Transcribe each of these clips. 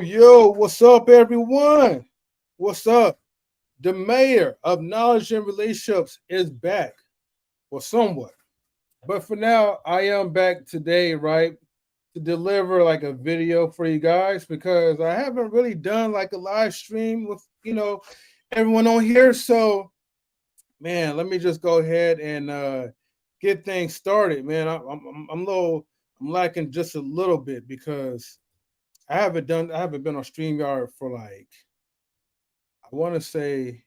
Yo, what's up, everyone? What's up? The mayor of knowledge and relationships is back, well, somewhat. But for now, I am back today, right, to deliver like a video for you guys because I haven't really done like a live stream with, everyone on here. So, man, let me just go ahead and get things started, man. I'm lacking just a little bit because I haven't been on StreamYard for like, I want to say a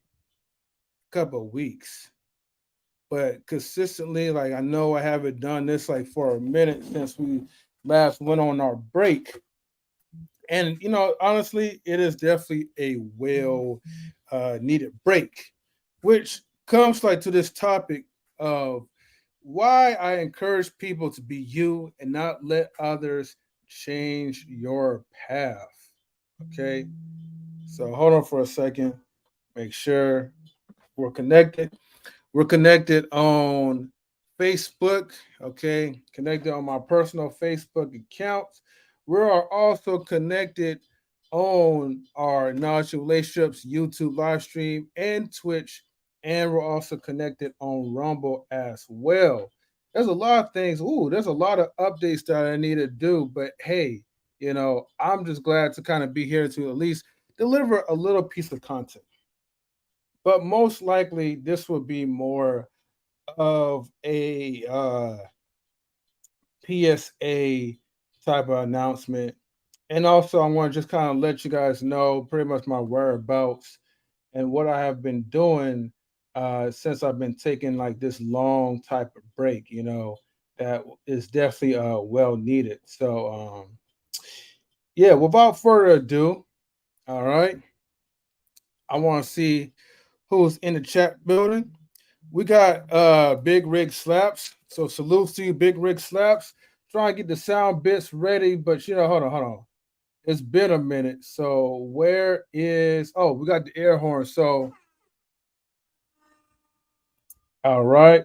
couple of weeks, but consistently, like I know I haven't done this like for a minute since we last went on our break. And, honestly, it is definitely a well needed break, which comes like to this topic of why I encourage people to be you and not let others change your path. Okay, so hold on for a second. Make sure we're connected. We're connected on Facebook. Okay, connected on my personal Facebook accounts. We are also connected on our Knowledge and Relationships YouTube live stream and Twitch, and we're also connected on Rumble as well. There's a lot of things. There's a lot of updates that I need to do. But hey, I'm just glad to kind of be here to at least deliver a little piece of content. But most likely, this will be more of a PSA type of announcement. And also, I want to just kind of let you guys know pretty much my whereabouts and what I have been doing since I've been taking like this long type of break, that is definitely well needed. So yeah, without further ado, all right, I want to see who's in the chat building. We got Big Rig Slaps. So salute to you, Big Rig Slaps. Trying to get the sound bits ready, but hold on. It's been a minute. So where is we got the air horn. So all right.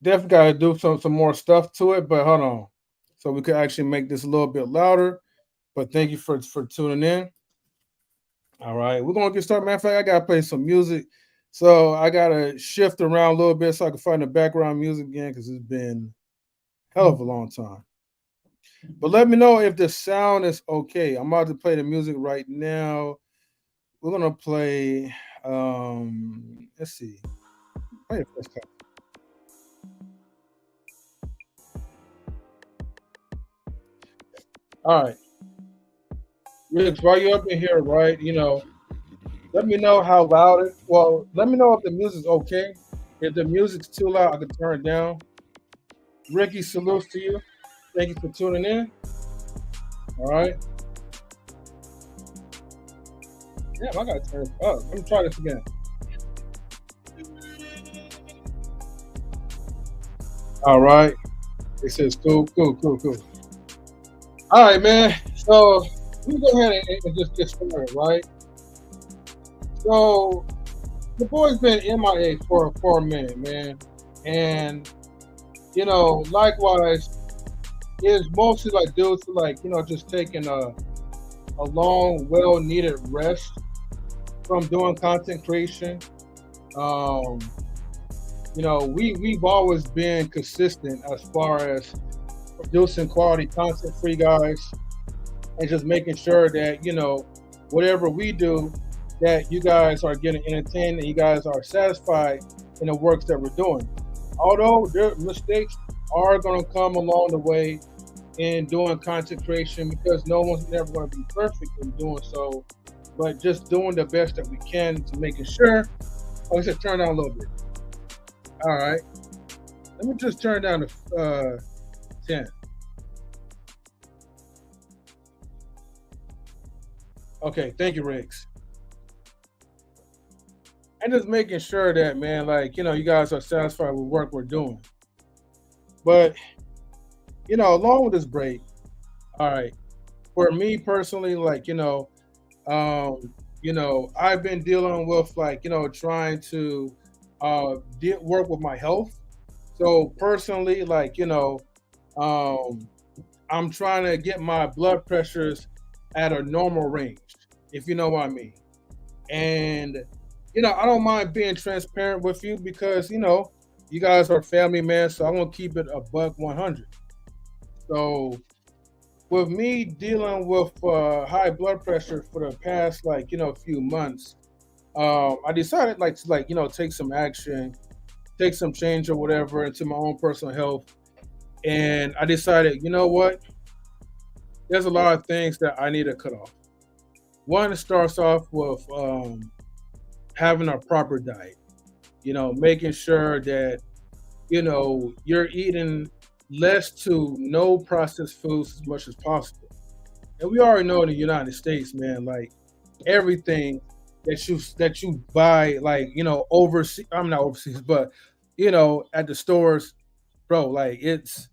Definitely got to do some more stuff to it, but hold on. So we could actually make this a little bit louder. But thank you for tuning in. All right. We're going to get started. Matter of fact, I got to play some music. So I got to shift around a little bit so I can find the background music again because it's been a hell of a long time. But let me know if the sound is okay. I'm about to play the music right now. We're going to play, let's see. Play the first couple. All right. Riggs, while you're up in here, right, let me know how loud let me know if the music's okay. If the music's too loud, I can turn it down. Ricky, salutes to you. Thank you for tuning in. All right. Damn, I got to turn it up. Let me try this again. All right. It says cool. All right, man. So let me go ahead and just get started, right? So the boy's been MIA for a minute, man. And, likewise, is mostly like due to like, just taking a long, well needed rest from doing content creation. Um, we've always been consistent as far as producing quality content for you guys and just making sure that, whatever we do, that you guys are getting entertained and you guys are satisfied in the works that we're doing. Although their mistakes are going to come along the way in doing content creation, because no one's never going to be perfect in doing so, but just doing the best that we can to making sure. Oh, I said turn down a little bit. All right. Let me just turn down to 10. Okay, thank you, Riggs. And just making sure that, man, like, you guys are satisfied with work we're doing. But, along with this break, all right, for me personally, like, I've been dealing with like, trying to work with my health. So personally, like, I'm trying to get my blood pressures at a normal range, if you know what I mean. And, I don't mind being transparent with you because, you guys are family, man. So I'm going to keep it a buck 100. So with me dealing with high blood pressure for the past, like, few months, I decided to take some action, take some change or whatever into my own personal health. And I decided, you know what? There's a lot of things that I need to cut off. One, it starts off with having a proper diet, making sure that, you're eating less to no processed foods as much as possible. And we already know in the United States, man, like everything that you buy, like, overseas, I'm not overseas, but at the stores, bro, like it's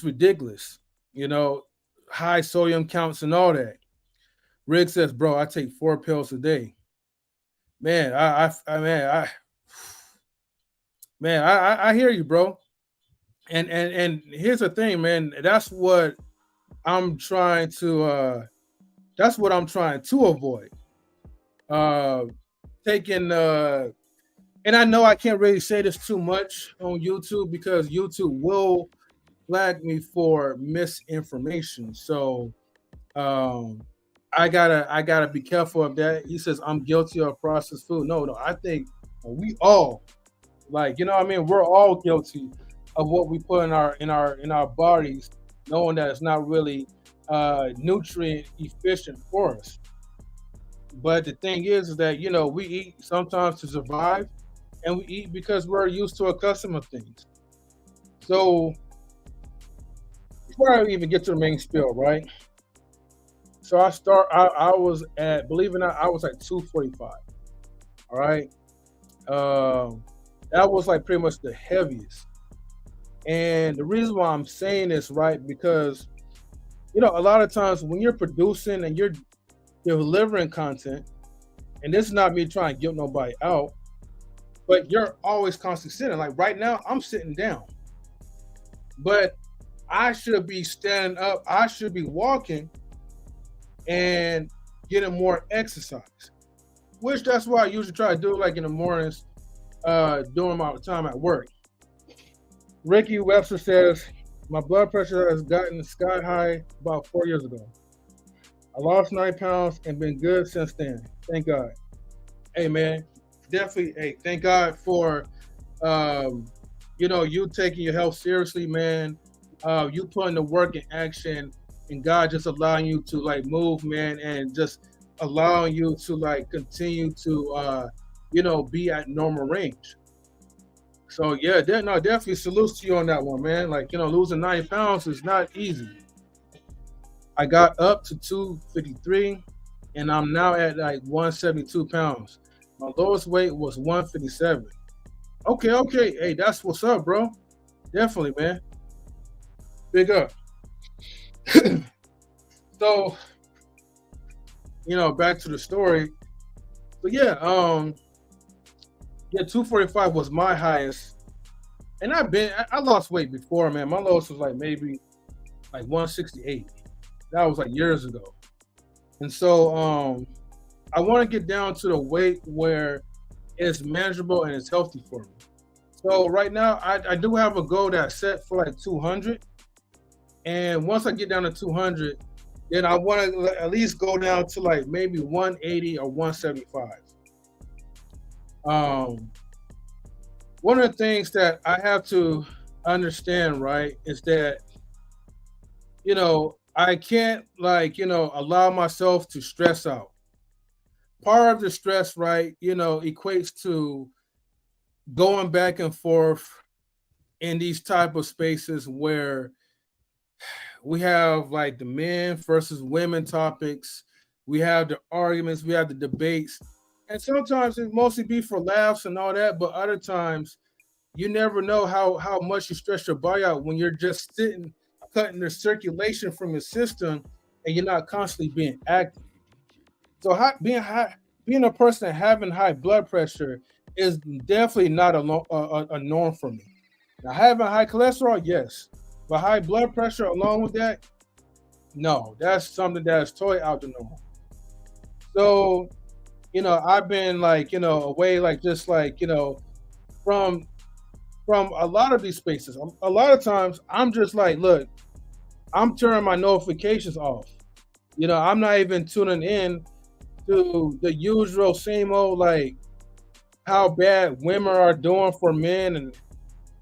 ridiculous, high sodium counts and all that. Rick says, bro, I take 4 pills a day. Man, I hear you, bro. And here's the thing, man. That's what I'm trying to avoid. Taking and I know I can't really say this too much on YouTube because YouTube will flag me for misinformation. So I gotta be careful of that. He says I'm guilty of processed food. No, I think we all, like, what I mean, we're all guilty of what we put in our bodies, knowing that it's not really nutrient efficient for us. But the thing is that we eat sometimes to survive, and we eat because we're used to accustomed to things. So before I even get to the main spiel, right? So I was at, believe it or not, I was like 245. All right. That was like pretty much the heaviest. And the reason why I'm saying this, right, because, a lot of times when you're producing and you're delivering content, and this is not me trying to guilt nobody out, but you're always constantly sitting. Like right now, I'm sitting down. But I should be standing up. I should be walking and getting more exercise, which that's why I usually try to do, like in the mornings during my time at work. Ricky Webster says, my blood pressure has gotten sky high about 4 years ago. I lost 9 pounds and been good since then. Thank God. Hey, man, definitely, hey, thank God for, you taking your health seriously, man. You putting the work in action, and God just allowing you to like move, man, and just allowing you to like continue to, be at normal range. So yeah, definitely salutes to you on that one, man. Like, losing 90 pounds is not easy. I got up to 253, and I'm now at like 172 pounds. My lowest weight was 157. Okay. Hey, that's what's up, bro. Definitely, man. Big up. So, back to the story. But yeah, 245 was my highest. And I lost weight before, man. My lowest was like maybe like 168. That was like years ago. And so I want to get down to the weight where it's manageable and it's healthy for me. So right now, I do have a goal that's set for like 200. And once I get down to 200, then I want to at least go down to like maybe 180 or 175. One of the things that I have to understand, right, is that, you know, I can't like, you know, allow myself to stress out. Part of the stress, right, you know, equates to going back and forth in these type of spaces where we have like the men versus women topics, we have the arguments, we have the debates, and sometimes it mostly be for laughs and all that, but other times you never know how much you stress your body out when you're just sitting, cutting the circulation from your system, and you're not constantly being active. So being a person having high blood pressure is definitely not a norm for me. Now, having high cholesterol, yes, but high blood pressure along with that, no, that's something that is totally out the norm. So, you know, I've been like, you know, away, like just like, you know, from a lot of these spaces. A lot of times I'm just like, look, I'm turning my notifications off. You know, I'm not even tuning in to the usual same old, like how bad women are doing for men and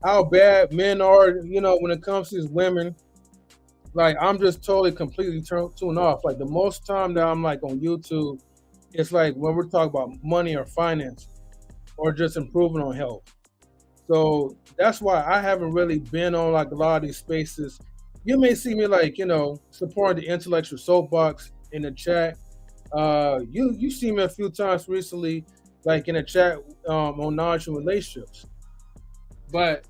how bad men are, you know, when it comes to these women. Like, I'm just totally completely tuned off. Like, the most time that I'm like on YouTube, it's like when we're talking about money or finance or just improving on health. So that's why I haven't really been on like a lot of these spaces. You may see me like, you know, supporting the Intellectual SoapBox in the chat. You see me a few times recently, like in a chat on knowledge and relationships. But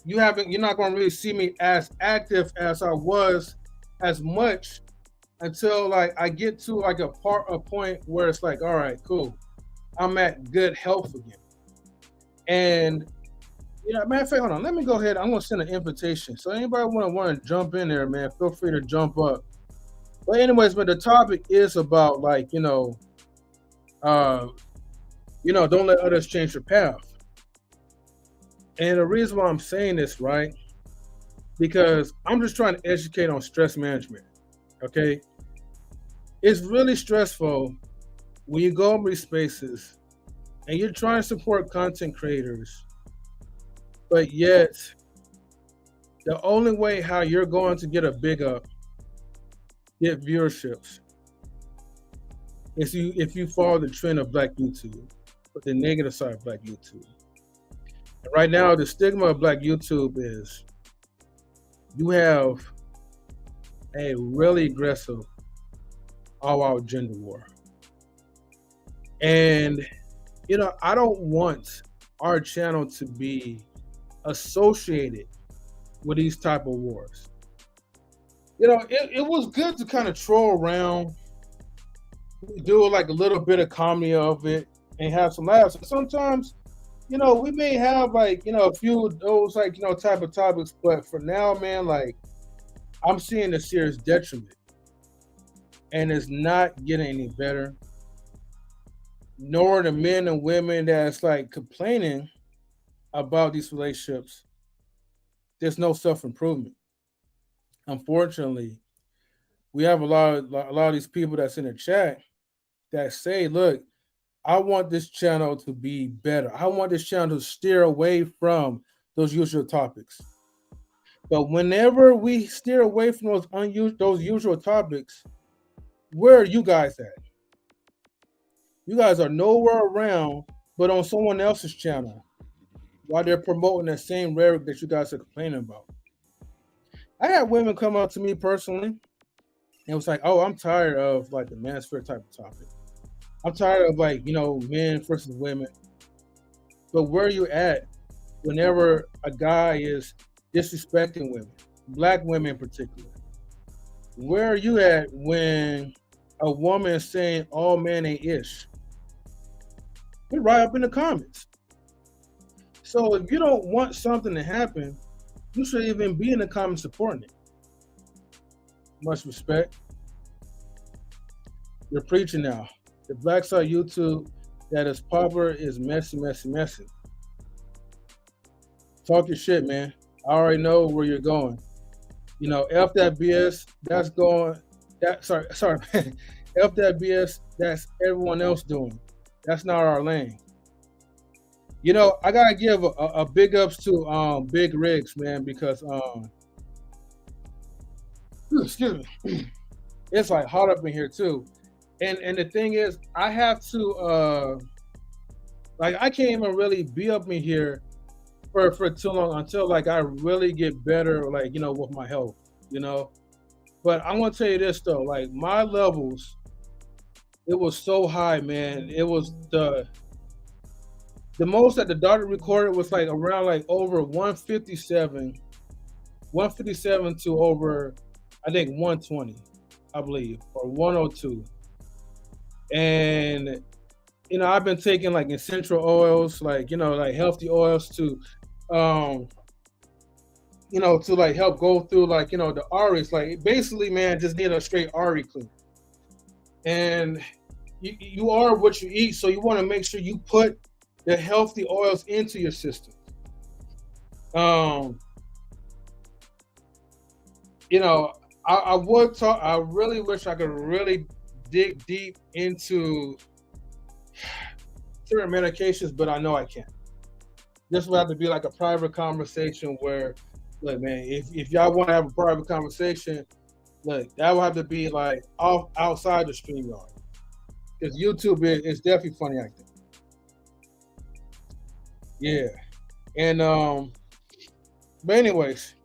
you're not going to really see me as active as I was as much until like I get to like a point where it's like, all right, cool, I'm at good health again. And yeah, matter of fact, hold on, let me go ahead. I'm going to send an invitation. So anybody want to jump in there, man, feel free to jump up. But anyways, but the topic is about like, don't let others change your path. And the reason why I'm saying this, right, because I'm just trying to educate on stress management, okay? It's really stressful when you go in these spaces and you're trying to support content creators, but yet the only way how you're going to get a big up, get viewerships, is if you follow the trend of Black YouTube, but the negative side of Black YouTube. And right now, the stigma of Black YouTube is you have a really aggressive all-out gender war. And, I don't want our channel to be associated with these type of wars. It was good to kind of troll around, do like a little bit of comedy of it, and have some laughs. And sometimes, we may have like, a few of those like, type of topics, but for now, man, like I'm seeing a serious detriment and it's not getting any better. Nor the men and women that's like complaining about these relationships. There's no self-improvement. Unfortunately, we have a lot of these people that's in the chat that say, look, I want this channel to be better. I want this channel to steer away from those usual topics. But whenever we steer away from those usual topics, where are you guys at? You guys are nowhere around but on someone else's channel while they're promoting the same rhetoric that you guys are complaining about. I had women come up to me personally and it was like, oh, I'm tired of like the manosphere type of topic. I'm tired of like, men versus women. But where are you at whenever a guy is disrespecting women, Black women in particular? Where are you at when a woman is saying all men ain't ish? Put it right up in the comments. So if you don't want something to happen, you should even be in the comments supporting it. Much respect. You're preaching now. The black side YouTube that is popular is messy, messy, messy. Talk your shit, man. I already know where you're going. You know, F that BS, that's going, sorry, F that BS, that's everyone else doing. That's not our lane. You know, I gotta give a big ups to Big Riggs, man, because excuse me, it's like hot up in here too. And the thing is, I have to like I can't even really be up in here for too long until like I really get better, like, you know, with my health, you know. But I'm gonna tell you this though, like my levels, it was so high, man. It was the most that the doctor recorded was like around like over 157 to over, I think 120, I believe, or 102. And you know, I've been taking like essential oils, like, you know, like healthy oils to you know, to like help go through like, you know, the arteries. Like basically, man, just need a straight artery clean. And you are what you eat, so you want to make sure you put the healthy oils into your system. You know, I would talk. I really wish I could really dig deep into certain medications, but I know I can't. This will have to be like a private conversation where, look, man, if y'all want to have a private conversation, look, that will have to be like outside the StreamYard, because YouTube is definitely funny acting. Yeah, and but anyways,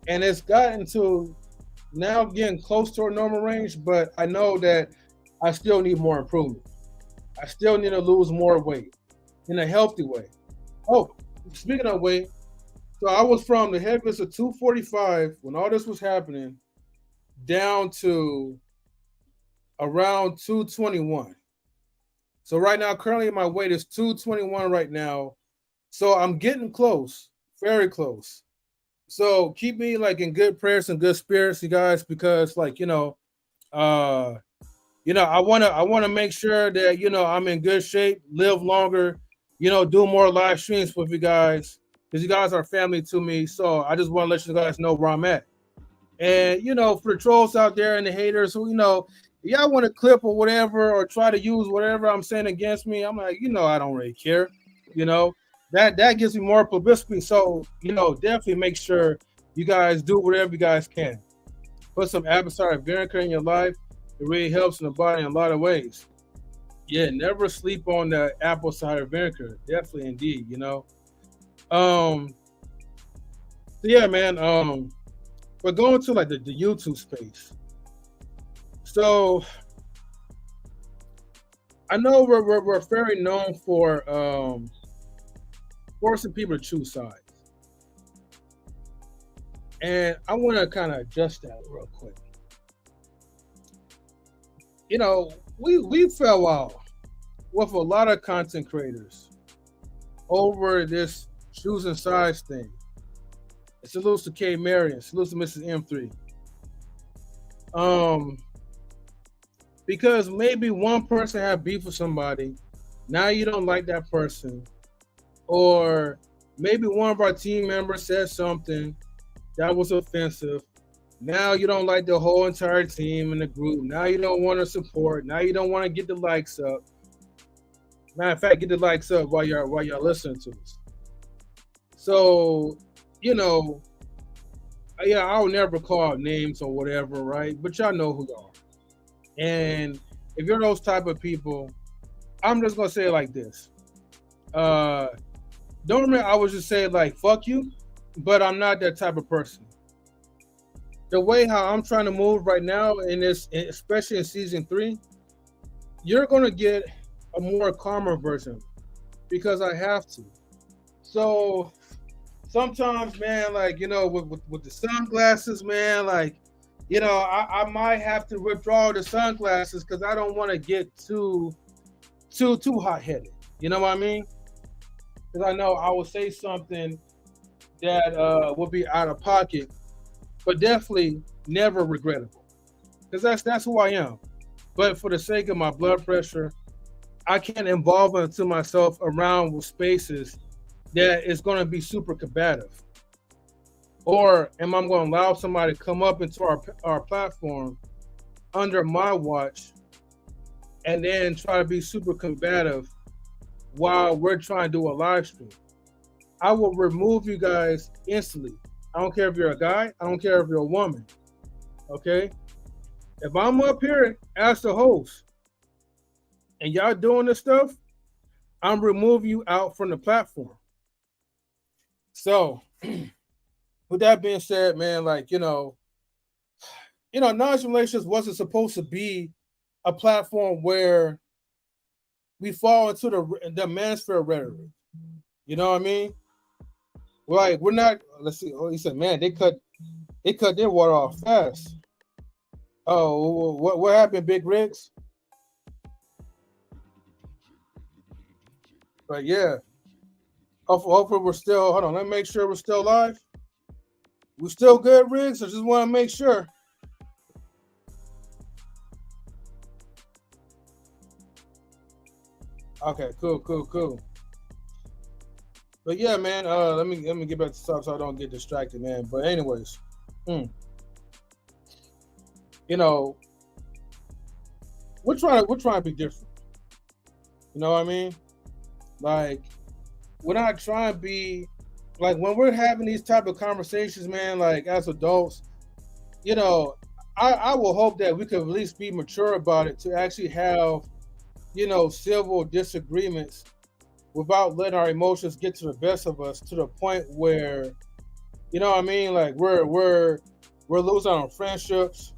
and it's gotten to now getting close to our normal range, but I know that I still need more improvement. I still need to lose more weight in a healthy way. Oh, speaking of weight, so I was from the heaviest of 245 when all this was happening down to around 221. So right now, currently my weight is 221 right now. So I'm getting close, very close. So keep me like in good prayers and good spirits, you guys, because like, you know, I wanna make sure that, you know, I'm in good shape, live longer, you know, do more live streams with you guys, because you guys are family to me. So I just want to let you guys know where I'm at. And you know, for the trolls out there and the haters who, you know, y'all want to clip or whatever, or try to use whatever I'm saying against me, I'm like, you know, I don't really care. You know, that gives me more publicity. So, you know, definitely make sure you guys do whatever you guys can. Put some apple cider vinegar in your life. It really helps in the body in a lot of ways. Yeah, never sleep on the apple cider vinegar. Definitely, indeed, you know. So yeah, man. But going to like the YouTube space. So I know we're very known for forcing people to choose sides. And I want to kind of adjust that real quick. You know, we fell out with a lot of content creators over this choosing sides thing. Salute to K Marion, salute to Mrs. M3. Because maybe one person had beef with somebody, now you don't like that person, or maybe one of our team members said something that was offensive. Now you don't like the whole entire team and the group. Now you don't want to support. Now you don't want to get the likes up. Matter of fact, get the likes up while you're listening to us. So, you know, yeah, I'll never call out names or whatever, right? But y'all know who you are. And if you're those type of people, I'm just gonna say it like this. Normally I would just say like fuck you, but I'm not that type of person. The way how I'm trying to move right now in this, especially in season 3, you're gonna get a more calmer version because I have to. So sometimes, man, like, you know, with the sunglasses, man, like, you know, I might have to withdraw the sunglasses because I don't want to get too hot-headed. You know what I mean? Because I know I will say something that will be out of pocket. But definitely, never regrettable. Because that's who I am. But for the sake of my blood pressure, I can't involve into myself around with spaces that is going to be super combative. Or am I going to allow somebody to come up into our platform under my watch and then try to be super combative while we're trying to do a live stream? I will remove you guys instantly. I don't care if you're a guy. I don't care if you're a woman. Okay? If I'm up here as the host and y'all doing this stuff, I'm removing you out from the platform. So, with that being said, man, like, Knowledge Relations wasn't supposed to be a platform where we fall into the manosphere rhetoric. You know what I mean? Like, we're not, let's see. Oh, he said, man, they cut their water off fast. Oh, what happened, Big Riggs? But yeah. Hopefully we're still, hold on, let me make sure we're still live. We're still good, Riggs? I just want to make sure. Okay, cool. But yeah, man, let me get back to stuff so I don't get distracted, man. But anyways, we're trying to be different. You know what I mean? Like, we're not trying to be like, when we're having these type of conversations, man, like as adults, I will hope that we could at least be mature about it to actually have, civil disagreements without letting our emotions get to the best of us to the point where, you know what I mean? Like we're losing our friendships.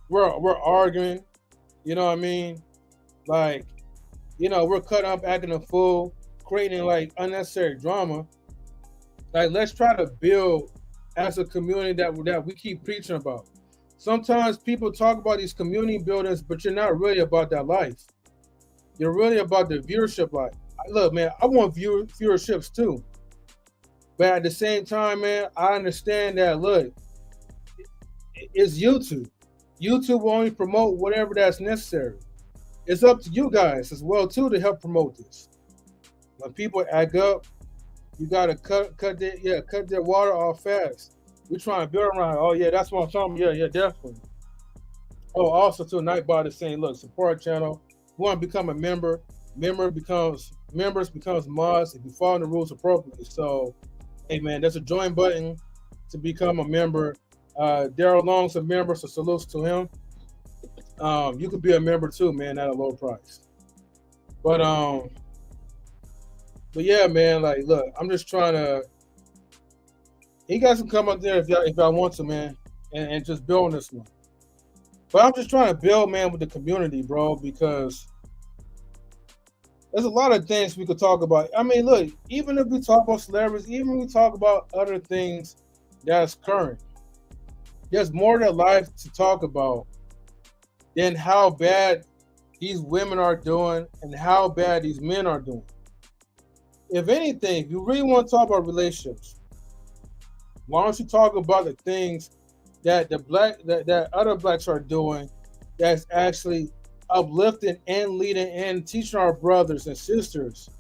We're arguing, you know what I mean? Like, we're cutting up, acting a fool, creating like unnecessary drama. Like, let's try to build as a community that we keep preaching about. Sometimes people talk about these community buildings, but you're not really about that life. You're really about the viewership life. Look, man, I want viewerships too. But at the same time, man, I understand that, look, it's YouTube. YouTube will only promote whatever that's necessary. It's up to you guys as well, too, to help promote this. When people act up, you got to cut their water off fast. We're trying to build around. Oh, yeah, that's what I'm talking about. Yeah, definitely. Oh, also, too, Nightbot is saying, look, support our channel. You want to become a member. Members becomes mods if you follow the rules appropriately. So, hey, man, there's a join button to become a member. Daryl Long's a member, so salutes to him. You could be a member too, man, at a low price. But yeah, man, like, look, I'm just trying to. You guys can come up there if y'all want to, man, and just build on this one. But I'm just trying to build, man, with the community, bro, because there's a lot of things we could talk about. I mean, look, even if we talk about celebrities, even if we talk about other things that's current, there's more to life to talk about than how bad these women are doing and how bad these men are doing. If anything, if you really want to talk about relationships, why don't you talk about the things that that other blacks are doing that's actually uplifting and leading and teaching our brothers and sisters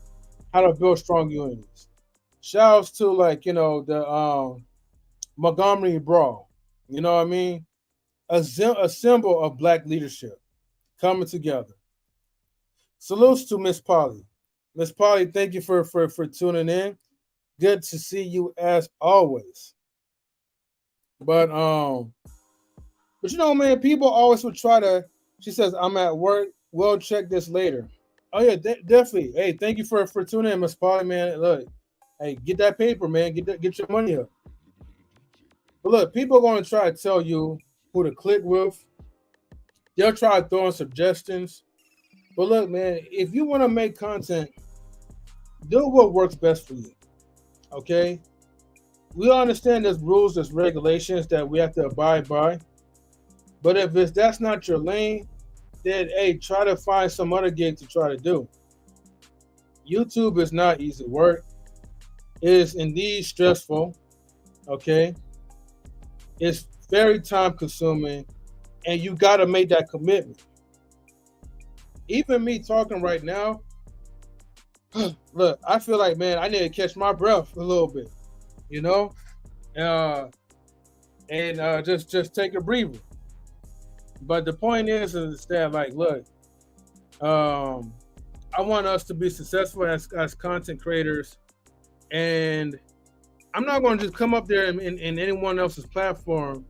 how to build strong unities. Shouts to, like, the Montgomery Brawl. You know what I mean? A symbol of black leadership coming together. Salutes to Miss Polly. Miss Polly, thank you for tuning in. Good to see you as always. But man, people always would try to. She says, "I'm at work. We'll check this later." Oh yeah, definitely. Hey, thank you for tuning in, Miss Polly, man. Look, hey, get that paper, man. Get your money up. But look, people are going to try to tell you who to click with. They'll try throwing suggestions. But look, man, if you want to make content, do what works best for you. Okay? We understand there's rules, there's regulations that we have to abide by. But if that's not your lane, then hey, try to find some other gig to try to do. YouTube is not easy work. It is indeed stressful. Okay? It's very time consuming, and you got to make that commitment. Even me talking right now, look, I feel like, man, I need to catch my breath a little bit, you know, and just take a breather. But the point is that, like, look, I want us to be successful as content creators, and I'm not going to just come up there in anyone else's platform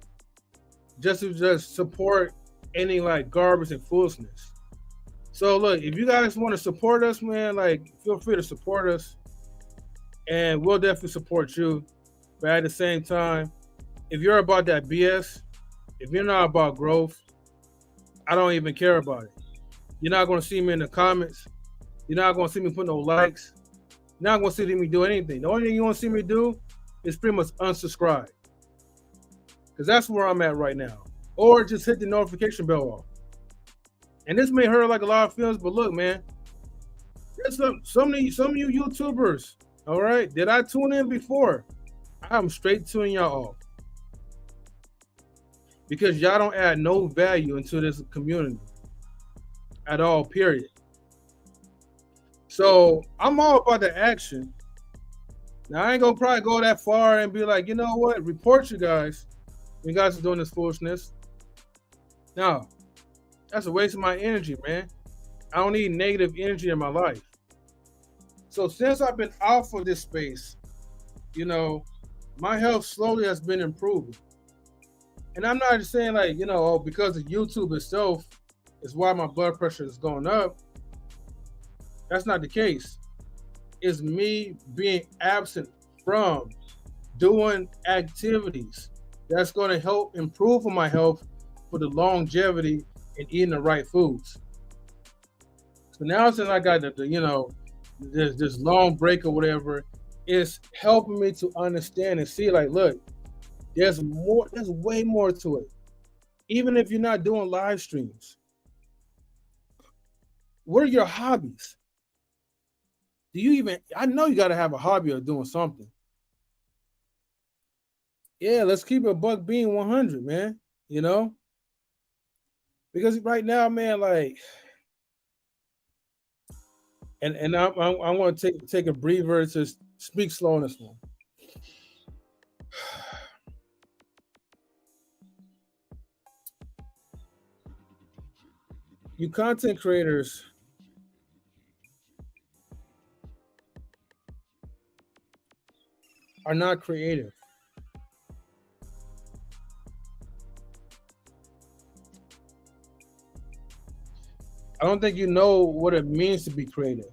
just to support any like garbage and foolishness. So look, if you guys want to support us, man, like, feel free to support us, and we'll definitely support you. But at the same time, if you're about that BS, if you're not about growth, I don't even care about it. You're not going to see me in the comments. You're not going to see me put no likes. You're not going to see me do anything. The only thing you want to see me do is pretty much unsubscribe, because that's where I'm at right now. Or just hit the notification bell off. And this may hurt like a lot of feelings, but look, man, there's some of you YouTubers, all right, that I tune in before. I'm straight tuning y'all off, because y'all don't add no value into this community at all, period. So I'm all about the action. Now, I ain't gonna probably go that far and be like, you know what, report you guys. You guys are doing this foolishness. No, that's a waste of my energy, man. I don't need negative energy in my life. So since I've been out for this space, you know, my health slowly has been improving. And I'm not just saying, like, you know, because of YouTube itself is why my blood pressure is going up. That's not the case. It's me being absent from doing activities that's going to help improve my health for the longevity and eating the right foods. So now, since I got the you know, this long break or whatever, it's helping me to understand and see, like, look, there's way more to it. Even if you're not doing live streams, what are your hobbies? Do you even, I know you got to have a hobby of doing something. Yeah, let's keep it buck being 100, man, you know? Because right now, man, like, and I want to take a breather to speak slow on this one. You content creators are not creative. I don't think you know what it means to be creative.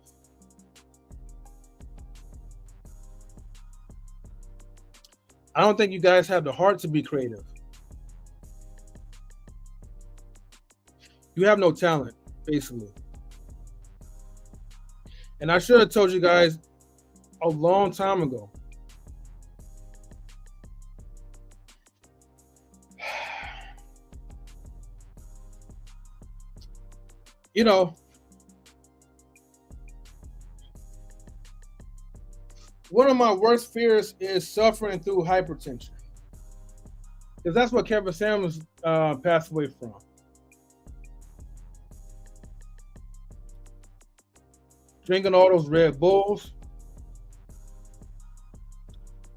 I don't think you guys have the heart to be creative. You have no talent, basically. And I should have told you guys a long time ago. You know, one of my worst fears is suffering through hypertension, because that's what Kevin Samuels passed away from. Drinking all those Red Bulls,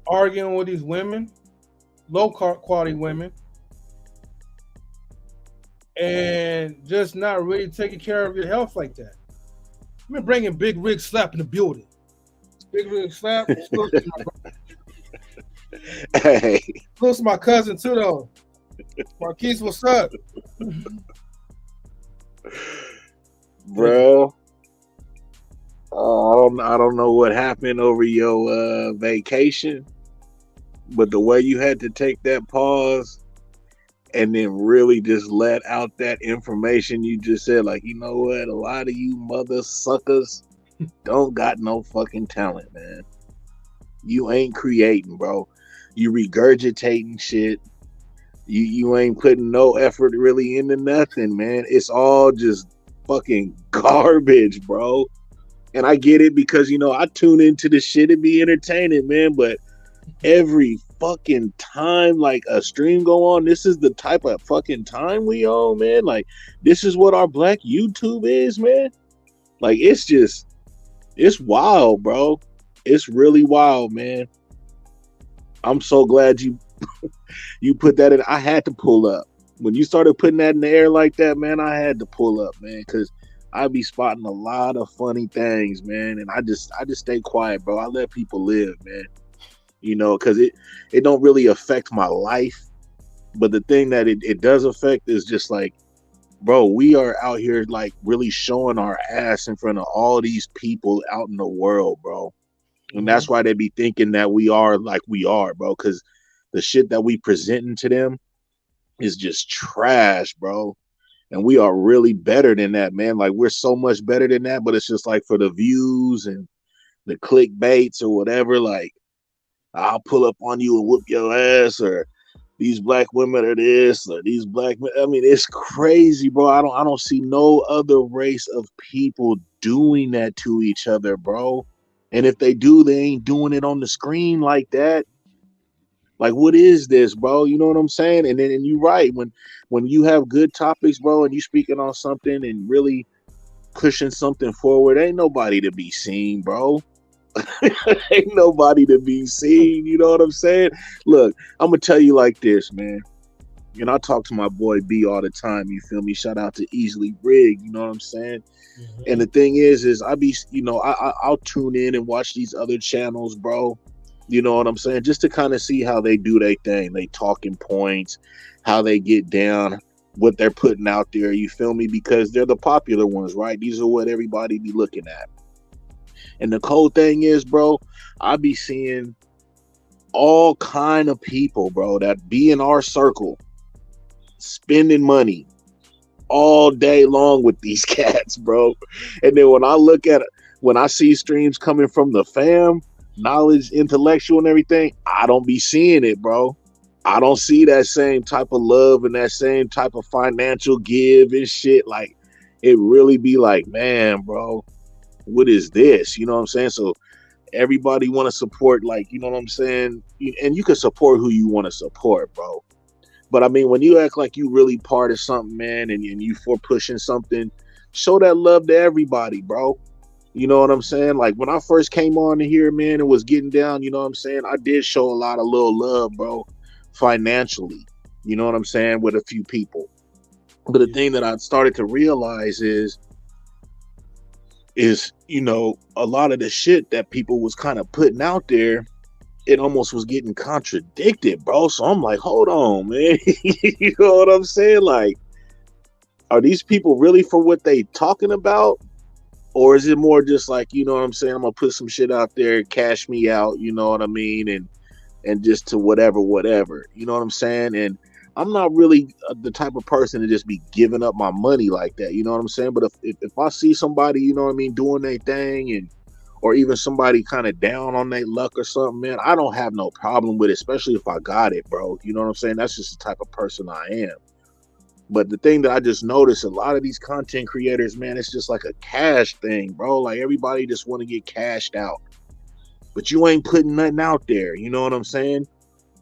arguing with these women, low quality women, and just not really taking care of your health like that. I've been bringing Big Rig Slap in the building. Big Rig Slap. Hey. Close to my cousin too, though. Marquise, what's up? Bro, I don't know what happened over your vacation, but the way you had to take that pause and then really just let out that information you just said, like, you know what, a lot of you mother suckers don't got no fucking talent, man. You ain't creating, bro. You regurgitating shit. You ain't putting no effort really into nothing, man. It's all just fucking garbage, bro. And I get it, because, you know, I tune into the shit and be entertaining, man, but every fucking time like a stream go on. This is the type of fucking time we on, man. Like, this is what our black YouTube is, man. Like, it's wild, bro. It's really wild, man. I'm so glad you put that in. I had to pull up. When you started putting that in the air like that, man, I had to pull up, man, because I be spotting a lot of funny things, man. And I just stay quiet, bro. I let people live, man. You know, because it don't really affect my life. But the thing that it does affect is just like, bro, we are out here like really showing our ass in front of all these people out in the world, bro. And that's why they be thinking that we are like we are, bro, because the shit that we presenting to them is just trash, bro. And we are really better than that, man. Like, we're so much better than that, but it's just like for the views and the clickbaits or whatever, like, I'll pull up on you and whoop your ass, or these black women are this, or these black men. I mean, it's crazy, bro. I don't see no other race of people doing that to each other, bro. And if they do, they ain't doing it on the screen like that. Like, what is this, bro? You know what I'm saying? And you're right. When you have good topics, bro, and you speaking on something and really pushing something forward, ain't nobody to be seen, bro. Ain't nobody to be seen. You know what I'm saying? Look, I'm gonna tell you like this, man. You know, I talk to my boy B all the time. You feel me? Shout out to EazilyRigged. You know what I'm saying? And the thing is I be, you know, I'll tune in and watch these other channels, bro. You know what I'm saying? Just to kind of see how they do their thing, they talking points, how they get down, what they're putting out there. You feel me? Because they're the popular ones, right? These are what everybody be looking at. And the cold thing is, bro, I be seeing all kind of people, bro, that be in our circle spending money all day long with these cats, bro. And then when I see streams coming from the fam, Knowledge, Intellectual, and everything, I don't be seeing it, bro. I don't see that same type of love and that same type of financial give and shit. Like, it really be like, man, bro, what is this? You know what I'm saying? So everybody want to support, like, you know what I'm saying? And you can support who you want to support, bro. But I mean, when you act like you really part of something, man, and you for pushing something, show that love to everybody, bro. You know what I'm saying? Like, when I first came on here, man, and was getting down, you know what I'm saying? I did show a lot of little love, bro, financially. You know what I'm saying? With a few people. But the thing that I started to realize is, you know, a lot of the shit that people was kind of putting out there, it almost was getting contradicted, bro. So I'm like, hold on, man. You know what I'm saying? Like, are these people really for what they talking about? Or is it more just like, you know what I'm saying? I'm going to put some shit out there, cash me out, you know what I mean? And just to whatever, you know what I'm saying? And I'm not really the type of person to just be giving up my money like that. You know what I'm saying? But if I see somebody, you know what I mean, doing their thing, or even somebody kind of down on their luck or something, man, I don't have no problem with it, especially if I got it, bro. You know what I'm saying? That's just the type of person I am. But the thing that I just noticed, a lot of these content creators, man, it's just like a cash thing, bro. Like, everybody just want to get cashed out. But you ain't putting nothing out there. You know what I'm saying?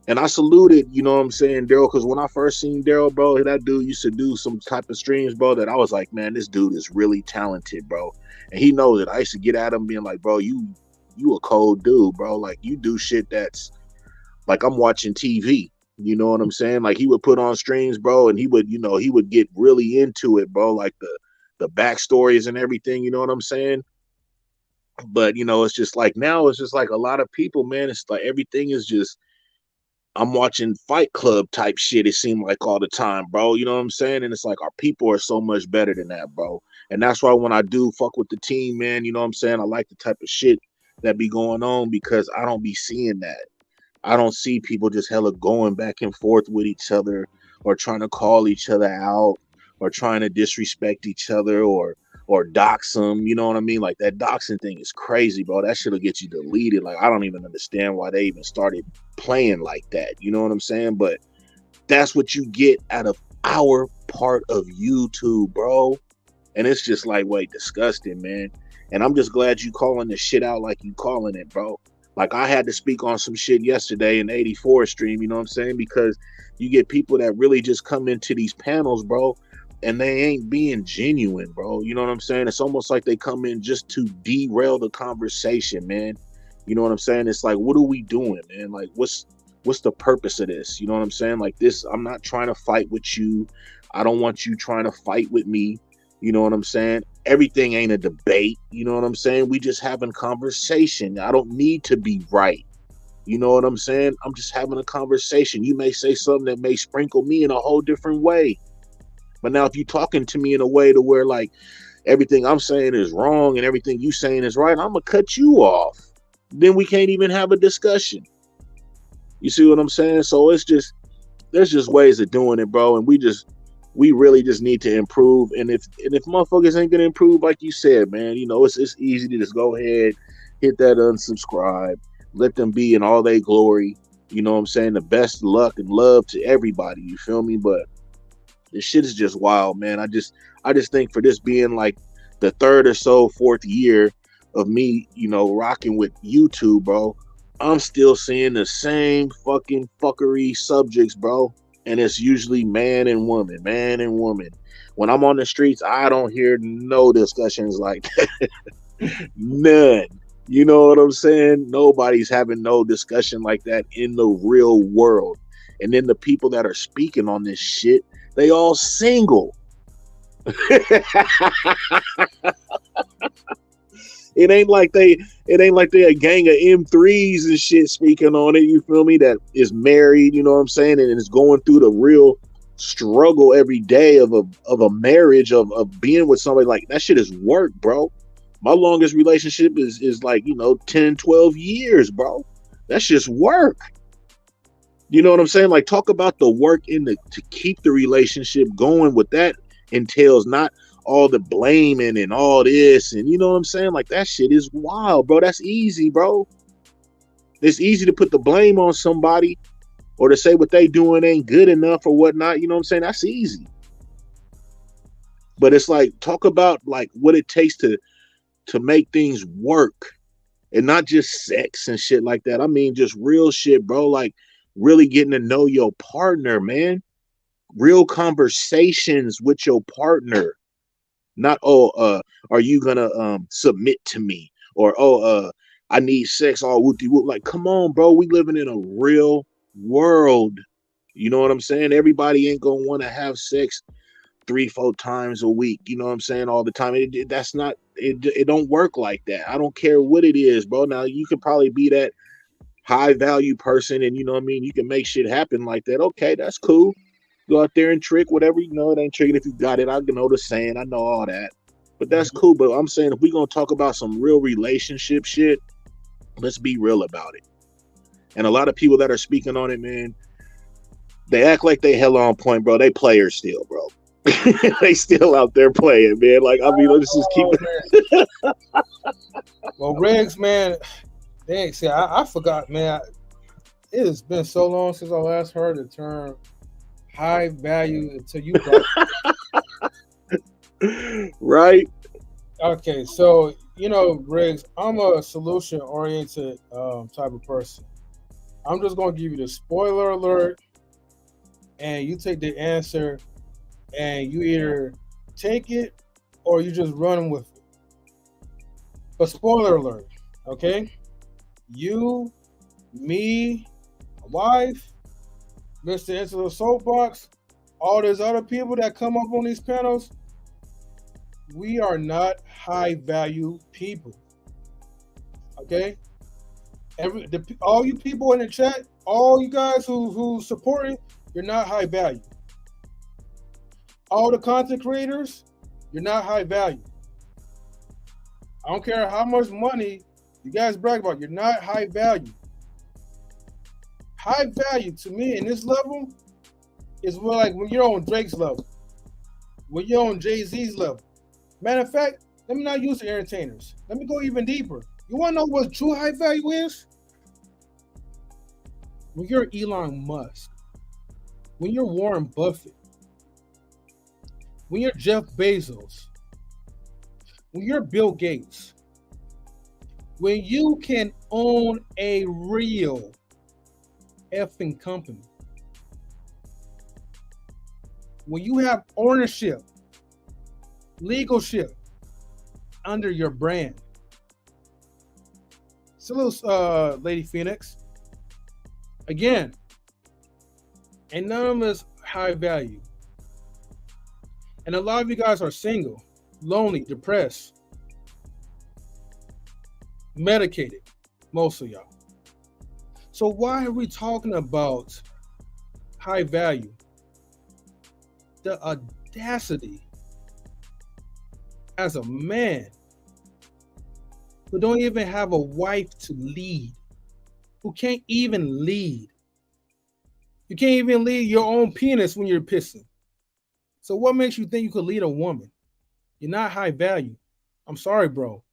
And I saluted, you know what I'm saying, Daryl, because when I first seen Daryl, bro, that dude used to do some type of streams, bro, that I was like, man, this dude is really talented, bro. And he knows it. I used to get at him being like, bro, you a cold dude, bro. Like, you do shit that's like I'm watching TV. You know what I'm saying? Like, he would put on streams, bro, and he would, you know, he would get really into it, bro, like the backstories and everything, you know what I'm saying? But, you know, it's just like now it's just like a lot of people, man, it's like everything is just, I'm watching Fight Club type shit, it seemed like all the time, bro. You know what I'm saying? And it's like our people are so much better than that, bro. And that's why when I do fuck with the team, man, you know what I'm saying? I like the type of shit that be going on because I don't be seeing that. I don't see people just hella going back and forth with each other or trying to call each other out or trying to disrespect each other or dox them. You know what I mean? Like, that doxing thing is crazy, bro. That shit'll get you deleted. Like, I don't even understand why they even started playing like that. You know what I'm saying? But that's what you get out of our part of YouTube, bro. And it's just like, wait, disgusting, man. And I'm just glad you calling this shit out like you calling it, bro. Like I had to speak on some shit yesterday in the 84 stream, you know what I'm saying? Because you get people that really just come into these panels, bro, and they ain't being genuine, bro. You know what I'm saying? It's almost like they come in just to derail the conversation, man. You know what I'm saying? It's like, what are we doing, man? Like, what's the purpose of this? You know what I'm saying? Like this, I'm not trying to fight with you. I don't want you trying to fight with me. You know what I'm saying? Everything ain't a debate. You know what I'm saying? We just having conversation. I don't need to be right. You know what I'm saying? I'm just having a conversation. You may say something that may sprinkle me in a whole different way. But now if you're talking to me in a way to where like everything I'm saying is wrong and everything you saying is right, I'm going to cut you off. Then we can't even have a discussion. You see what I'm saying? So it's just, there's just ways of doing it, bro. And we really just need to improve. And if motherfuckers ain't gonna improve, like you said, man, you know, it's easy to just go ahead, hit that unsubscribe, let them be in all their glory. You know what I'm saying? The best luck and love to everybody. You feel me? But this shit is just wild, man. I just think for this being like the third or so, fourth year of me, you know, rocking with YouTube, bro, I'm still seeing the same fucking fuckery subjects, bro. And it's usually man and woman. When I'm on the streets, I don't hear no discussions like that. None. You know what I'm saying? Nobody's having no discussion like that in the real world. And then the people that are speaking on this shit, they all single. It ain't like they a gang of M3s and shit speaking on it, you feel me, that is married, you know what I'm saying, and is going through the real struggle every day of a marriage, of being with somebody. Like that shit is work, bro. My longest relationship is like, you know, 10, 12 years, bro. That's just work. You know what I'm saying? Like, talk about the work to keep the relationship going. What that entails, not all the blaming and all this, and you know what I'm saying? Like, that shit is wild, bro. That's easy, bro. It's easy to put the blame on somebody or to say what they doing ain't good enough or whatnot. You know what I'm saying? That's easy. But it's like, talk about like what it takes to make things work, and not just sex and shit like that. I mean, just real shit, bro. Like really getting to know your partner, man. Real conversations with your partner. Not, are you gonna submit to me? Or, I need sex all whoopty whoop. Like, come on, bro. We living in a real world. You know what I'm saying? Everybody ain't gonna want to have sex 3-4 times a week. You know what I'm saying? All the time. That's not it don't work like that. I don't care what it is, bro. Now you could probably be that high value person, and you know what I mean, you can make shit happen like that. Okay, that's cool. Go out there and trick whatever. You know, it ain't tricking if you got it. I know the saying. I know all that. But that's cool. But I'm saying if we're going to talk about some real relationship shit, let's be real about it. And a lot of people that are speaking on it, man, they act like they hella on point, bro. They players still, bro. They still out there playing, man. Like, I mean, let's just keep it. Well, Riggs, man, dang, see, I forgot, man. It has been so long since I last heard the term high value until you brought right. Okay, so you know, Riggs, I'm a solution oriented type of person. I'm just gonna give you the spoiler alert, and you take the answer, and you either take it or you just run with it. But spoiler alert, okay? You, me, my wife, Mr. Intellectual SoapBox, all these other people that come up on these panels, we are not high value people. Okay? All you people in the chat, all you guys who supporting, you're not high value. All the content creators, you're not high value. I don't care how much money you guys brag about, you're not high value. High value to me in this level is more like when you're on Drake's level, when you're on Jay-Z's level. Matter of fact, let me not use the entertainers. Let me go even deeper. You want to know what true high value is? When you're Elon Musk, when you're Warren Buffett, when you're Jeff Bezos, when you're Bill Gates, When you can own a real effing company, when you have ownership, legalship under your brand. So, Lady Phoenix, again, and none of us high value. And a lot of you guys are single, lonely, depressed, medicated, most of y'all. So why are we talking about high value? The audacity as a man who don't even have a wife to lead, who can't even lead. You can't even lead your own penis when you're pissing. So what makes you think you could lead a woman? You're not high value. I'm sorry, bro.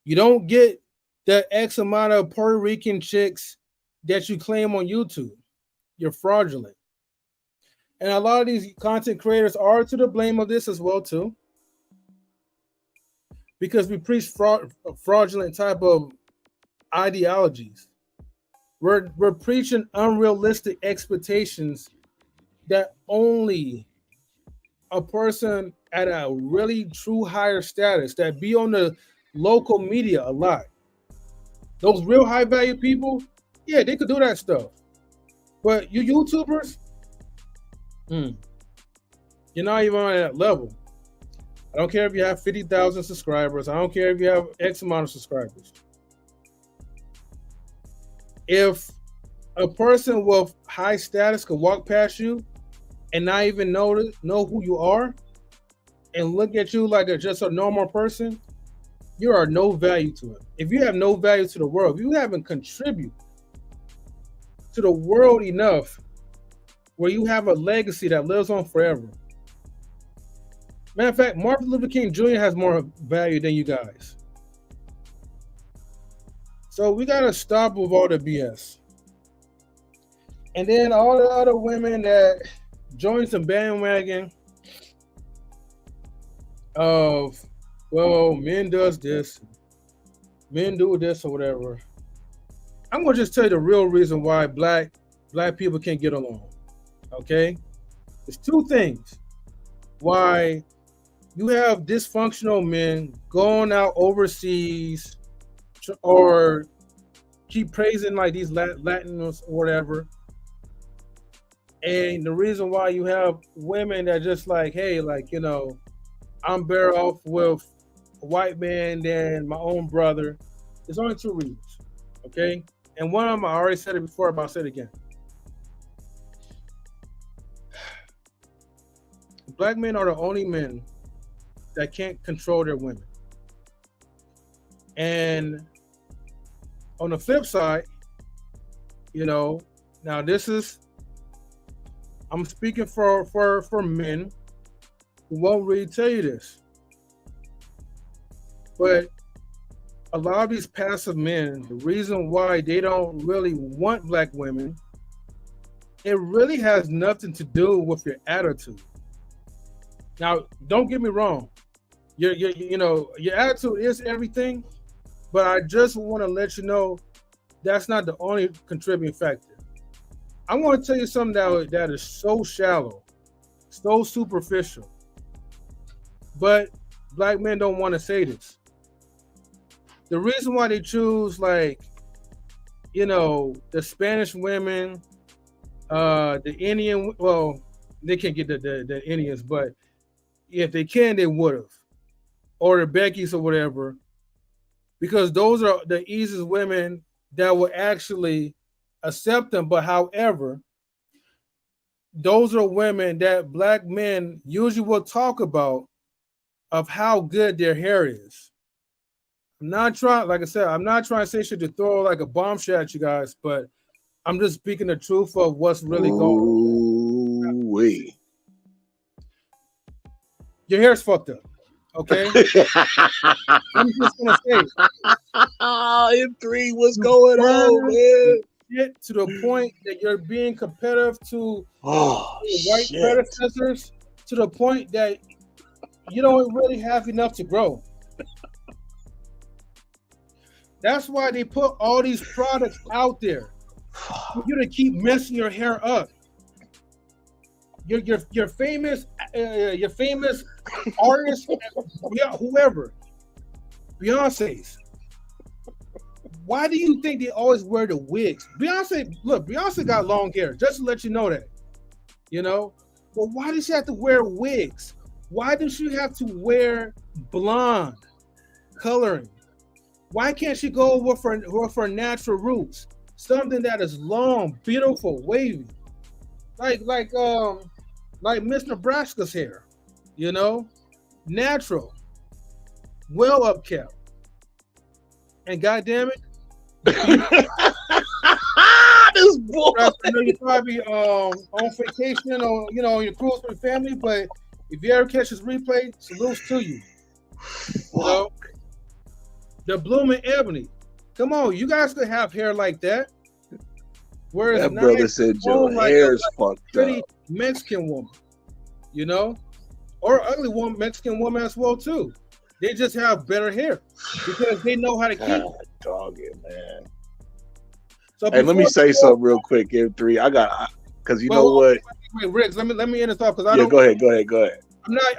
You don't get the X amount of Puerto Rican chicks that you claim on YouTube. You're fraudulent. And a lot of these content creators are to the blame of this as well, too. Because we preach fraudulent type of ideologies. We're preaching unrealistic expectations that only a person at a really true higher status that be on the local media a lot. Those real high value people, yeah, they could do that stuff. But you YouTubers, you're not even on that level. I don't care if you have 50,000 subscribers. I don't care if you have X amount of subscribers. If a person with high status could walk past you and not even know who you are and look at you like just a normal person, you are no value to him. If you have no value to the world, if you haven't contributed to the world enough where you have a legacy that lives on forever. Matter of fact, Martin Luther King Jr. has more value than you guys. So we got to stop with all the BS. And then all the other women that join some bandwagon of, well, men does this, men do this or whatever. I'm going to just tell you the real reason why black people can't get along. Okay? There's two things why you have dysfunctional men going out overseas or keep praising like these Latinos or whatever. And the reason why you have women that just like, hey, like, you know, I'm better off with a white man than my own brother. There's only two reasons, okay? And one of them, I already said it before, but I'll say it again. Black men are the only men that can't control their women. And on the flip side, you know, now this is, I'm speaking for men who won't really tell you this. But a lot of these passive men, the reason why they don't really want black women, it really has nothing to do with your attitude. Now, don't get me wrong. Your attitude is everything, but I just want to let you know that's not the only contributing factor. I want to tell you something that is so shallow, so superficial, but black men don't want to say this. The reason why they choose, like, you know, the Spanish women, the Indian, well, they can't get the Indians, but if they can, they would have. Or the Beckys or whatever, because those are the easiest women that will actually accept them. But however, those are women that black men usually will talk about of how good their hair is. I'm not trying, like I said, I'm not trying to say shit to throw like a bombshell at you guys, but I'm just speaking the truth of what's really going on. Wait. Your hair's fucked up. Okay? I'm just gonna say. M3, what's going on, man? Shit to the point that you're being competitive to white shit. predecessors, to the point that you don't really have enough to grow. That's why they put all these products out there for you to keep messing your hair up. Your famous artist, whoever, Beyonce's. Why do you think they always wear the wigs? Beyonce got long hair, just to let you know that. You know, but why does she have to wear wigs? Why does she have to wear blonde coloring? Why can't she go with her natural roots? Something that is long, beautiful, wavy, like Miss Nebraska's hair, you know, natural, well upkept, and goddamn it, this boy. I know you're probably on vacation or on your cruise with family, but if you ever catch this replay, salutes to you. You know, the blooming ebony. Come on, you guys could have hair like that. Whereas that brother said your hair's fucked pretty up. Mexican woman, you know, or ugly woman, Mexican woman as well too. They just have better hair because they know how to keep it. Dog it, man. So hey, let me say something real quick, M3. Because you know what? Wait, Riggs, let me end this off because go ahead.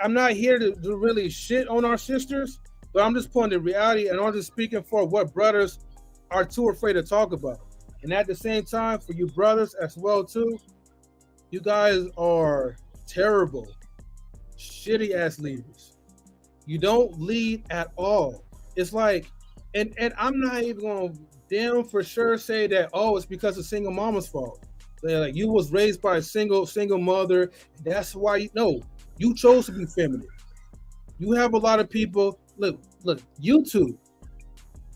I'm not here to really shit on our sisters, but I'm just pointing to reality, and I'm just speaking for what brothers are too afraid to talk about. And at the same time, for you brothers as well too, you guys are terrible, shitty ass leaders. You don't lead at all. It's like, and I'm not even gonna damn for sure say that, oh, it's because of single mama's fault. Like you was raised by a single mother. That's why you chose to be feminine. You have a lot of people. Look, YouTube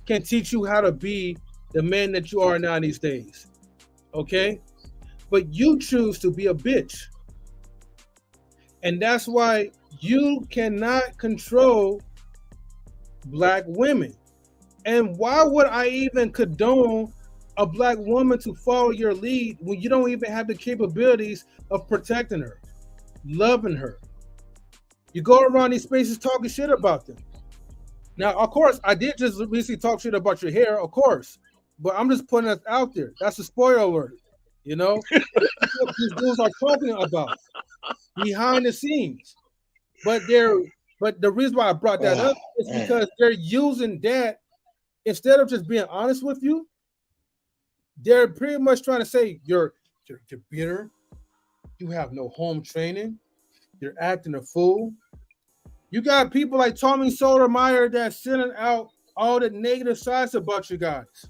can teach you how to be the man that you are now these days. Okay? But you choose to be a bitch. And that's why you cannot control black women. And why would I even condone a black woman to follow your lead when you don't even have the capabilities of protecting her, loving her? You go around these spaces talking shit about them. Now, of course, I did just recently talk shit about your hair, of course, but I'm just putting it out there. That's a spoiler alert, you know? What these dudes are talking about behind the scenes. But the reason why I brought that up is because they're using that instead of just being honest with you. They're pretty much trying to say you're bitter, you have no home training, you're acting a fool. You got people like Tommy Sotomayor that's sending out all the negative sides about you guys.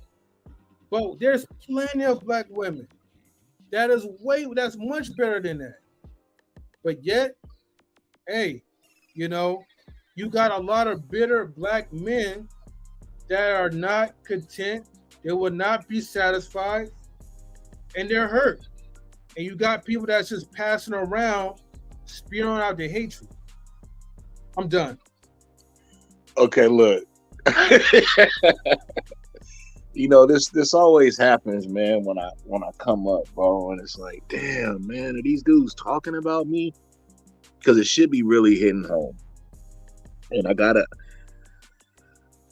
But there's plenty of black women that's much better than that. But yet, hey, you got a lot of bitter black men that are not content. They will not be satisfied, and they're hurt. And you got people that's just passing around, spewing out their hatred. I'm done. Okay, look. This always happens, man, when I come up, bro, and it's like, damn, man, are these dudes talking about me? Because it should be really hitting home. And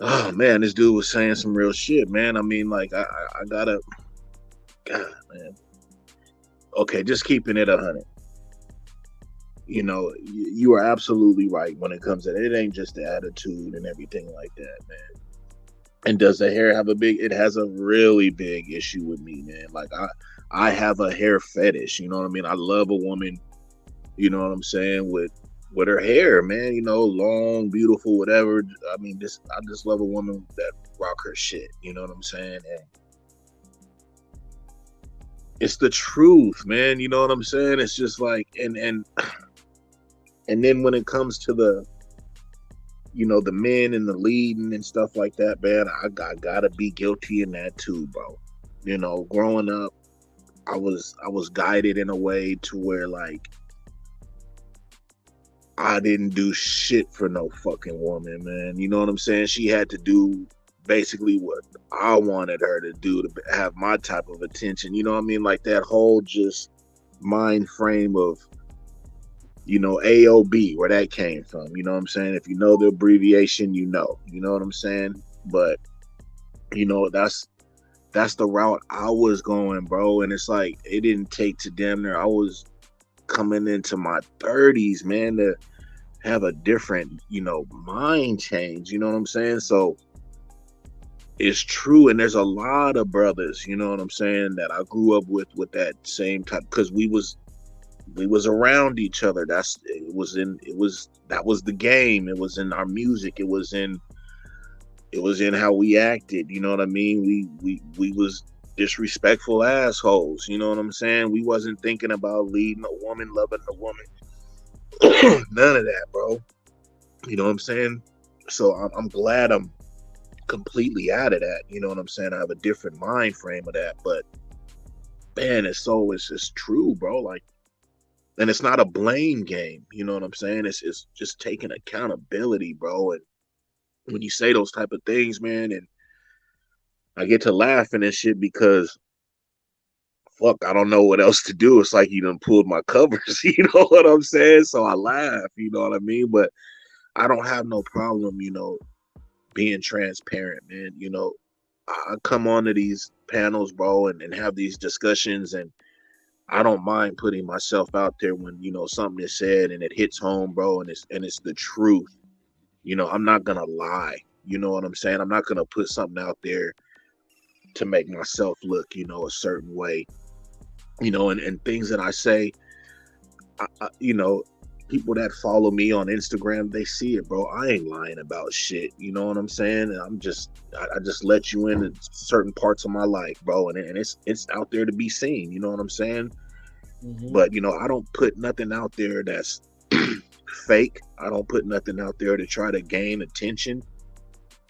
oh man, this dude was saying some real shit, man. I mean, like, I gotta, God, man. Okay, just keeping it 100. You are absolutely right when it comes to it. It ain't just the attitude and everything like that, man. And does the hair have it has a really big issue with me, man. Like, I have a hair fetish, you know what I mean? I love a woman, you know what I'm saying, with her hair, man, long, beautiful, whatever. I mean, I just love a woman that rock her shit, you know what I'm saying? And it's the truth, man, you know what I'm saying? It's just like, and then when it comes to the men and the leading and stuff like that, man, I gotta be guilty in that too, bro. Growing up, I was guided in a way to where, like, I didn't do shit for no fucking woman, man. You know what I'm saying? She had to do basically what I wanted her to do to have my type of attention. You know what I mean? Like that whole just mind frame of, AOB, where that came from. You know what I'm saying? If you know the abbreviation, you know what I'm saying? But You know, that's the route I was going, bro. And it's like, it didn't take to damn near, I was coming into my 30s, man, to have a different, you know, mind change. You know what I'm saying? So it's true. And there's a lot of brothers, you know what I'm saying, that I grew up with that same type, because we was around each other. That was the game. It was in our music. It was in how we acted. You know what I mean? We was disrespectful assholes. You know what I'm saying? We wasn't thinking about leading a woman, loving a woman. None of that, bro. You know what I'm saying? So I'm glad I'm completely out of that. You know what I'm saying? I have a different mind frame of that. But man, it's just true, bro. Like, and it's not a blame game. You know what I'm saying? It's just taking accountability, bro. And when you say those type of things, man, and I get to laughing and shit because fuck, I don't know what else to do. It's like you done pulled my covers, you know what I'm saying? So I laugh, you know what I mean? But I don't have no problem, you know, being transparent, man. You know, I come onto these panels, bro, and have these discussions, and I don't mind putting myself out there when, you know, something is said and it hits home, bro, and it's the truth. You know, I'm not gonna lie. You know what I'm saying? I'm not gonna put something out there to make myself look, you know, a certain way. You know, and things that I say, you know, people that follow me on Instagram, they see it, bro. I ain't lying about shit. You know what I'm saying? And I just let you in certain parts of my life, bro. And it's out there to be seen. You know what I'm saying? Mm-hmm. But, you know, I don't put nothing out there that's fake. I don't put nothing out there to try to gain attention.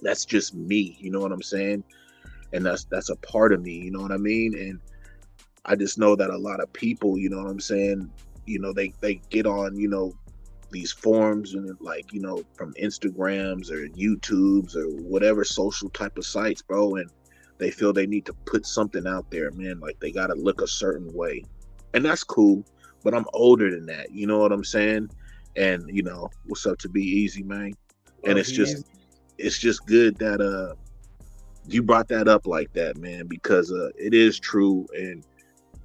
That's just me. You know what I'm saying? And that's a part of me. You know what I mean? And I just know that a lot of people, you know what I'm saying, you know, they get on, you know, these forums and like, you know, from Instagrams or YouTubes or whatever social type of sites, bro, and they feel they need to put something out there, man, like they got to look a certain way. And that's cool, but I'm older than that, you know what I'm saying? And, you know, what's up to B-Eazy, man? And it's just good that you brought that up like that, man, because it is true. And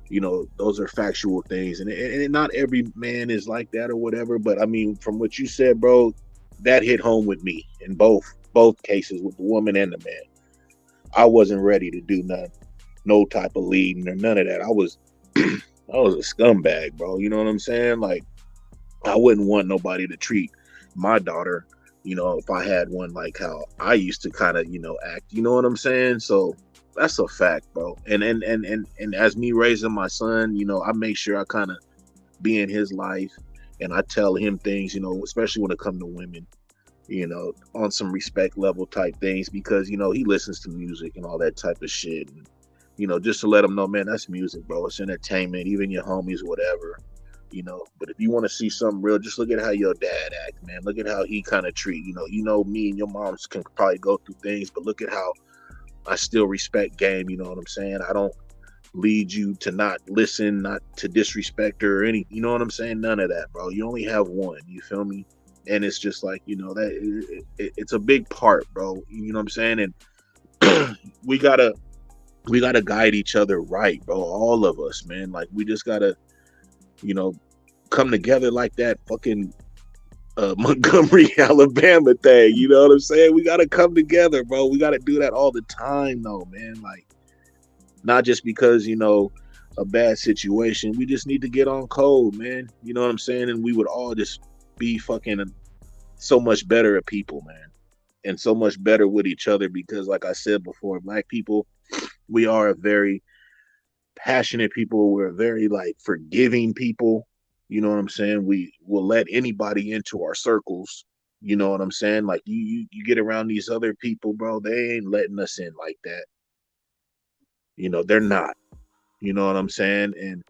you know, those are factual things, and not every man is like that or whatever. But I mean, from what you said, bro, that hit home with me in both cases, with the woman and the man. I wasn't ready to do no type of leading or none of that. I was a scumbag, bro. You know what I'm saying? Like, I wouldn't want nobody to treat my daughter, you know, if I had one, like how I used to kind of, you know, act. You know what I'm saying? So that's a fact, bro. And as me raising my son, you know, I make sure I kind of be in his life, and I tell him things, you know, especially when it comes to women, you know, on some respect level type things, because, you know, he listens to music and all that type of shit. And, you know, just to let him know, man, that's music, bro. It's entertainment, even your homies, whatever, you know. But if you want to see something real, just look at how your dad act, man. Look at how he kind of treat, you know, me and your moms can probably go through things, but look at how I still respect game, you know what I'm saying? I don't lead you to not listen, not to disrespect her or any, you know what I'm saying? None of that, bro. You only have one, you feel me? And it's just like, you know, that it's a big part, bro. You know what I'm saying? And we gotta guide each other right, bro. All of us, man. Like, we just gotta, you know, come together like that fucking Montgomery, Alabama thing, you know what I'm saying? We gotta come together, bro. We gotta do that all the time, though, man. Like, not just because, you know, a bad situation. We just need to get on code, man. You know what I'm saying? And we would all just be fucking so much better at people, man, and so much better with each other. Because, like I said before, Black people, we are a very passionate people. We're a very, like, forgiving people. You know what I'm saying? We will let anybody into our circles. You know what I'm saying? Like, you get around these other people, bro, they ain't letting us in like that. You know, they're not. You know what I'm saying? And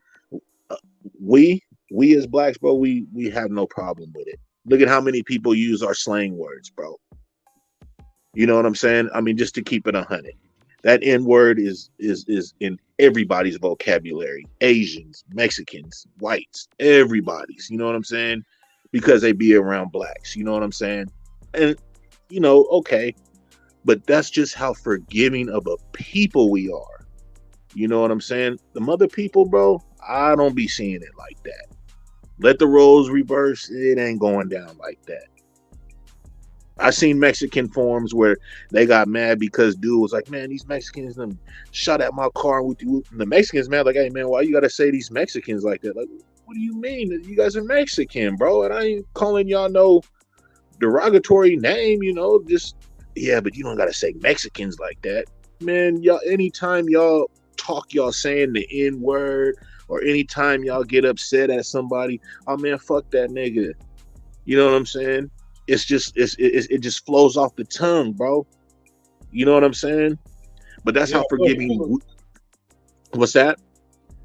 we as Blacks, bro, we have no problem with it. Look at how many people use our slang words, bro. You know what I'm saying? I mean, just to keep it 100. That N word is in everybody's vocabulary. Asians, Mexicans, whites, everybody's. You know what I'm saying? Because they be around Blacks. You know what I'm saying? And, you know, okay, But that's just how forgiving of a people we are. You know what I'm saying? The other people, bro, I don't be seeing it like that. Let the roles reverse. It ain't going down like that. I seen Mexican forums where they got mad because dude was like, man, these Mexicans them shot at my car. And the Mexicans mad like, hey man, why you gotta say these Mexicans like that? Like, what do you mean? You guys are Mexican, bro, and I ain't calling y'all no derogatory name, you know. Just yeah, but you don't gotta say Mexicans like that, man. Y'all, anytime y'all talk, y'all saying the N word, or anytime y'all get upset at somebody, oh man, fuck that nigga. You know what I'm saying? It's just it just flows off the tongue, bro. You know what I'm saying? But that's how forgiving. What's that?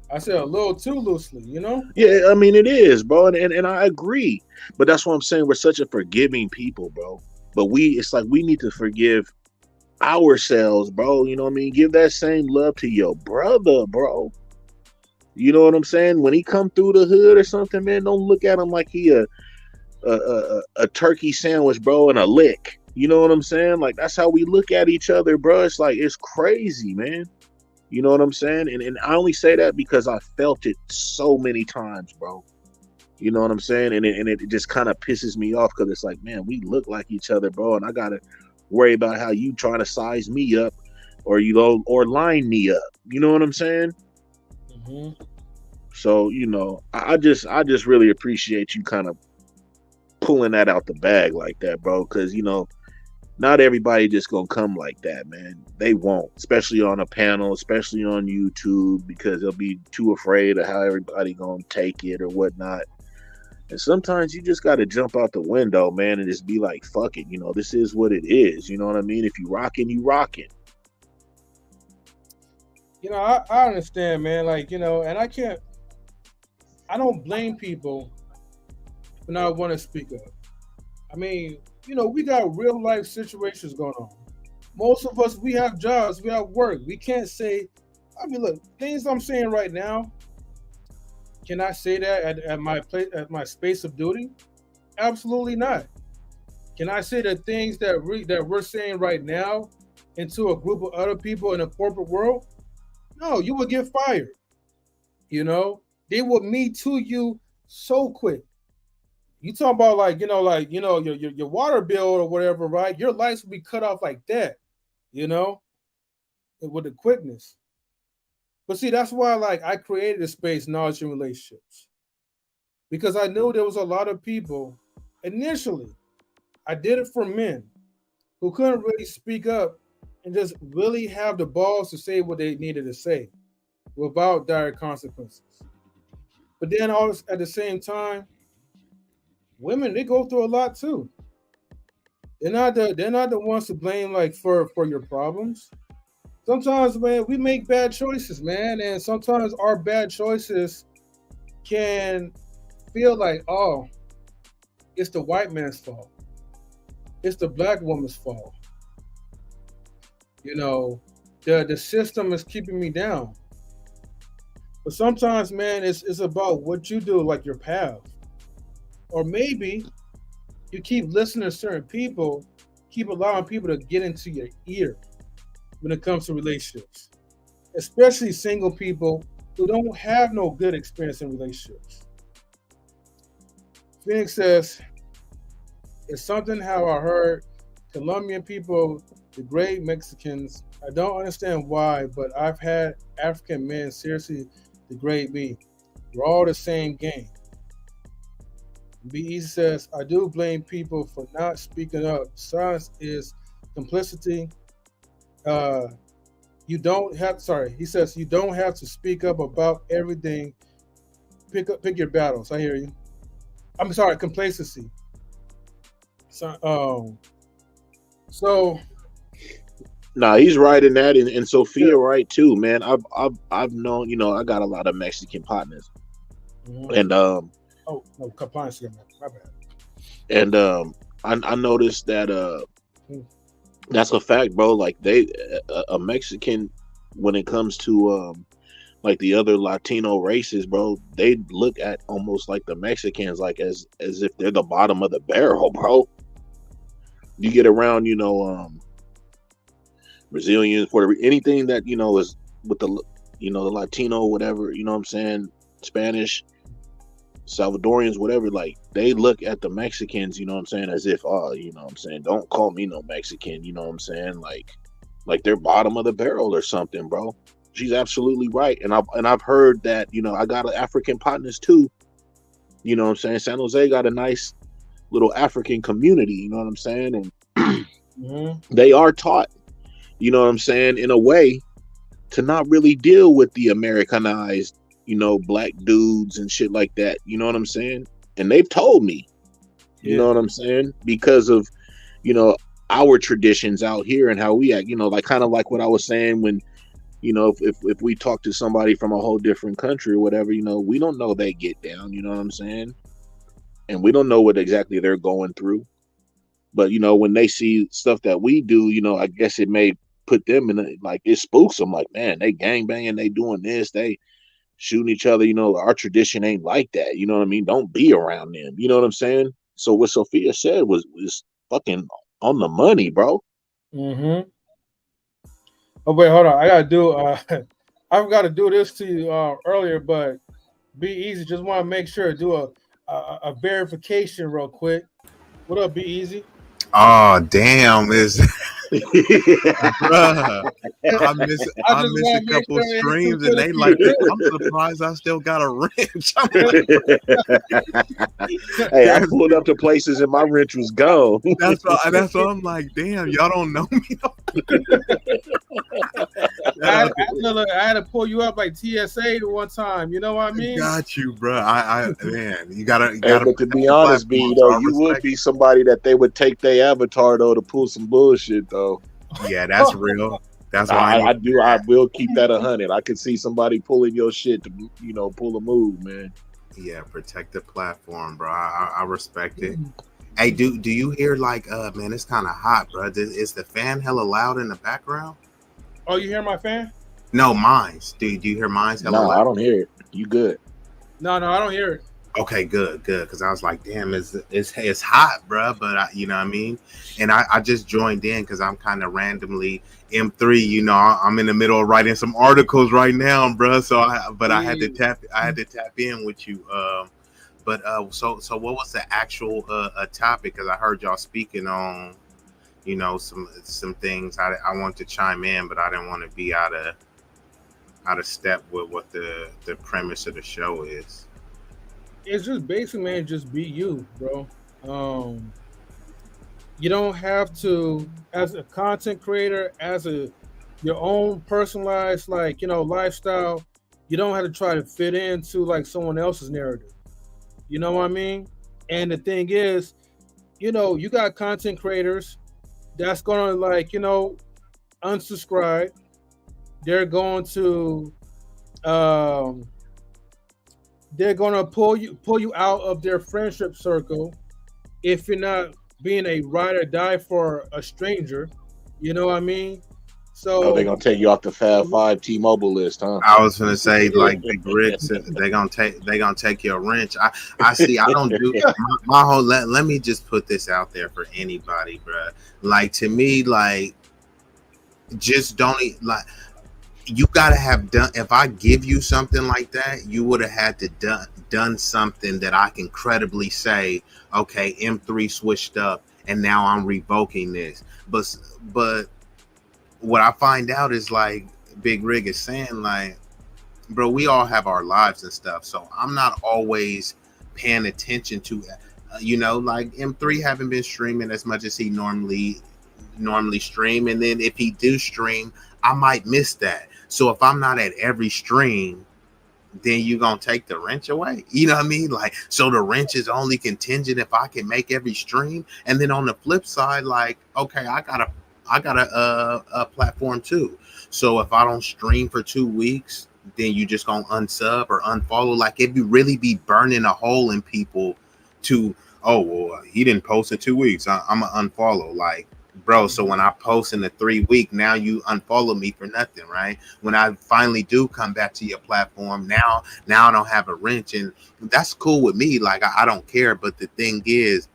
I said a little too loosely, you know? Yeah, I mean it is, bro, and I agree. But that's what I'm saying. We're such a forgiving people, bro. But it's like we need to forgive ourselves, bro. You know what I mean? Give that same love to your brother, bro. You know what I'm saying? When he come through the hood or something, man, don't look at him like he a turkey sandwich, bro, and a lick. You know what I'm saying? Like that's how we look at each other, bro. It's like it's crazy, man. You know what I'm saying? And I only say that because I felt it so many times, bro. You know what I'm saying? And it just kind of pisses me off because it's like, man, we look like each other, bro, and I gotta worry about how you trying to size me up or or line me up. You know what I'm saying? Mm-hmm. So, you know, I just really appreciate you kind of pulling that out the bag like that, bro, because, you know, not everybody just gonna come like that, man. They won't, especially on a panel, especially on YouTube, because they'll be too afraid of how everybody gonna take it or whatnot. And sometimes you just gotta jump out the window, man, and just be like, fuck it, you know, this is what it is. You know what I mean? If you rocking, you rocking. You know, I understand, man. Like, you know, and I don't blame people for not want to speak up. I mean, you know, we got real life situations going on. Most of us, we have jobs, we have work. We can't say, I mean, look, things I'm saying right now, can I say that at my place, at my space of duty? Absolutely not. Can I say the things that we're saying right now into a group of other people in the corporate world? No, you would get fired. You know, they would me to you so quick. You talking about like your water bill or whatever, right? Your lights will be cut off like that, you know, with the quickness. But see, that's why like I created a space, knowledge and relationships, because I knew there was a lot of people. Initially, I did it for men who couldn't really speak up and just really have the balls to say what they needed to say without dire consequences. But then at the same time, women, they go through a lot too. They're not the ones to blame like for your problems. Sometimes, man, we make bad choices, man, and sometimes our bad choices can feel like, oh, it's the white man's fault. It's the black woman's fault. You know, the system is keeping me down. But sometimes, man, it's about what you do, like your path. Or maybe you keep listening to certain people, keep allowing people to get into your ear when it comes to relationships, especially single people who don't have no good experience in relationships. Phoenix says, it's something how I heard Colombian people degrade Mexicans. I don't understand why, but I've had African men seriously degrade me. We're all the same game. B-Eazy says, I do blame people for not speaking up. Silence is complicity. He says, you don't have to speak up about everything. Pick your battles. I hear you. I'm sorry, complacency. So nah, he's right in that, and Sophia right too, man. I've known, you know, I got a lot of Mexican partners, and oh no, compliance, my bad. And I noticed that that's a fact, bro. Like a Mexican, when it comes to like the other Latino races, bro, they look at almost like the Mexicans like as if they're the bottom of the barrel, bro. You get around, you know, Brazilians, Puerto Rican, anything that is with the the Latino, whatever, you know what I'm saying, Spanish, Salvadorians, whatever, like they look at the Mexicans, you know what I'm saying, as if, oh, you know what I'm saying, don't call me no Mexican, you know what I'm saying, like they're bottom of the barrel or something, bro. She's absolutely right. And I've heard that, I got African partners too. You know what I'm saying? San Jose got a nice little African community, you know what I'm saying? And they are taught, you know what I'm saying, in a way to not really deal with the Americanized, black dudes and shit like that. You know what I'm saying? And they've told me, you know what I'm saying? Because of, our traditions out here and how we act, like kind of like what I was saying when, if we talk to somebody from a whole different country or whatever, we don't know they get down, you know what I'm saying? And we don't know what exactly they're going through. But, when they see stuff that we do, I guess it may put them in it spooks them, like, man, they gangbanging, they doing this, they shooting each other, our tradition ain't like that, you know what I mean? Don't be around them, you know what I'm saying? So what Sophia said was fucking on the money, bro. Oh wait, hold on. I gotta do. I forgot to do this to you earlier, but B-Eazy, just want to make sure do a verification real quick. What up, B-Eazy? Oh damn! Bruh, I miss a couple streams, and they like. I'm surprised I still got a wrench. Hey, I pulled up to places and my wrench was gone. That's why I'm like, damn, y'all don't know me. I had to pull you up like TSA one time. You know what I mean? Got you, bro. Man, you gotta. But to be honest, B, though, you would be somebody that they would take their avatar though to pull some bullshit though. Yeah, that's real. That's why I do. I will keep that 100. I could see somebody pulling your shit to, pull a move, man. Yeah, protect the platform, bro. I respect it. Hey, do you hear man, it's kind of hot, bro. Is the fan hella loud in the background? Oh, you hear my fan? No, mine's. Do you hear mine's hella loud? No, I don't hear it. You good? No, I don't hear it. Okay, good. Because I was like, damn, it's hot, bro. But you know what I mean. And I just joined in because I'm kind of randomly M3. I'm in the middle of writing some articles right now, bro. So I had to tap in with you. So what was the actual topic? Because I heard y'all speaking on, some things. I wanted to chime in, but I didn't want to be out of step with what the premise of the show is. It's just basically, man, just be you, bro. You don't have to, as a content creator, as your own personalized lifestyle. You don't have to try to fit into someone else's narrative. You know what I mean? And the thing is, you got content creators that's gonna unsubscribe. They're going to pull you out of their friendship circle if you're not being a ride or die for a stranger. You know what I mean? So they're gonna take you off the Fab 5 T-Mobile list, huh? I was gonna say Big Rick, they're gonna take your wrench. I see. I don't do my whole. Let me just put this out there for anybody, bro. To me, just don't you gotta have done. If I give you something like that, you would have had to done something that I can credibly say, okay, M3 switched up, and now I'm revoking this. But what I find out is Big Rig is saying, bro, we all have our lives and stuff, so I'm not always paying attention to M3 haven't been streaming as much as he normally stream, and then if he do stream, I might miss that. So if I'm not at every stream, then you gonna take the wrench away. You know what I mean? So the wrench is only contingent if I can make every stream. And then on the flip side, okay, I got a platform too. So if I don't stream for 2 weeks, then you just gonna unsub or unfollow. If you really be burning a hole in people to, oh well, he didn't post in 2 weeks, I'm gonna unfollow. Bro, so when I post in the 3 week, now you unfollow me for nothing, right? When I finally do come back to your platform, now I don't have a wrench, and that's cool with me. I don't care. But the thing is,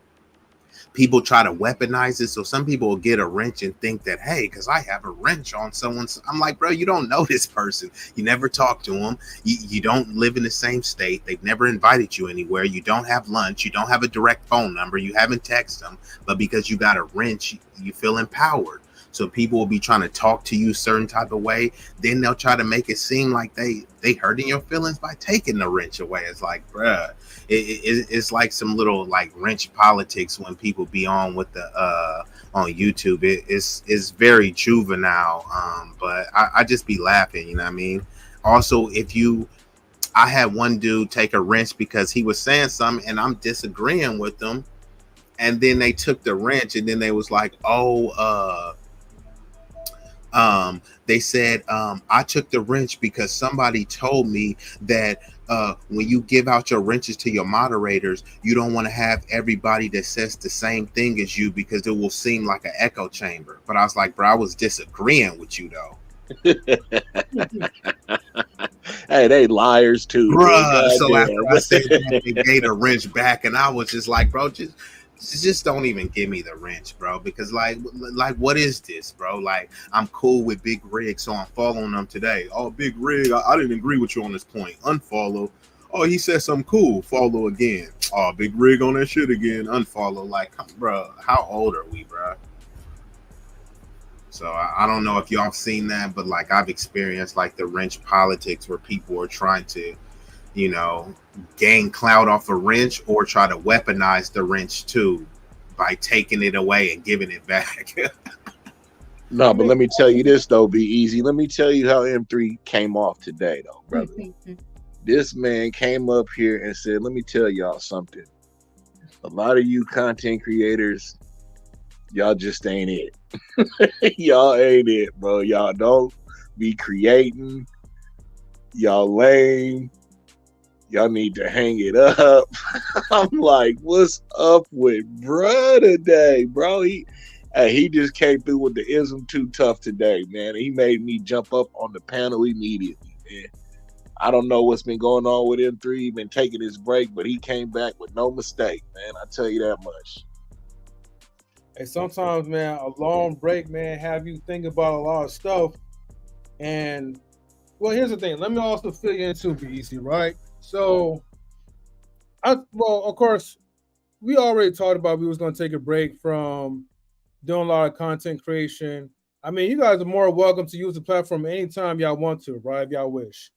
people try to weaponize it. So some people will get a wrench and think that, hey, because I have a wrench on someone's. I'm like, bro, you don't know this person. You never talk to them. You don't live in the same state. They've never invited you anywhere. You don't have lunch. You don't have a direct phone number. You haven't texted them. But because you got a wrench, you feel empowered. So people will be trying to talk to you a certain type of way. Then they'll try to make it seem like they hurting your feelings by taking the wrench away. It's like, bruh, it's like some little like wrench politics when people be on with the on YouTube. It's very juvenile. But I just be laughing, you know what I mean? Also, I had one dude take a wrench because he was saying something and I'm disagreeing with them. And then they took the wrench and then they was like, they said, I took the wrench because somebody told me that when you give out your wrenches to your moderators, you don't want to have everybody that says the same thing as you because it will seem like an echo chamber. But I was like, bro, I was disagreeing with you though. Hey, they liars too, bruh. So after I said that, they gave the wrench back, and I was just like, bro, just don't even give me the wrench, bro, because like what is this, bro? Like, I'm cool with Big Rig, so I'm following them today. Oh, Big Rig, I didn't agree with you on this point. Unfollow. Oh, he said something cool. Follow again. Oh, Big Rig on that shit again. Unfollow. Like, bro, how old are we, bro? So I don't know if y'all seen that, but like I've experienced like the wrench politics where people are trying to, you know, gain clout off a wrench or try to weaponize the wrench too by taking it away and giving it back. No, but let me tell you this though, B-Eazy. Let me tell you how M3 came off today though, brother. This man came up here and said, let me tell y'all something. A lot of you content creators, y'all just ain't it. Y'all ain't it, bro. Y'all don't be creating. Y'all lame. Y'all need to hang it up. I'm like, what's up with bruh today, bro? He just came through with the ism too tough today, man. He made me jump up on the panel immediately, man. I don't know what's been going on with M3. He been taking his break, but he came back with no mistake, man. I tell you that much. Hey, sometimes, man, a long break, man, have you think about a lot of stuff. And, well, here's the thing. Let me also fill you in too, B-Eazy, right? So, of course, we already talked about we was going to take a break from doing a lot of content creation. I mean, you guys are more welcome to use the platform anytime y'all want to, right, if y'all wish.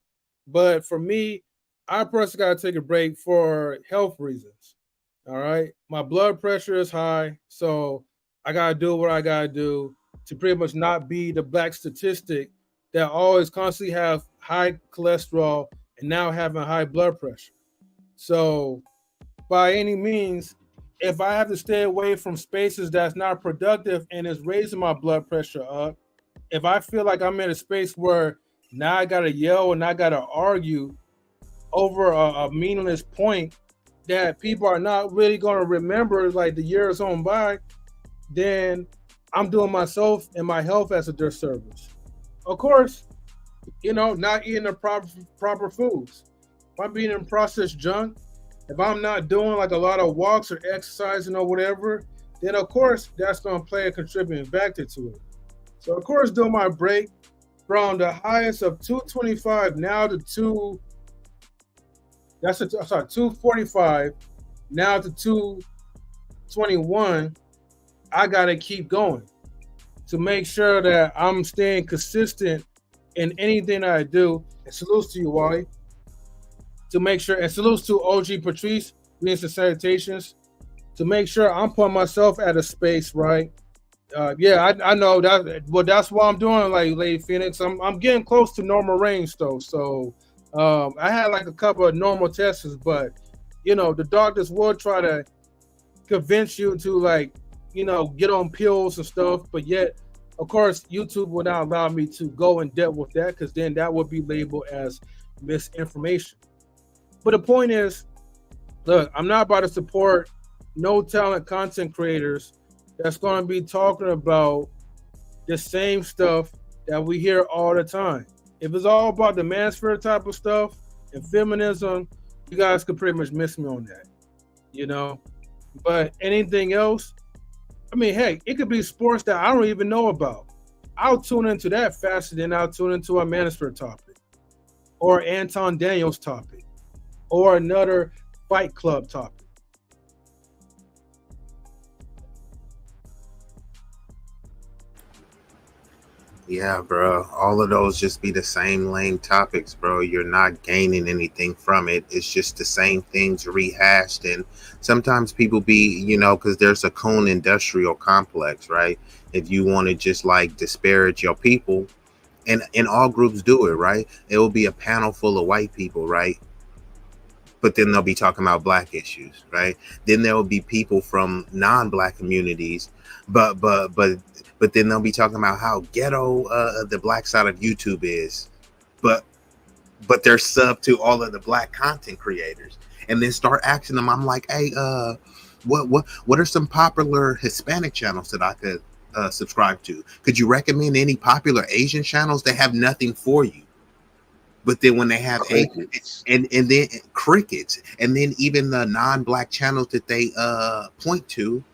But for me, I personally got to take a break for health reasons, all right? My blood pressure is high, so I got to do what I got to do to pretty much not be the black statistic that always constantly have high cholesterol and now having high blood pressure. So by any means, if I have to stay away from spaces that's not productive and is raising my blood pressure up, if I feel like I'm in a space where now I got to yell and I got to argue over a meaningless point that people are not really going to remember like the years on by, then I'm doing myself and my health as a disservice. Of course, you know, not eating the proper foods. If I'm eating processed junk, if I'm not doing like a lot of walks or exercising or whatever, then of course that's going to play a contributing factor to it. So of course, during my break, from the highest of 225 now to 245 now to 221, I gotta keep going to make sure that I'm staying consistent in anything that I do. And salutes to you, Wally. To make sure, and salutes to OGPatrice, greetings and salutations. To make sure I'm putting myself at a space, right? I know that. Well, that's what I'm doing, like Lady Phoenix. I'm getting close to normal range though. So I had like a couple of normal tests, but you know the doctors will try to convince you to like, you know, get on pills and stuff. But yet, of course, YouTube will not allow me to go in depth with that because then that would be labeled as misinformation. But the point is, look, I'm not about to support no talent content creators that's going to be talking about the same stuff that we hear all the time. If it's all about the manosphere type of stuff and feminism, you guys could pretty much miss me on that, you know. But anything else, I mean, heck, it could be sports that I don't even know about. I'll tune into that faster than I'll tune into a Manosphere topic, or Anton Daniels topic, or another Fight Club topic. Yeah, bro. All of those just be the same lame topics, bro. You're not gaining anything from it. It's just the same things rehashed. And sometimes people be, because there's a coon industrial complex, right? If you want to just like disparage your people, and all groups do it, right? It will be a panel full of white people, right? But then they'll be talking about black issues, right? Then there will be people from non-black communities, but then they'll be talking about how ghetto the black side of YouTube is, but they're sub to all of the black content creators, and then start asking them. I'm like, hey, what are some popular Hispanic channels that I could subscribe to? Could you recommend any popular Asian channels? They have nothing for you. But then when they have crickets, and then crickets, and then even the non-black channels that they point to,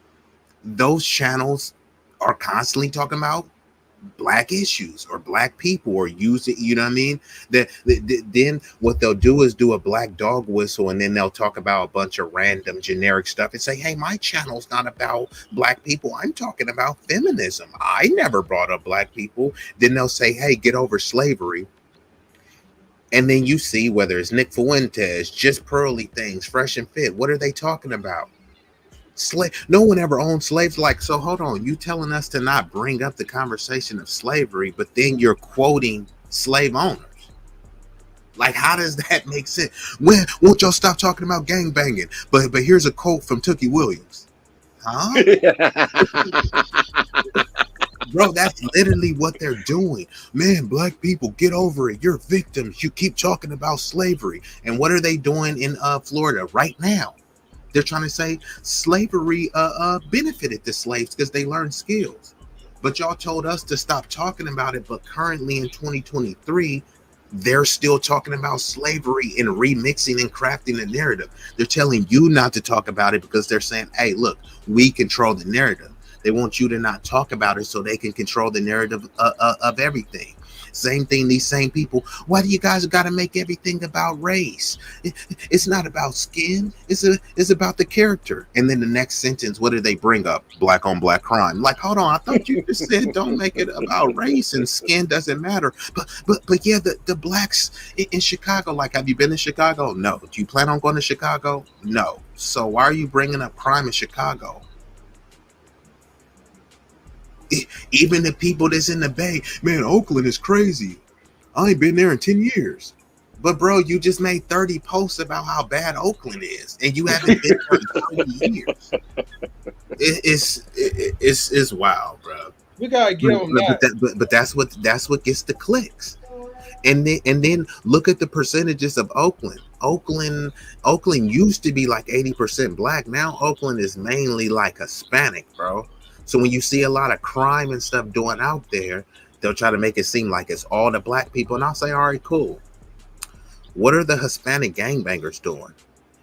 those channels are constantly talking about black issues or black people or use it. You know what I mean? Then what they'll do is do a black dog whistle, and then they'll talk about a bunch of random generic stuff and say, hey, my channel's not about black people. I'm talking about feminism. I never brought up black people. Then they'll say, hey, get over slavery. And then you see whether it's Nick Fuentes, Just Pearly Things, Fresh and Fit. What are they talking about? No one ever owned slaves. Like, so hold on. You telling us to not bring up the conversation of slavery, but then you're quoting slave owners. Like, how does that make sense? When won't y'all stop talking about gangbanging? But here's a quote from Tookie Williams. Huh? Bro, that's literally what they're doing. Man, black people, get over it. You're victims. You keep talking about slavery. And what are they doing in Florida right now? They're trying to say slavery benefited the slaves because they learned skills. But y'all told us to stop talking about it. But currently in 2023, they're still talking about slavery and remixing and crafting the narrative. They're telling you not to talk about it because they're saying, hey, look, we control the narrative. They want you to not talk about it so they can control the narrative of everything. Same thing, these same people. Why do you guys got to make everything about race? It's not about skin. It's about the character. And then the next sentence, what do they bring up? Black on black crime. Like, hold on, I thought you just said don't make it about race and skin doesn't matter. But yeah, the blacks in Chicago. Like, have you been to Chicago? No. Do you plan on going to Chicago? No. So why are you bringing up crime in Chicago? Even the people that's in the Bay, man, Oakland is crazy. I ain't been there in 10 years. But bro, you just made 30 posts about how bad Oakland is, and you haven't been there in 30 years. It's wild, bro. We gotta give them that. But that's what gets the clicks. And then look at the percentages of Oakland. Oakland used to be like 80% black. Now Oakland is mainly like Hispanic, bro. So when you see a lot of crime and stuff doing out there, they'll try to make it seem like it's all the black people. And I'll say, all right, cool. What are the Hispanic gangbangers doing?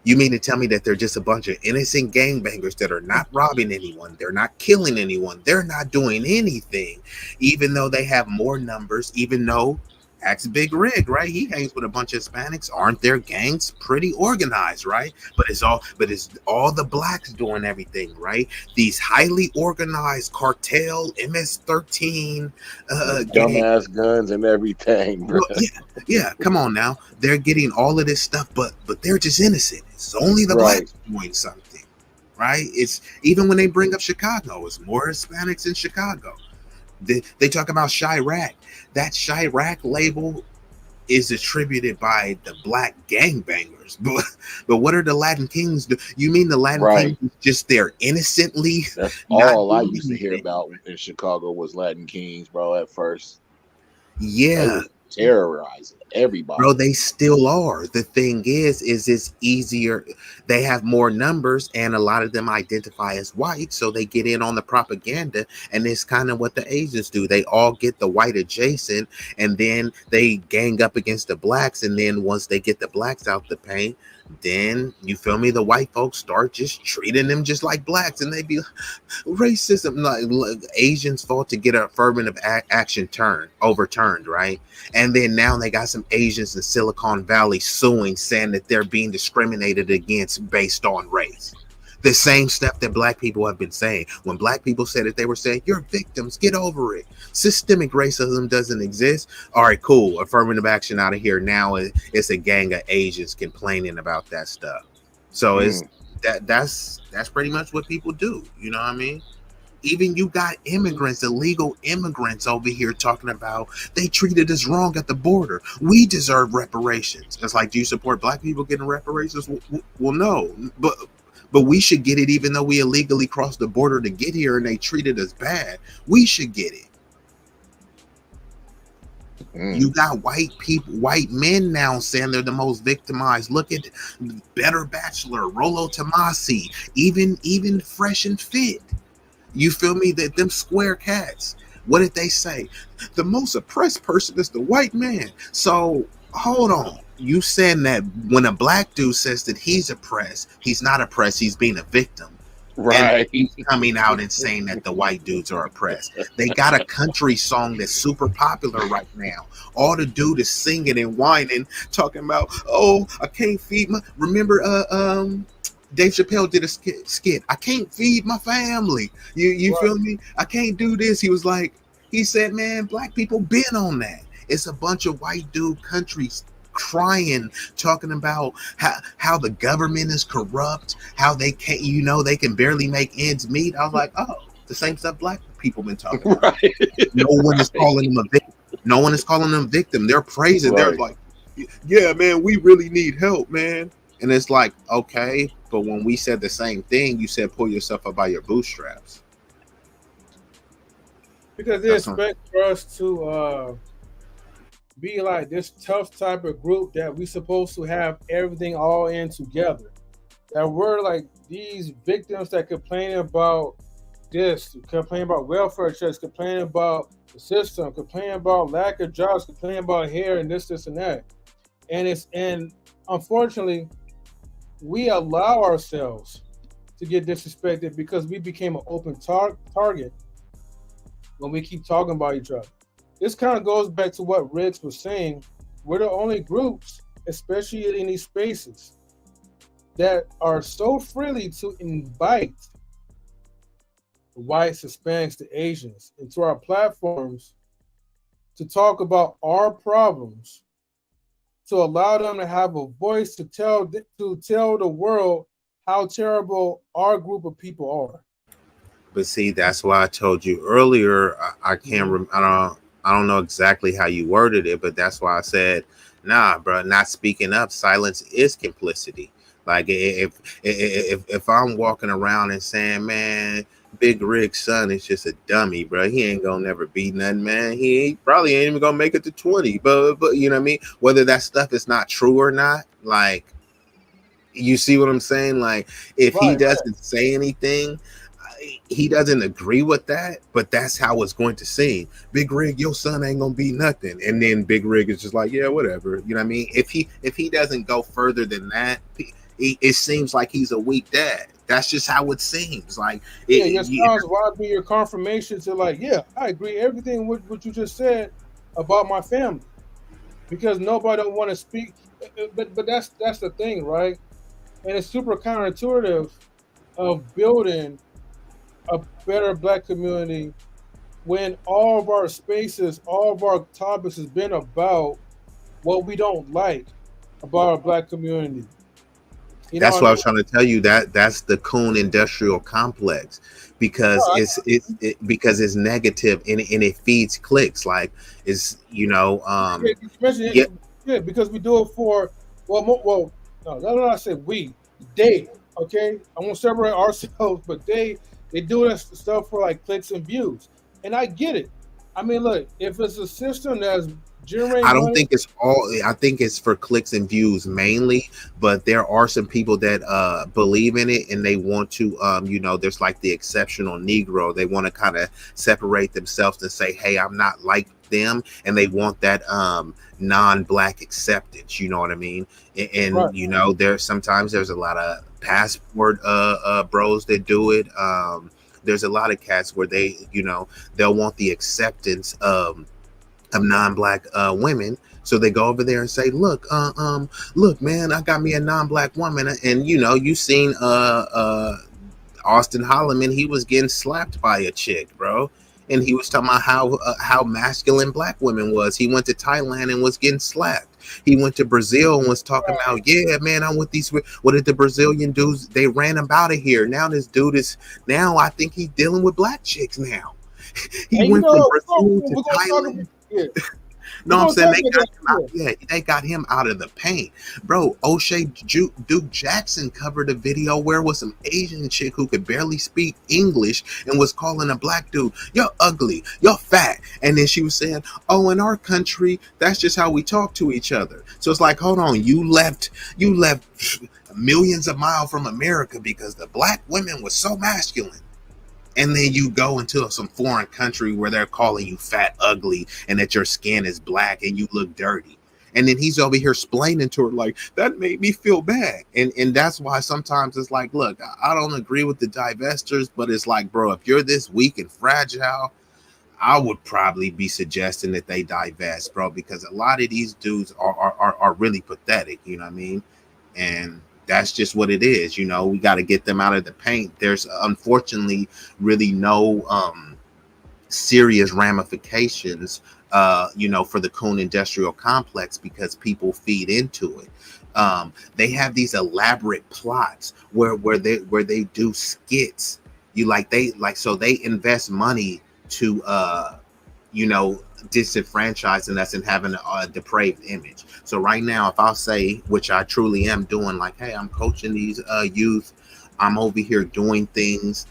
You mean to tell me that they're just a bunch of innocent gangbangers that are not robbing anyone? They're not killing anyone. They're not doing anything, even though they have more numbers, even though ask Big Rig, right? He hangs with a bunch of Hispanics. Aren't their gangs pretty organized, right? But it's all the blacks doing everything, right? These highly organized cartel, MS-13, dumbass guns and everything, bro. Well, yeah. Come on now, they're getting all of this stuff, but they're just innocent. It's only the blacks doing something, right? It's even when they bring up Chicago, it's more Hispanics in Chicago. They talk about Chirac. That Chirac label is attributed by the black gangbangers. But what are the Latin Kings do? You mean the Latin Kings just there innocently? That's all I used to hear about in Chicago was Latin Kings, bro, at first. Yeah. Terrorizing everybody. Bro, they still are. The thing is it's easier. They have more numbers and a lot of them identify as white, so they get in on the propaganda, and it's kind of what the Asians do. They all get the white adjacent, and then they gang up against the blacks, and then once they get the blacks out the paint, Then you feel me? The white folks start just treating them just like blacks, and they be racism. Like Asians fought to get affirmative action overturned, right? And then now they got some Asians in Silicon Valley suing, saying that they're being discriminated against based on race. The same stuff that black people have been saying. When black people said it, they were saying, "You're victims, get over it. Systemic racism doesn't exist." All right, cool. Affirmative action out of here. Now it's a gang of Asians complaining about that stuff. So it's that's pretty much what people do. You know what I mean? Even you got immigrants, illegal immigrants over here talking about they treated us wrong at the border. We deserve reparations. It's like, do you support black people getting reparations? Well, no, but we should get it, even though we illegally crossed the border to get here and they treated us bad. We should get it. You got white men now saying they're the most victimized. Look at Better Bachelor, Rollo Tomasi, even Fresh and Fit. You feel me? That them square cats. What did they say? The most oppressed person is the white man. So hold on. You saying that when a black dude says that he's oppressed, he's not oppressed, he's being a victim. Right. And he's coming out and saying that the white dudes are oppressed. They got a country song that's super popular right now. All the dude is singing and whining, talking about, oh, I can't feed my. Remember, Dave Chappelle did a skit. I can't feed my family. You right. Feel me? I can't do this. He said, man, black people been on that. It's a bunch of white dude countries crying, talking about how the government is corrupt, how they can't, they can barely make ends meet. I was like, oh, the same stuff black people been talking about. Right. No one is calling them a victim. No one is calling them a victim. They're praising. Right. They're like, yeah, man, we really need help, man. And it's like, okay, but when we said the same thing, you said pull yourself up by your bootstraps. Because they expect for us to be like this tough type of group that we supposed to have everything all in together. That we're like these victims that complain about this, complain about welfare checks, complain about the system, complain about lack of jobs, complain about hair and this and that. And unfortunately, we allow ourselves to get disrespected because we became an open target when we keep talking about each other. This kind of goes back to what Riggs was saying. We're the only groups, especially in these spaces, that are so freely to invite the whites, Hispanics, the Asians into our platforms to talk about our problems, to allow them to have a voice to tell the world how terrible our group of people are. But see, that's why I told you earlier. I don't know exactly how you worded it, but that's why I said, nah, bro, not speaking up. Silence is complicity. Like if I'm walking around and saying, man, Big Rig's son is just a dummy, bro. He ain't gonna never beat nothing, man. He probably ain't even gonna make it to 20. But you know what I mean? Whether that stuff is not true or not, like, you see what I'm saying? Like, if he doesn't say anything, he doesn't agree with that, but that's how it's going to seem. Big Rig, your son ain't gonna be nothing, and then Big Rig is just like, yeah, whatever. You know what I mean? If he doesn't go further than that, it seems like he's a weak dad. That's just how it seems. Like, your son's why be your confirmation to like, yeah, I agree everything with what you just said about my family, because nobody don't want to speak. But that's the thing, right? And it's super counterintuitive of building a better black community when all of our spaces, all of our topics has been about what we don't like about our black community. That's what I was trying to tell you. That's the Coon industrial complex, because because it's negative and it feeds clicks. Like, it's because we do it for no, that's not I said we. They, okay, I won't separate ourselves, but they do this stuff for like clicks and views, and I get it. I mean, look, if it's a system that's generating, I think it's for clicks and views mainly, but there are some people that believe in it and they want to, there's like the exceptional Negro. They want to kind of separate themselves and say, hey, I'm not like them, and they want that non-black acceptance. You know what I mean? And Right. you know, there's a lot of passport bros that do it. There's a lot of cats where they, you know, they'll want the acceptance of non-black women. So they go over there and say, look, man, I got me a non-black woman. And you know, you seen Austin Holloman, he was getting slapped by a chick, bro. And he was talking about how masculine black women was. He went to Thailand and was getting slapped. He went to Brazil and was talking about, yeah, man, I'm with these. What did the Brazilian dudes? They ran him out of here. Now this dude is, now I think he's dealing with black chicks now. He went from Brazil to Thailand. No, I'm saying they got him out of the paint, bro. O'Shea Duke Jackson covered a video where was some Asian chick who could barely speak English and was calling a black dude, "You're ugly, you're fat," and then she was saying, "Oh, in our country, that's just how we talk to each other." So it's like, hold on, you left millions of miles from America because the black women was so masculine. And then you go into some foreign country where they're calling you fat, ugly, and that your skin is black and you look dirty. And then he's over here explaining to her like, that made me feel bad. And that's why sometimes it's like, look, I don't agree with the divestors, but it's like, bro, if you're this weak and fragile, I would probably be suggesting that they divest, bro, because a lot of these dudes are really pathetic, you know what I mean? And that's just what it is. You know, we got to get them out of the paint. There's unfortunately really no serious ramifications, you know, for the Coon Industrial Complex because people feed into it. They have these elaborate plots where they do skits. So they invest money to you know, disenfranchising us and having a depraved image. So right now, if I'll say, which I truly am doing, like, hey, I'm coaching these youth, I'm over here doing things,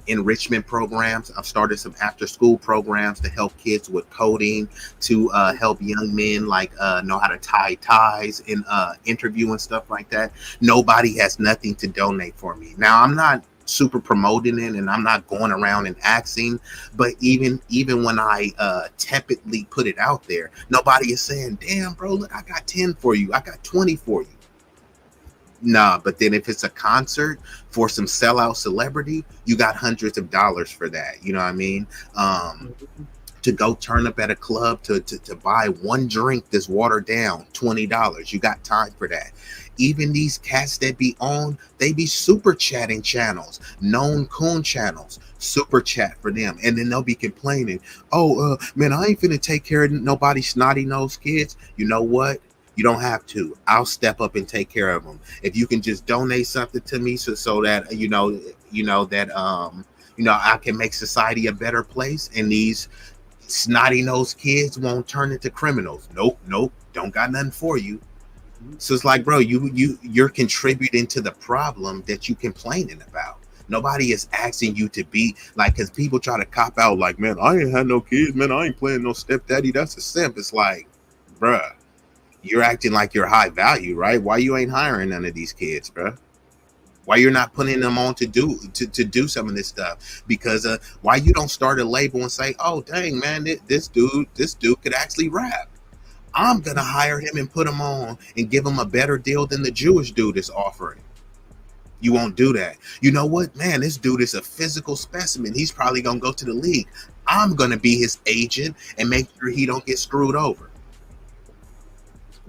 enrichment programs. I've started some after school programs to help kids with coding, to help young men like know how to tie ties in interview and stuff like that. Nobody has nothing to donate for me. Now, I'm not super promoting it and I'm not going around and asking, but even when I tepidly put it out there, nobody is saying, damn, bro, look, I got 10 for you, I got 20 for you. Nah, but then if it's a concert for some sellout celebrity, you got hundreds of dollars for that, you know what I mean? To go turn up at a club to buy one drink that's watered down, $20, you got time for that. Even these cats that be on, they be super chatting channels, known coon channels, super chat for them. And then they'll be complaining, oh, man, I ain't finna take care of nobody snotty nose kids. You know what? You don't have to. I'll step up and take care of them. If you can just donate something to me so that, you know, that, I can make society a better place and these snotty nose kids won't turn into criminals. Nope. Don't got nothing for you. So it's like, bro, you're contributing to the problem that you complaining about. Nobody is asking you to be like, because people try to cop out like, man, I ain't had no kids, man, I ain't playing no stepdaddy, that's a simp. It's like, bruh, you're acting like you're high value, right? Why you ain't hiring none of these kids, bruh? Why you're not putting them on to do some of this stuff? Because why you don't start a label and say, oh dang, man, this dude could actually rap. I'm gonna hire him and put him on and give him a better deal than the Jewish dude is offering. You won't do that. You know what, man, this dude is a physical specimen. He's probably gonna go to the league. I'm gonna be his agent and make sure he don't get screwed over.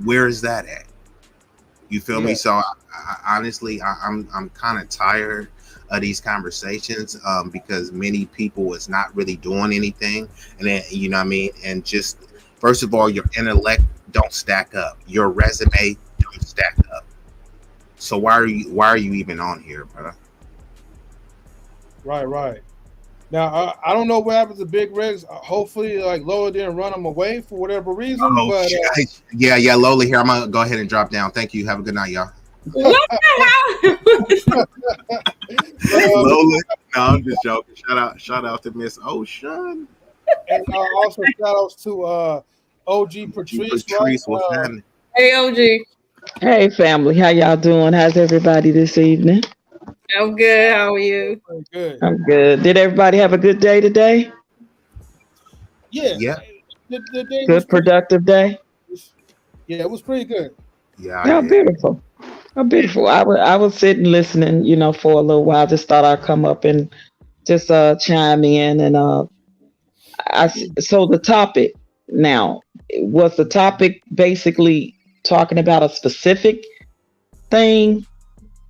Where is that at? You feel me? So honestly, I'm kind of tired of these conversations because many people is not really doing anything, and then, you know what I mean, and just first of all, your intellect don't stack up. Your resume don't stack up. So why are you even on here, brother? Right. Now I don't know what happens to Big Rigs. Hopefully, like Lola didn't run him away for whatever reason. Oh, but yeah, Lola here. I'm gonna go ahead and drop down. Thank you. Have a good night, y'all. What the hell? Lola, no, I'm just joking. Shout out to Miss Ocean. And also shout outs to OG Patrice. Patrice, what's happening? Hey, OG. Hey, family. How y'all doing? How's everybody this evening? I'm good. How are you? Good. I'm good. Did everybody have a good day today? Yeah. the day was Good productive day. Yeah, it was pretty good. Yeah, How I did. beautiful. How beautiful. I was sitting listening, for a little while. Just thought I'd come up and just chime in and so the topic now, was the topic basically talking about a specific thing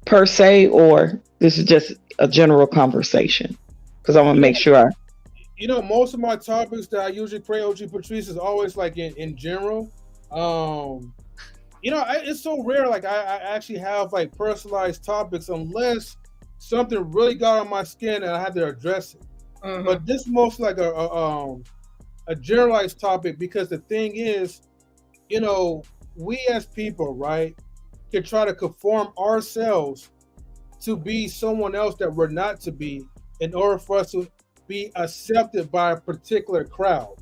per se, or this is just a general conversation? Because I want to make sure Most of my topics that I usually create, OG Patrice, is always like in general. It's so rare. Like I actually have like personalized topics unless something really got on my skin and I have to address it. Mhm. But this is most like a generalized topic, because the thing is, we as people, right, can try to conform ourselves to be someone else that we're not to be in order for us to be accepted by a particular crowd.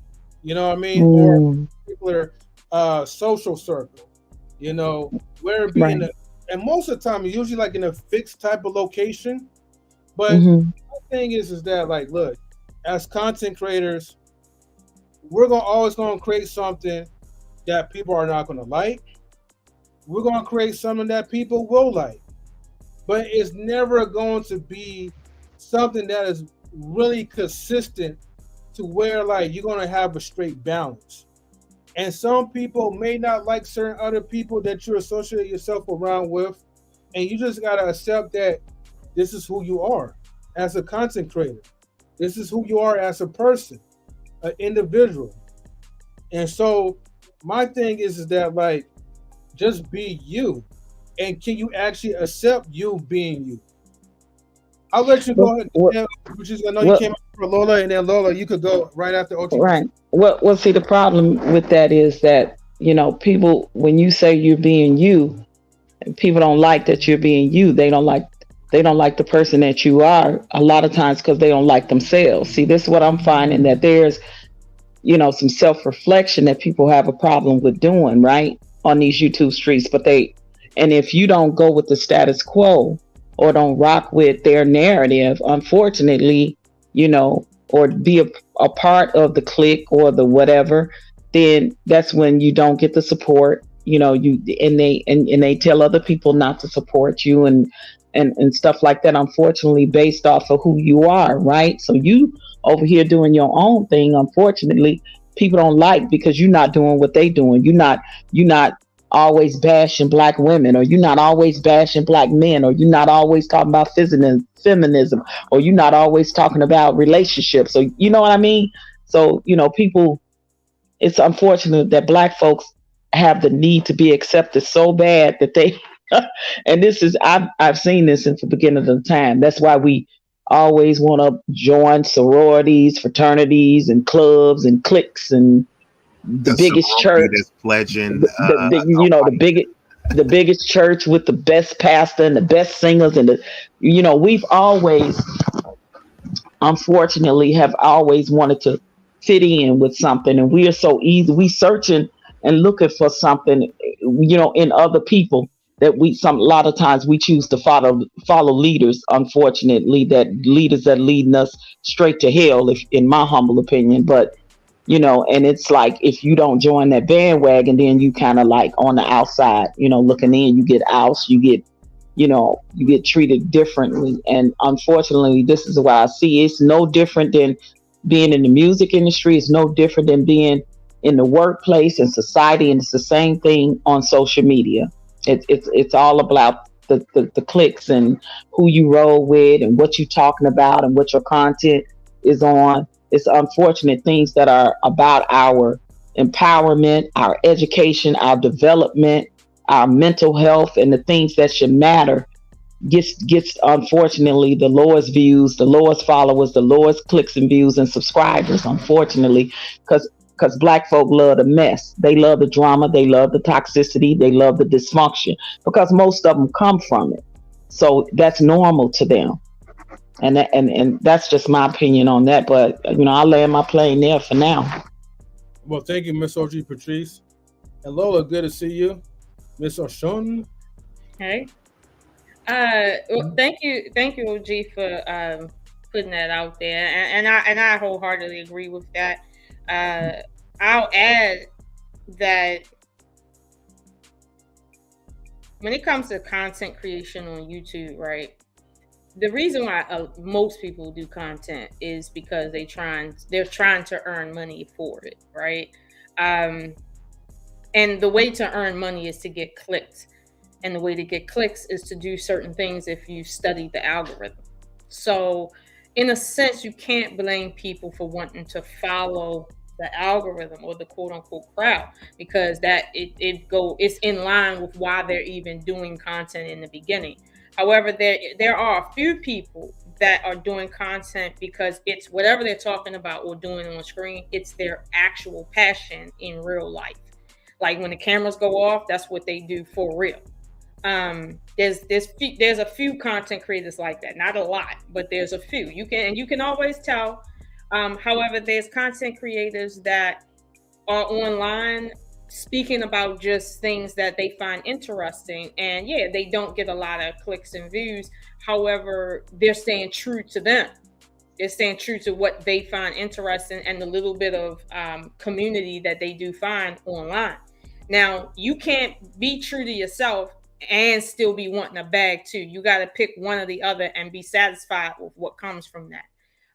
You know what I mean? Or a particular social circle. Where it be right. and most of the time, it's usually like in a fixed type of location. But Mm-hmm. the thing is that, like, look, as content creators, we're always gonna create something that people are not gonna like. We're gonna create something that people will like, but it's never going to be something that is really consistent to where like you're gonna have a straight balance. And some people may not like certain other people that you associate yourself around with, and you just gotta accept that this is who you are as a content creator. This is who you are as a person, an individual. And so my thing is that, like, just be you. And can you actually accept you being you? I'll let you go ahead. Which is, I know you came up for Lola, and then Lola, you could go right after OG. Right. Well, see, the problem with that is that, people, when you say you're being you, people don't like that you're being you. They don't like the person that you are a lot of times because they don't like themselves. See, this is what I'm finding, that there's, some self-reflection that people have a problem with doing, right, on these YouTube streets. And if you don't go with the status quo or don't rock with their narrative, unfortunately, or be a part of the clique or the whatever, then that's when you don't get the support. They tell other people not to support you and stuff like that, unfortunately, based off of who you are, right? So you over here doing your own thing, unfortunately, people don't like, because you're not doing what they doing. You're not always bashing black women, or you're not always bashing black men, or you're not always talking about feminism, or you're not always talking about relationships. So you know what I mean? So, people, it's unfortunate that black folks have the need to be accepted so bad that they and this is, I've seen this since the beginning of the time. That's why we always want to join sororities, fraternities, and clubs and cliques, and the biggest church, that's pledging, the biggest church with the best pastor and the best singers, and we've always, unfortunately, have always wanted to fit in with something, and we are so easy. We searching and looking for something, in other people, that a lot of times we choose to follow leaders, unfortunately, that leading us straight to hell, if in my humble opinion. But and it's like, if you don't join that bandwagon, then you kind of like on the outside, looking in, you get ousted, you get treated differently. And unfortunately, this is what I see. It's no different than being in the music industry. It's no different than being in the workplace and society. And it's the same thing on social media. It's all about the clicks and who you roll with and what you're talking about and what your content is on. It's unfortunate things that are about our empowerment, our education, our development, our mental health, and the things that should matter gets unfortunately the lowest views, the lowest followers, the lowest clicks and views and subscribers, unfortunately, because black folk love the mess. They love the drama. They love the toxicity. They love the dysfunction, because most of them come from it. So that's normal to them. And that's just my opinion on that. But, I'll land my plane there for now. Well, thank you, Miss OG Patrice. And Lola, good to see you. Miss Oshun. Hey. Well, thank you, OG, for putting that out there, and I wholeheartedly agree with that. I'll add that when it comes to content creation on YouTube, right? The reason why most people do content is because they're trying to earn money for it, right? And the way to earn money is to get clicks. And the way to get clicks is to do certain things if you study the algorithm. So in a sense, you can't blame people for wanting to follow the algorithm or the quote unquote crowd, because that it's in line with why they're even doing content in the beginning. However, there are a few people that are doing content because it's whatever they're talking about or doing on screen, it's their actual passion in real life. Like when the cameras go off, that's what they do for real. There's a few content creators like that, not a lot, but there's a few. You can always tell. However, there's content creators that are online speaking about just things that they find interesting, and yeah, they don't get a lot of clicks and views. However, they're staying true to them. They're staying true to what they find interesting and the little bit of community that they do find online. Now, you can't be true to yourself and still be wanting a bag too. You got to pick one or the other and be satisfied with what comes from that.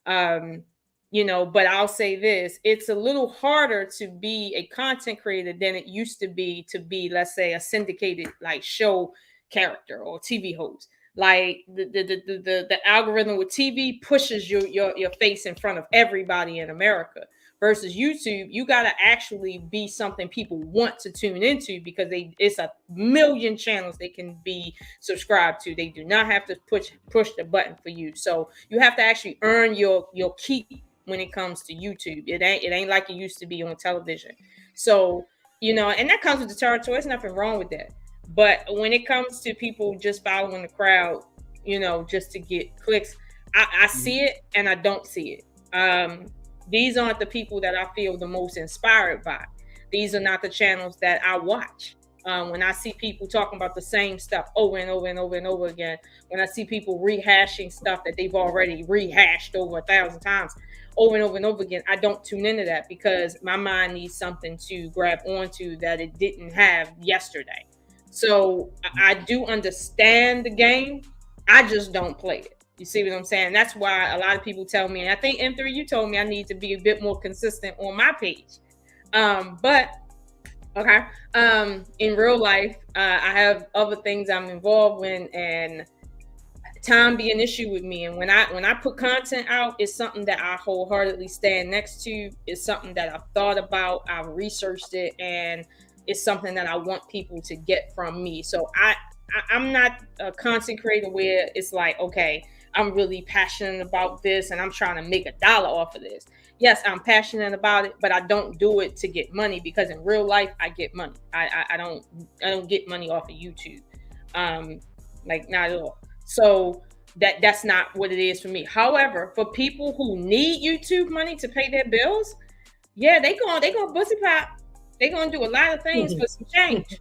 But I'll say this, it's a little harder to be a content creator than it used to be, let's say, a syndicated like show character or TV host. Like the algorithm with TV pushes your face in front of everybody in America. Versus YouTube, you got to actually be something people want to tune into, because it's a million channels they can be subscribed to. They do not have to push the button for you. So you have to actually earn your keep when it comes to YouTube. It ain't like it used to be on television. So, and that comes with the territory. There's nothing wrong with that. But when it comes to people just following the crowd, just to get clicks, I see it and I don't see it. These aren't the people that I feel the most inspired by. These are not the channels that I watch. When I see people talking about the same stuff over and over and over and over again, when I see people rehashing stuff that they've already rehashed over 1,000 times, over and over and over again, I don't tune into that, because my mind needs something to grab onto that it didn't have yesterday. So I do understand the game. I just don't play it. You see what I'm saying? That's why a lot of people tell me, and I think M3, you told me I need to be a bit more consistent on my page. But okay. In real life, I have other things I'm involved in, and time be an issue with me. And when I put content out, it's something that I wholeheartedly stand next to. It's something that I've thought about, I've researched it, and it's something that I want people to get from me. So I'm not a content creator where it's like, okay, I'm really passionate about this and I'm trying to make $1 off of this. Yes, I'm passionate about it, but I don't do it to get money, because in real life I get money. I don't get money off of YouTube. Like not at all. So that's not what it is for me. However, for people who need YouTube money to pay their bills, yeah, they gonna pussy pop. They're gonna do a lot of things for some change.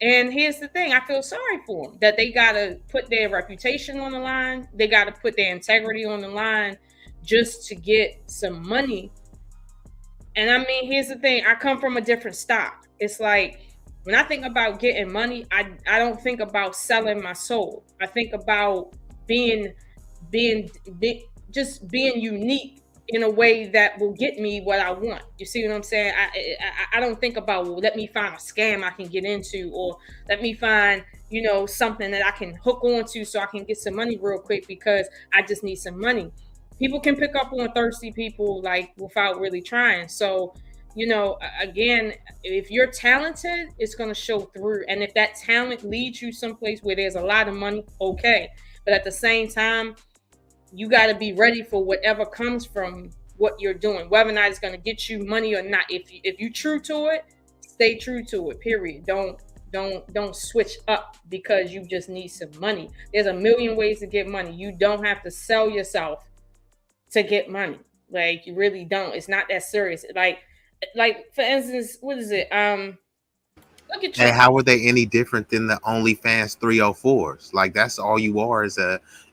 And here's the thing, I feel sorry for them, that they gotta put their reputation on the line. They gotta put their integrity on the line just to get some money. And I mean, here's the thing, I come from a different stock. It's like, when I think about getting money, I don't think about selling my soul. I think about being unique in a way that will get me what I want. You see what I'm saying? I don't think about, well, let me find a scam I can get into, or let me find, something that I can hook onto so I can get some money real quick because I just need some money. People can pick up on thirsty people like without really trying. So, again, if you're talented, it's going to show through. And if that talent leads you someplace where there's a lot of money, okay. But at the same time, you got to be ready for whatever comes from what you're doing, whether or not it's going to get you money or not. If you're true to it, stay true to it, period. Don't switch up because you just need some money. There's a million ways to get money. You don't have to sell yourself to get money. Like, you really don't. It's not that serious. Like for instance, what is it? Look at you. Hey, how are they any different than the OnlyFans 304s? Like, that's all you are, is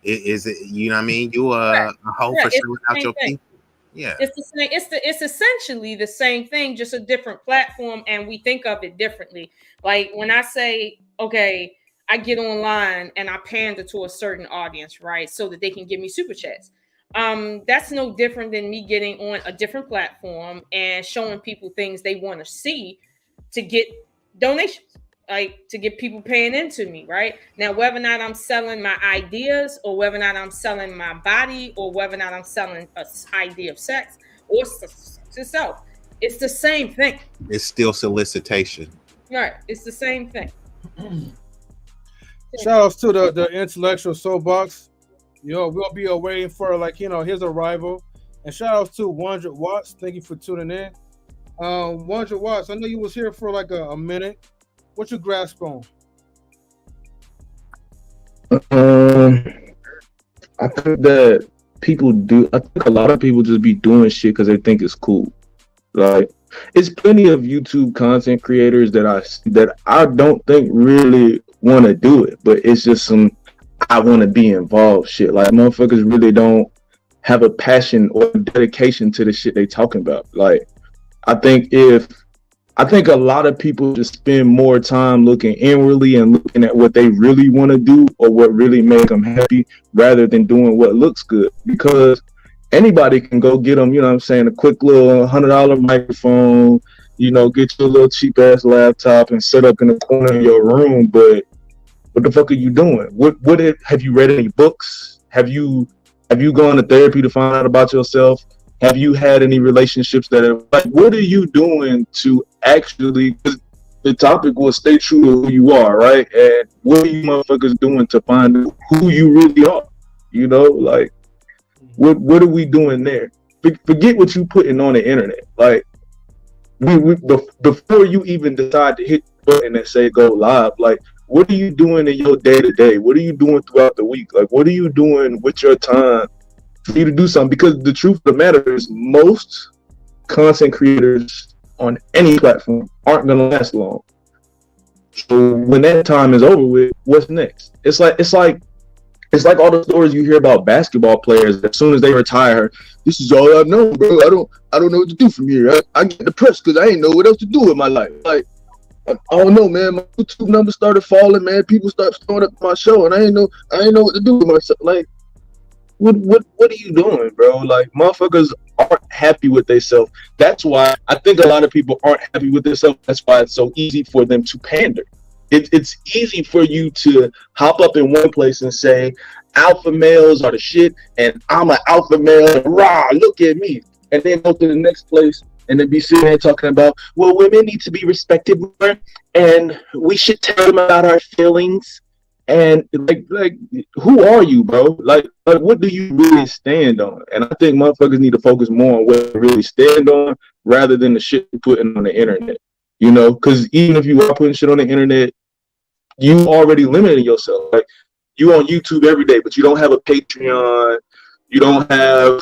you know what I mean? You a hoe for selling out your people. Yeah. It's the same. It's essentially the same thing, just a different platform, and we think of it differently. Like when I say, okay, I get online and I pander to a certain audience, right, so that they can give me super chats. That's no different than me getting on a different platform and showing people things they want to see to get donations, like to get people paying into me, right? Now, whether or not I'm selling my ideas, or whether or not I'm selling my body, or whether or not I'm selling an idea of sex or sex itself, it's the same thing. It's still solicitation. Right. It's the same thing. Shout outs to the Intellectual SoapBox. We'll be waiting for his arrival. And shout outs to 100 Watts. Thank you for tuning in. 100 Watts, I know you was here for like a minute. What's your grasp on? I think that I think a lot of people just be doing shit because they think it's cool. Like, it's plenty of YouTube content creators that I don't think really want to do it, but it's just some I want to be involved shit. Like, motherfuckers really don't have a passion or dedication to the shit they talking about. Like, I think a lot of people just spend more time looking inwardly and looking at what they really want to do or what really make them happy rather than doing what looks good, because anybody can go get them, a quick little $100 microphone, get your little cheap ass laptop and set up in the corner of your room. But what the fuck are you doing? Have you read any books? Have you gone to therapy to find out about yourself? Have you had any relationships what are you doing to actually, because the topic was stay true to who you are, right? And what are you motherfuckers doing to find who you really are? What are we doing there? Forget what you putting on the internet. Like, before you even decide to hit the button and say go live, like, what are you doing in your day to day? What are you doing throughout the week? Like, what are you doing with your time for you to do something? Because the truth of the matter is, most content creators on any platform aren't gonna last long. So when that time is over with, what's next? It's like all the stories you hear about basketball players. As soon as they retire, this is all I know, bro. I don't know what to do from here. I get depressed because I ain't know what else to do with my life. Like, I don't know, man. My YouTube numbers started falling, man. People start throwing up my show, and I ain't know what to do with myself. Like, what are you doing, bro? Like, motherfuckers aren't happy with themselves. That's why I think a lot of people aren't happy with themselves. That's why it's so easy for them to pander. It's easy for you to hop up in one place and say, alpha males are the shit, and I'm an alpha male, and rah, look at me. And then go to the next place and then be sitting there talking about, well, women need to be respected more, and we should tell them about our feelings. And like, who are you, bro? Like, what do you really stand on? And I think motherfuckers need to focus more on what they really stand on rather than the shit you're putting on the internet. Because even if you are putting shit on the internet, you already limiting yourself. Like, you on YouTube every day, but you don't have a Patreon. You don't have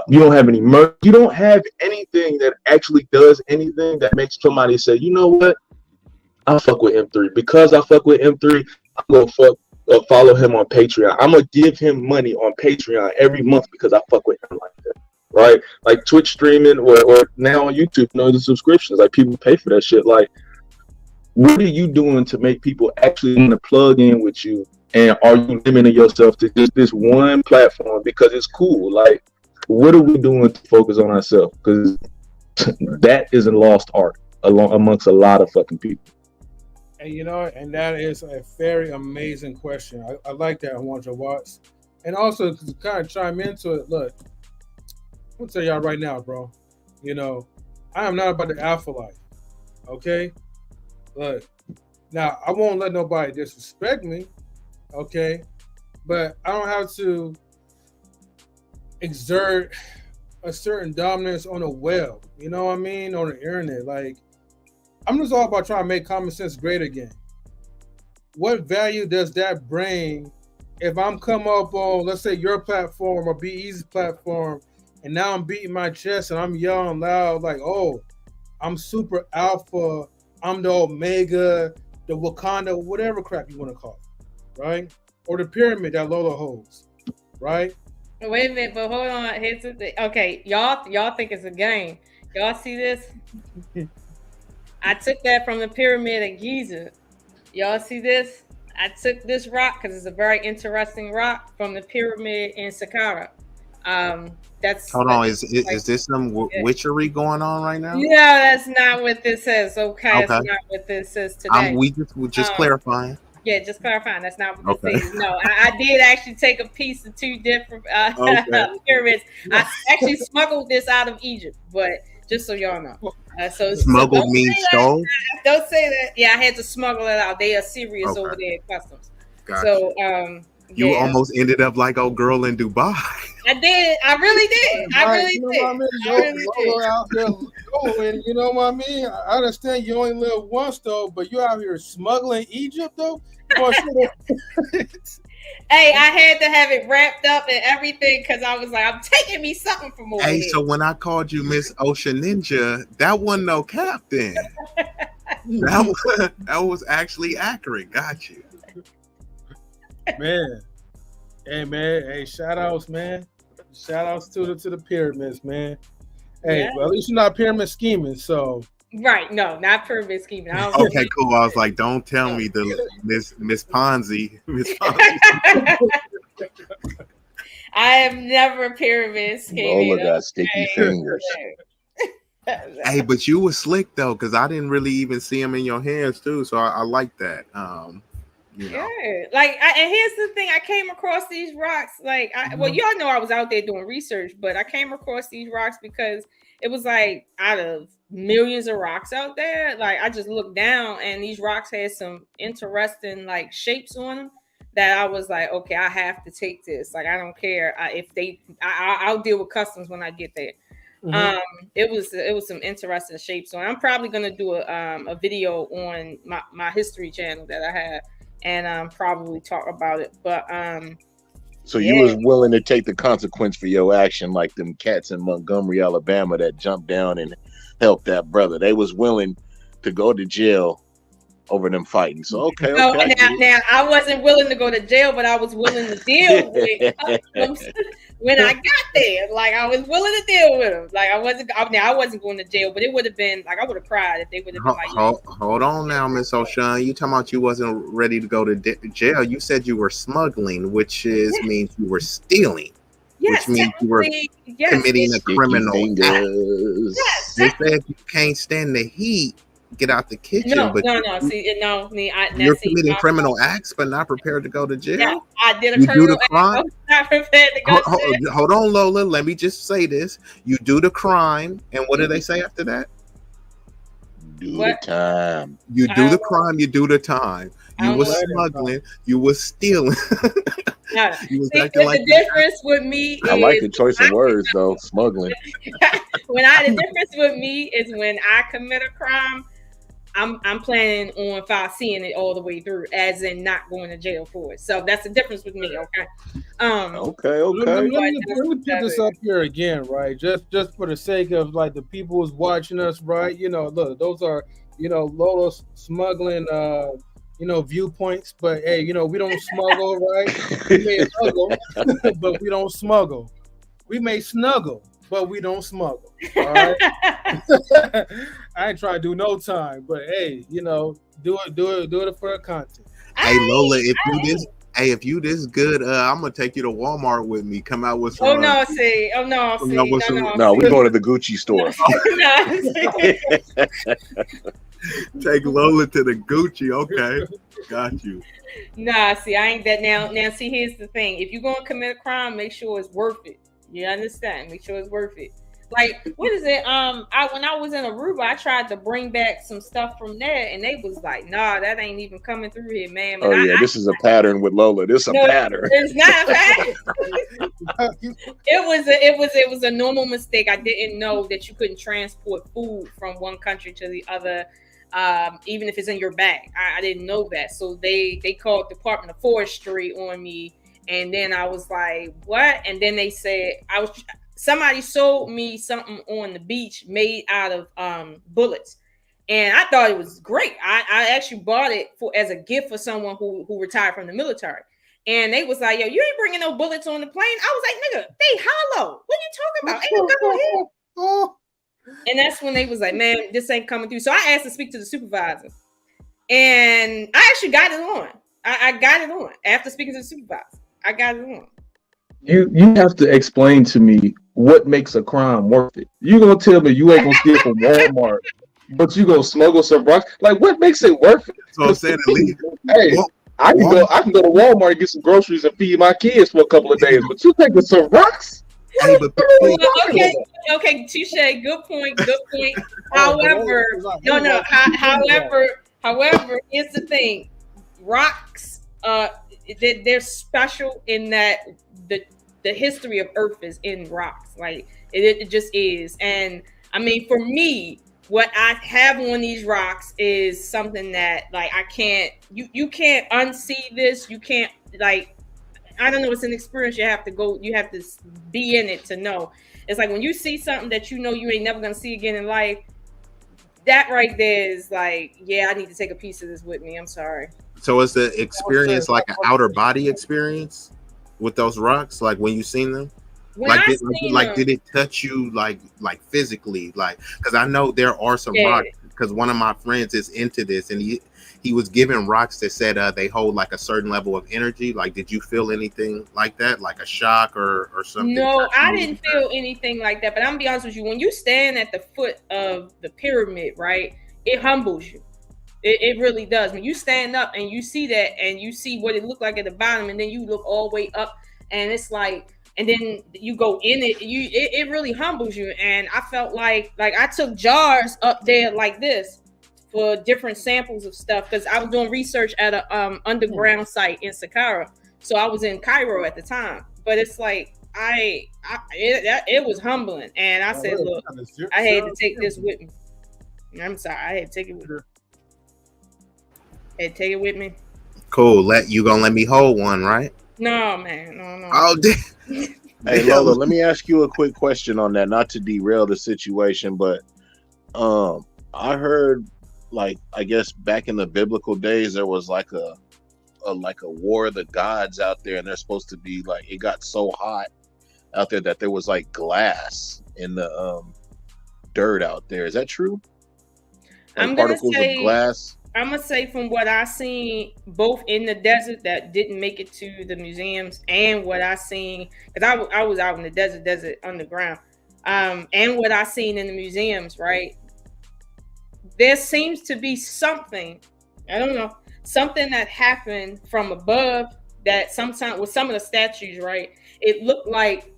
you don't have any merch. You don't have anything that actually does anything that makes somebody say, you know what? I fuck with M3. Because I fuck with M3, I'm gonna follow him on Patreon. I'm gonna give him money on Patreon every month because I fuck with him like that. Right? Like Twitch streaming or now on YouTube, the subscriptions. Like, people pay for that shit. Like, what are you doing to make people actually want to plug in with you? And are you limiting yourself to just this one platform because it's cool? Like, what are we doing to focus on ourselves? Because that is a lost art amongst a lot of fucking people. And that is a very amazing question. I like that, 100 Watts. And also, to kind of chime into it, look, I'm gonna tell y'all right now, bro. I am not about the alpha life. Okay? Look, now I won't let nobody disrespect me, okay? But I don't have to exert a certain dominance on the web, you know what I mean? On the internet. Like, I'm just all about trying to make common sense great again. What value does that bring if I'm come up on, let's say, your platform or B-Eazy's platform, and now I'm beating my chest and I'm yelling loud like, oh, I'm super alpha, I'm the Omega, the Wakanda, whatever crap you want to call it, right? Or the pyramid that Lola holds, right? Wait a minute, but hold on. Here's the thing. Okay, y'all think it's a game. Y'all see this? I took that from the pyramid of Giza. Y'all see this? I took this rock because it's a very interesting rock from the pyramid in Saqqara. That's Hold on, is this some witchery going on right now? No, that's not what this says. Okay, that's not what this says today. We just clarifying. Yeah, just clarifying. That's not what this is. No, I did actually take a piece of two different pyramids. I actually smuggled this out of Egypt, but just so y'all know. So smuggled means stole? Don't say that. Yeah, I had to smuggle it out. They are serious over there at customs. Gotcha. So you almost ended up like old girl in Dubai. I did. I really did. I really did. I really out there going, you know what I mean? I understand you only live once though, but you out here smuggling Egypt though? Hey, I had to have it wrapped up and everything because I was like, I'm taking me something from over here. So when I called you Miss Ocean Ninja, that wasn't no cap then. that was actually accurate. Got you. Man. Hey, shout outs, man. Shout outs to the pyramids, man. Hey, well, at least you're not pyramid scheming, so right, no, not pyramid scheming. Okay, cool. I was like, don't tell me the Miss Ponzi. Miss Ponzi. I have never pyramid scheming. Lola got sticky fingers. Hey, but you were slick though, because I didn't really even see them in your hands too. So I like that. You know. Yeah, like, and here's the thing: I came across these rocks. Like, well, y'all know I was out there doing research, but I came across these rocks because it was like out of millions of rocks out there. Like, I just looked down, and these rocks had some interesting like shapes on them that I was like, okay, I have to take this. Like, I don't care if they. I'll deal with customs when I get there. It was some interesting shapes. So I'm probably gonna do a video on my history channel that I have. And probably talk about it, but so you was willing to take the consequence for your action, like them cats in Montgomery, Alabama, that jumped down and helped that brother. They was willing to go to jail over them fighting. So okay. Now I wasn't willing to go to jail, but I was willing to deal with customs when I got there. Like, I was willing to deal with them. Like, I wasn't going to jail, but it would have been like I would have cried if they would have been like, hold on now, Miss O'Shawn. You talking about you wasn't ready to go to jail? You said you were smuggling, which means you were stealing. Yes, which means you were committing a criminal act. Yes, they said you can't stand the heat. Get out the kitchen. No. You're committing criminal acts, but not prepared to go to jail. Yeah, I did a criminal act. I'm not prepared to go to jail. Hold on, Lola. Let me just say this: you do the crime, and what do they say after that? Do the time. You do the crime. You do the time. You were smuggling. You were stealing. The difference with me. I like the choice of words, though. Smuggling. The difference with me is when I commit a crime, I'm planning on seeing it all the way through, as in not going to jail for it. So that's the difference with me. Okay. Okay. Let me put this up here again, right? Just for the sake of like the people who's watching us, right? You know, look, those are Lola's smuggling viewpoints, but hey, we don't smuggle, right? We may smuggle, but we don't smuggle. We may snuggle, but we don't smuggle. All right. I ain't trying to do no time, but hey, do it for the content. Hey Lola, if you this good, I'm gonna take you to Walmart with me. Come out with some. No, we're going to the Gucci store. Take Lola to the Gucci. Okay, got you. Nah, see, I ain't that now. Now, see, here's the thing: if you're gonna commit a crime, make sure it's worth it. You understand? Make sure it's worth it. Like, what is it? When I was in Aruba, I tried to bring back some stuff from there, and they was like, "Nah, that ain't even coming through here, man." But this is a pattern with Lola. This is a pattern. It's not a pattern. It was a normal mistake. I didn't know that you couldn't transport food from one country to the other, even if it's in your bag. I didn't know that, so they called Department of Forestry on me, and then I was like, "What?" And then they said somebody sold me something on the beach made out of bullets, and I thought it was great. I actually bought it as a gift for someone who retired from the military. And they was like, yo, you ain't bringing no bullets on the plane. I was like, nigga, they hollow. What are you talking about? Ain't no gun here. And that's when they was like, man, this ain't coming through. So I asked to speak to the supervisor. And I actually got it on. I got it on. After speaking to the supervisor, I got it on. You have to explain to me what makes a crime worth it. You gonna tell me you ain't gonna steal from Walmart, but you gonna smuggle some rocks? Like, what makes it worth it? So I'm saying, hey, I can go to Walmart and get some groceries and feed my kids for a couple of days, but you taking some rocks? Hey, but okay, touche. Good point. However, However, here's the thing: rocks, they're special in that the history of Earth is in rocks. Like it just is. And I mean, for me, what I have on these rocks is something that like I can't. You can't unsee this. You can't like. I don't know. It's an experience you have to go. You have to be in it to know. It's like when you see something that you know you ain't never gonna see again in life. That right there is like, yeah, I need to take a piece of this with me. I'm sorry. So is the experience like an outer body experience with those rocks? Like when you seen them? Did it touch you like physically? Like, because I know there are some rocks. Because one of my friends is into this, and he was given rocks that said they hold like a certain level of energy. Like, did you feel anything like that, like a shock or something? No, I didn't feel anything like that. But I'm gonna be honest with you, when you stand at the foot of the pyramid, right, it humbles you. It really does. When you stand up and you see that, and you see what it looked like at the bottom, and then you look all the way up, and it's like. And then you go in it, it really humbles you. And I felt like I took jars up there like this for different samples of stuff because I was doing research at a underground site in Saqqara. So I was in Cairo at the time. But it's like it was humbling. And I said, look, I had to take this with me. I'm sorry, I had to take it with me. I had to take it with me. Cool. You gonna let me hold one, right? No, man. No. Oh, damn. Hey, Lola, let me ask you a quick question on that, not to derail the situation, but I heard, like, I guess back in the biblical days, there was like a war of the gods out there, and they're supposed to be like, it got so hot out there that there was like glass in the dirt out there. Is that true? Like particles of glass? I'm gonna say from what I seen, both in the desert that didn't make it to the museums, and what I seen, because I was out in the desert underground, and what I seen in the museums, right? There seems to be something, I don't know, something that happened from above that sometimes with some of the statues, right? It looked like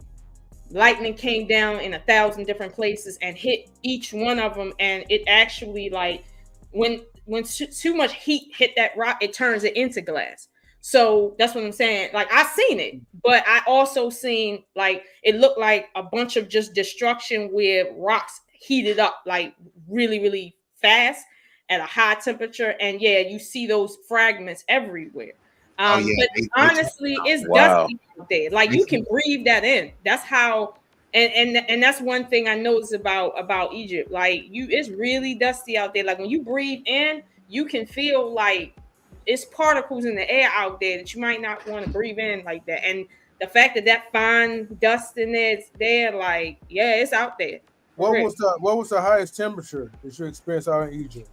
lightning came down in 1,000 different places and hit each one of them, and it actually like when too much heat hit that rock, it turns it into glass. So that's what I'm saying. Like I seen it, but I also seen like it looked like a bunch of just destruction where rocks heated up like really, really fast at a high temperature. And yeah, you see those fragments everywhere. But honestly, it's dusty out there. Like you can breathe that in. That's how. And that's one thing I noticed about Egypt. Like it's really dusty out there. Like when you breathe in, you can feel like it's particles in the air out there that you might not want to breathe in like that. And the fact that fine dust in there, it's there, like yeah, it's out there. What was the highest temperature that you experienced out in Egypt?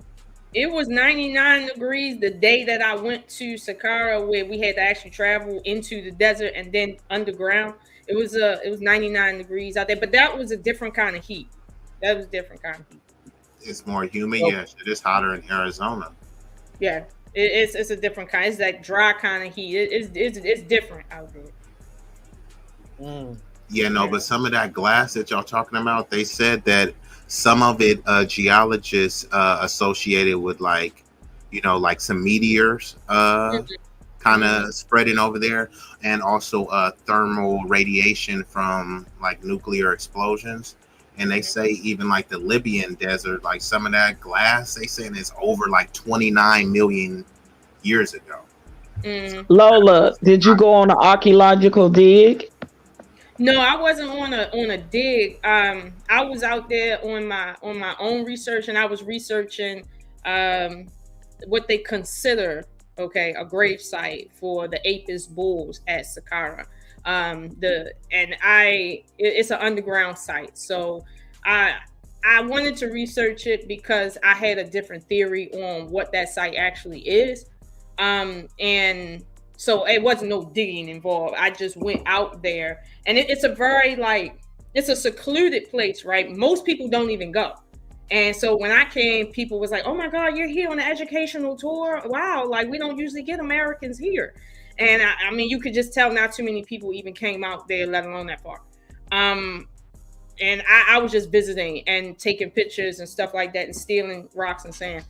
It was 99 degrees the day that I went to Saqqara, where we had to actually travel into the desert and then underground. It was 99 degrees out there, but that was a different kind of heat. That was a different kind of heat. It's more humid. Yeah, it is hotter in Arizona. Yeah, it's a different kind. It's that dry kind of heat. It's different out there. Yeah, no, but some of that glass that y'all talking about, they said that some of it geologists associated with like some meteors kind of spreading over there, and also thermal radiation from like nuclear explosions. And they say even like the Libyan desert, like some of that glass, they saying it's over like 29 million years ago. Lola, did you go on an archaeological dig? No, I wasn't on a dig. I was out there on my own research, and I was researching what they consider okay, a grave site for the Apis bulls at Saqqara. It's an underground site. So I wanted to research it because I had a different theory on what that site actually is. And so it wasn't no digging involved. I just went out there, and it's a very it's a secluded place, right? Most people don't even go. And so when I came, people was like, "Oh my God, you're here on an educational tour! Wow, like we don't usually get Americans here." And I mean, you could just tell not too many people even came out there, let alone that far. And I was just visiting and taking pictures and stuff like that and stealing rocks and sand.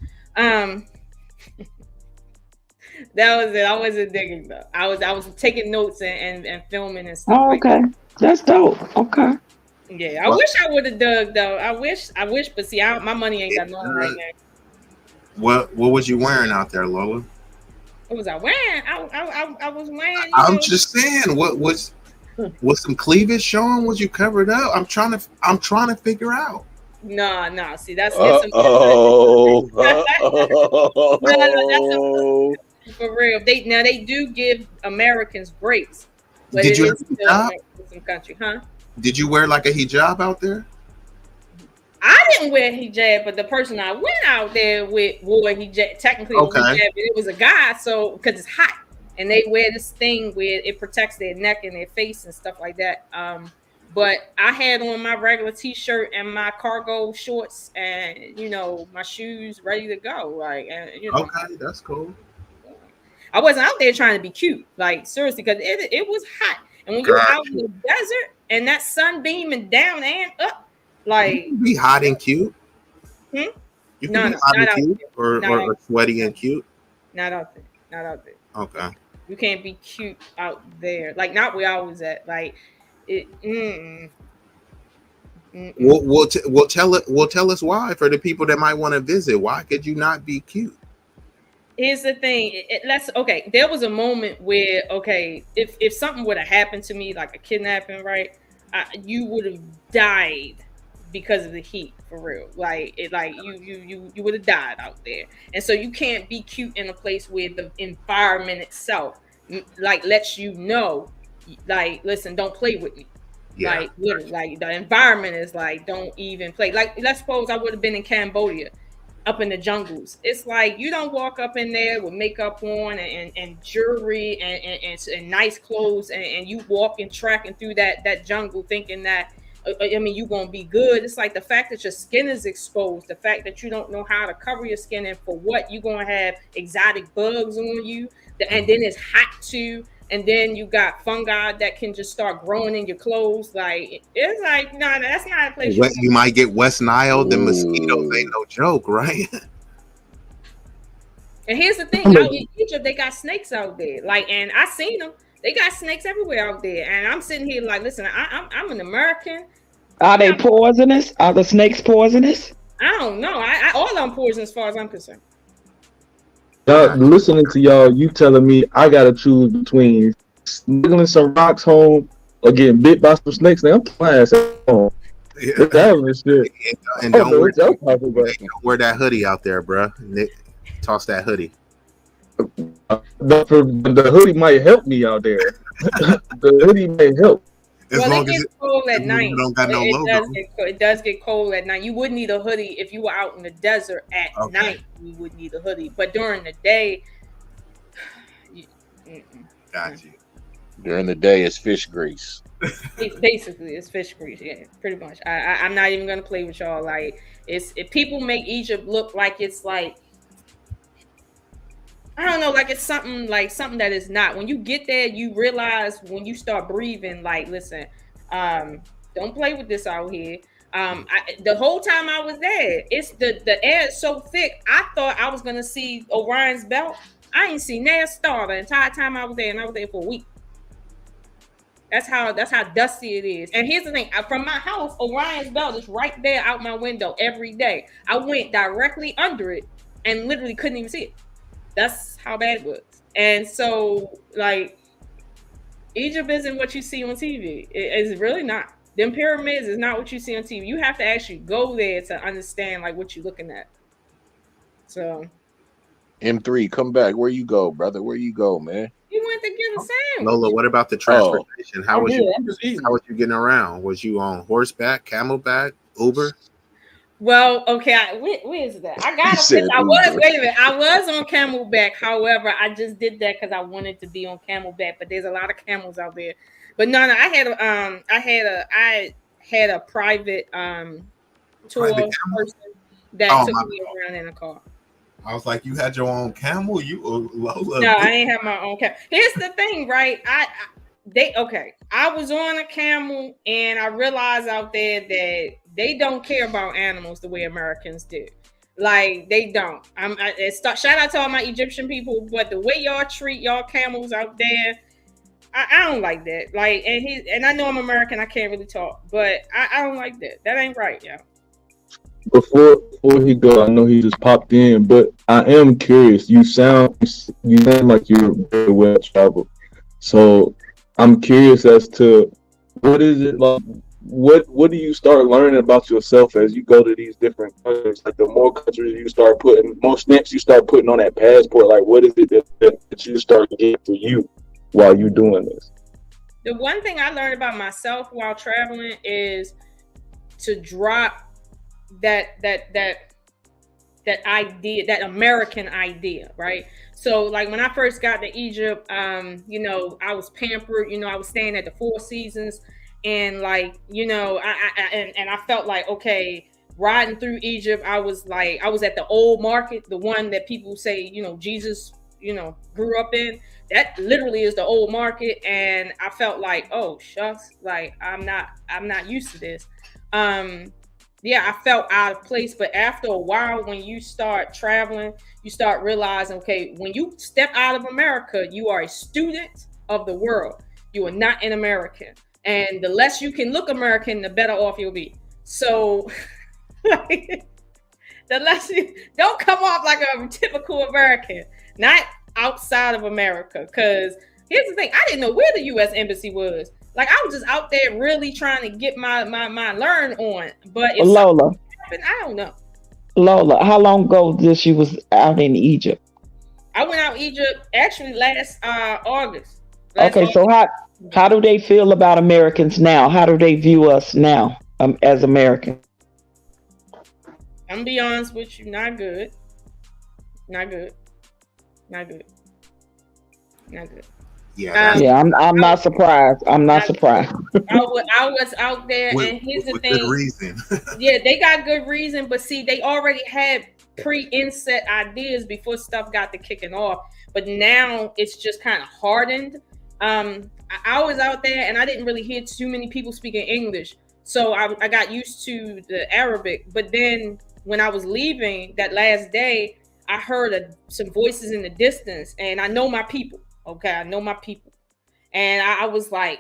That was it. I wasn't digging though. I was taking notes and filming and stuff. Oh, okay. That's dope. Okay. Yeah, I wish I would have dug though. I wish, but see, my money ain't got no right now. What was you wearing out there, Lola? What was I wearing? I was wearing. I'm just saying, what was some cleavage showing? Was you covered up? I'm trying to figure out. No. See, that's that's for real. They do give Americans breaks. But Did you have a hijab? Muslim country, huh? Did you wear like a hijab out there? I didn't wear hijab, but the person I went out there with wore hijab. Technically, Okay. hijab, but it was a guy, so because it's hot, and they wear this thing where it protects their neck and their face and stuff like that. But I had on my regular t-shirt and my cargo shorts and my shoes ready to go. Like, Okay, that's cool. I wasn't out there trying to be cute, like seriously, because it was hot. And when you're out in the desert and that sun beaming down and up, like you can be hot and cute. Hmm? You can be hot and cute, or sweaty and cute. Not out there. Okay. You can't be cute out there. Like not where I was at. Like it. We'll tell us why for the people that might want to visit. Why could you not be cute? Here's the thing. There was a moment where, if something would have happened to me, like a kidnapping, right? You would have died because of the heat, for real. You would have died out there. And so you can't be cute in a place where the environment itself, lets you know, listen, don't play with me. Yeah. Literally, the environment is don't even play. Let's suppose I would have been in Cambodia, up in the jungles. It's like you don't walk up in there with makeup on and jewelry and nice clothes and you walking tracking through that jungle thinking that you're gonna be good. It's like the fact that your skin is exposed, the fact that you don't know how to cover your skin, and for what you're gonna have exotic bugs on you, and then it's hot too, and then you got fungi that can just start growing in your clothes. It's like, no, that's not a place. You might get West Nile. The mosquitoes ain't no joke, right? And here's the thing: out in Egypt, they got snakes out there. And I seen them. They got snakes everywhere out there. And I'm sitting here listen, I'm an American. Are they poisonous? Are the snakes poisonous? I don't know. All of them poisonous as far as I'm concerned. Listening to y'all, you telling me I gotta choose between smuggling some rocks home or getting bit by some snakes. Now I'm playing at home. Shit. And don't wear that hoodie out there, bro. Nick, toss that hoodie. The hoodie might help me out there. The hoodie may help. It gets cold at night. It does get cold at night. You would need a hoodie if you were out in the desert at night. You would need a hoodie, but during the day, got you. During the day, it's fish grease. Basically, it's fish grease. Yeah, pretty much. I'm not even gonna play with y'all. If people make Egypt look like it's I don't know, it's something that is not. When you get there, you realize when you start breathing, listen, don't play with this out here. The whole time I was there, it's the air is so thick. I thought I was gonna see Orion's belt. I ain't seen that star the entire time I was there, and I was there for a week. That's how dusty it is. And here's the thing: from my house, Orion's belt is right there out my window every day. I went directly under it and literally couldn't even see it. That's how bad it was. And so, Egypt isn't what you see on TV. It's really not. Them pyramids is not what you see on TV. You have to actually go there to understand what you're looking at. So, M3, come back. Where you go, brother? Where you go, man? You went to get a sandwich. Lola, what about the transportation? How was you? I'm just eating. How was you getting around? Was you on horseback, camelback, Uber? Well, okay, where is that? I got said I was Uber. wait a minute. I was on Camelback. However, I just did that because I wanted to be on Camelback. But there's a lot of camels out there. But no, I had a private tour Private person that took me around in a car. I was like, you had your own camel? You Lola? No, I ain't have my own camel. Here's the thing, right? I was on a camel, and I realized out there that they don't care about animals the way Americans do. Like, they don't. Shout out to all my Egyptian people, but the way y'all treat y'all camels out there, I don't like that. Like, and I know I'm American, I can't really talk, but I don't like that. That ain't right, y'all. Before he go, I know he just popped in, but I am curious. You sound like you're very well traveled. So I'm curious as to what is it like. What do you start learning about yourself as you go to these different countries? Like, the more countries you start putting, more stamps you start putting on that passport. Like, what is it that you start getting for you while you're doing this? The one thing I learned about myself while traveling is to drop that idea, that American idea, right? So, like, when I first got to Egypt, I was pampered. I was staying at the Four Seasons, and like, I felt like, okay, riding through Egypt, I was at the old market, the one that people say, Jesus, grew up in. That literally is the old market, and I felt like, oh shucks, like I'm not used to this. I felt out of place. But after a while, when you start traveling, you start realizing, okay, when you step out of America, you are a student of the world. You are not an American. And the less you can look American, the better off you'll be. So, the less you don't come off like a typical American, not outside of America. Because here's the thing, I didn't know where the U.S. Embassy was. Like, I was just out there really trying to get my learn on. But if Lola, happened, I don't know. Lola, how long ago this you was out in Egypt? I went out Egypt actually last August. So how do they feel about Americans now? How do they view us now as Americans? I'm gonna be honest with you, not good. Not good. Yeah, I'm not surprised. I'm not surprised. I was out there, and here's the thing. Good reason. Yeah, they got good reason, but see, they already had pre-inset ideas before stuff got to kicking off. But now it's just kind of hardened. I was out there, and I didn't really hear too many people speaking English, so I got used to the Arabic. But then when I was leaving that last day, I heard some voices in the distance, and I know my people. Okay, I know my people. And I was like,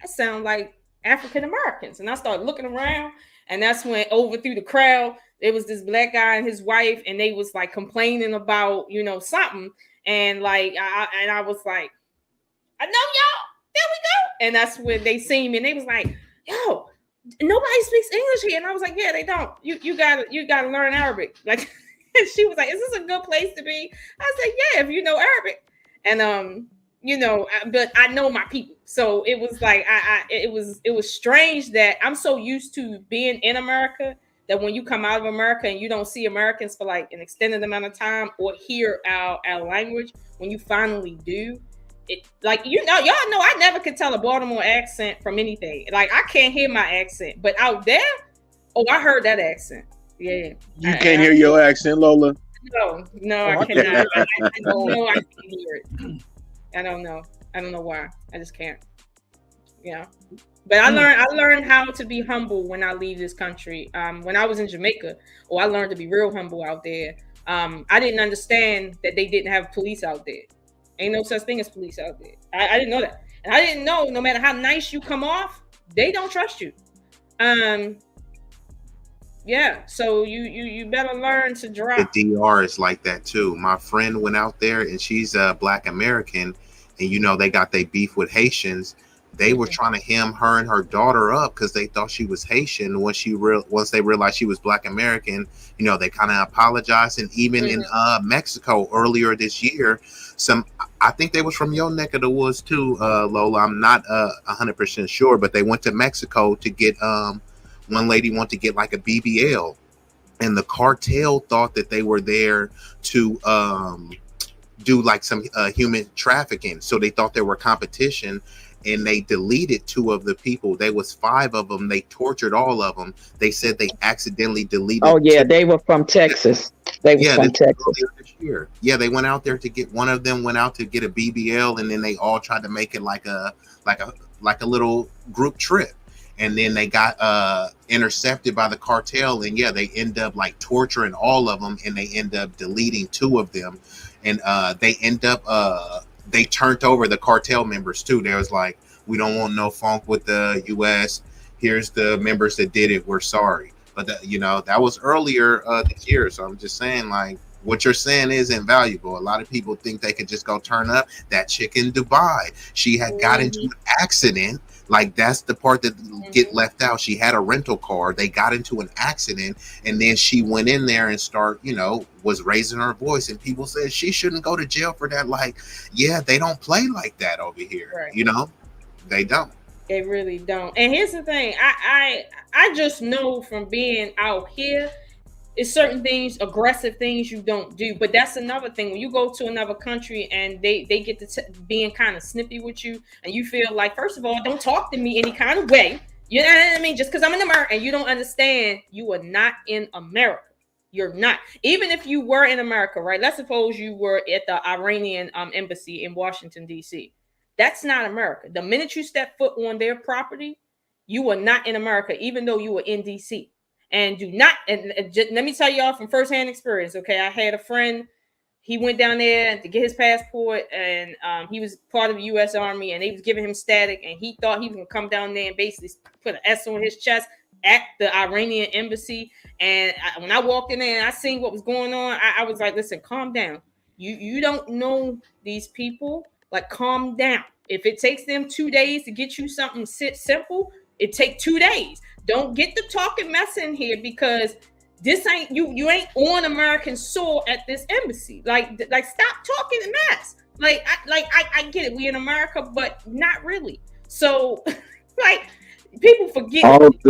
that sounds like African Americans. And I started looking around, and that's when over through the crowd, there was this black guy and his wife, and they was like complaining about, something. And like, I was like, I know y'all, there we go. And that's when they seen me, and they was like, yo, nobody speaks English here. And I was like, yeah, they don't. You gotta learn Arabic. Like, and she was like, is this a good place to be? I said, yeah, if you know Arabic. And but I know my people, so it was like it was strange that I'm so used to being in America that when you come out of America and you don't see Americans for like an extended amount of time or hear our language, when you finally do, it like y'all know I never could tell a Baltimore accent from anything. Like, I can't hear my accent, but out there, oh, I heard that accent. Yeah, you can't hear your accent, Lola. No, I cannot. I know I can hear it. I don't know why. I just can't. Yeah. But I learned how to be humble when I leave this country. When I was in Jamaica, I learned to be real humble out there. I didn't understand that they didn't have police out there. Ain't no such thing as police out there. I didn't know that. And I didn't know no matter how nice you come off, they don't trust you. Yeah, so you better learn to drop. The DR is like that too. My friend went out there, and she's a Black American, and they got their beef with Haitians, They were trying to hem her and her daughter up because they thought she was Haitian. Once they realized she was Black American, you know, they kind of apologized. And even in Mexico earlier this year, I think they was from your neck of the woods too, Lola. I'm not 100% sure, but they went to Mexico to get one lady wanted to get like a BBL, and the cartel thought that they were there to do like some human trafficking. So they thought they were competition. And they deleted 2 of the people. There was 5 of them. They tortured all of them. They said they accidentally deleted. Oh yeah, they were from Texas. They were from Texas. This year. Yeah, they went out there to get. One of them went out to get a BBL, and then they all tried to make it like a little group trip. And then they got intercepted by the cartel, and yeah, they end up like torturing all of them, and they end up deleting 2 of them, and they end up they turned over the cartel members too. There was like, we don't want no funk with the U.S. Here's the members that did it. We're sorry. But that was earlier this year. So I'm just saying, like, what you're saying is invaluable. A lot of people think they could just go turn up. That chick in Dubai, she had got into an accident. Like, that's the part that get left out. She had a rental car. They got into an accident, and then she went in there and was raising her voice. And people said she shouldn't go to jail for that. Like, yeah, they don't play like that over here. Right. They don't. They really don't. And here's the thing. I just know from being out here, it's certain things, aggressive things you don't do. But that's another thing. When you go to another country and they get to being kind of snippy with you, and you feel like, first of all, don't talk to me any kind of way. You know what I mean? Just because I'm in America, and you don't understand, you are not in America. You're not. Even if you were in America, right? Let's suppose you were at the Iranian embassy in Washington, D.C. That's not America. The minute you step foot on their property, you are not in America, even though you were in D.C. And do not, and just, let me tell y'all from firsthand experience, okay? I had a friend, he went down there to get his passport, and he was part of the U.S. Army, and they was giving him static, and he thought he was going to come down there and basically put an S on his chest at the Iranian embassy. And when I walked in there and I seen what was going on, I was like, listen, calm down. You don't know these people. Like, calm down. If it takes them 2 days to get you something simple, it take 2 days. Don't get the talking mess in here, because this ain't you ain't on American soil at this embassy. Like stop talking the mess. I get it. We in America, but not really. So like, people forget. I don't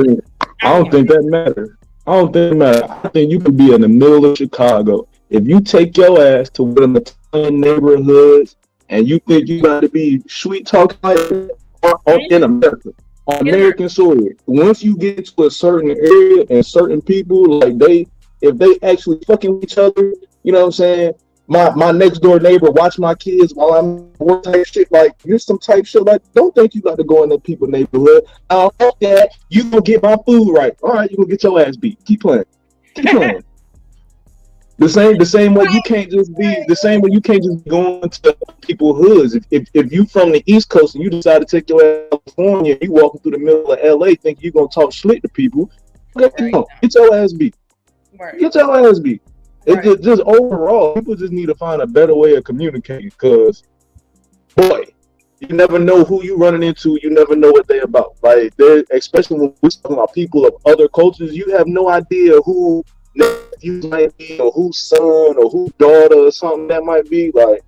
think that matters. I don't think it matters. I think you could be in the middle of Chicago. If you take your ass to one of the Italian neighborhoods and you think you got to be sweet talking like that in America, on American soil, once you get to a certain area and certain people, like if they actually fucking with each other, you know what I'm saying? My next door neighbor watch my kids while I'm working type shit. Like, here's some type shit. Like, don't think you got to go in the people neighborhood. I'll fuck that. You gonna get my food right. All right, you gonna get your ass beat. Keep playing. Keep playing. The same way you can't just be going to people's hoods. If you from the East Coast and you decide to take your ass to California, you walking through the middle of LA thinking you're gonna talk slick to people, get your ass beat. Right. Get your ass beat. Right. It just overall, people just need to find a better way of communicating, because boy, you never know who you running into. You never know what they're about. Like, especially when we're talking about people of other cultures, you have no idea who nephew might be, or whose son, or whose daughter, or something that might be. Like,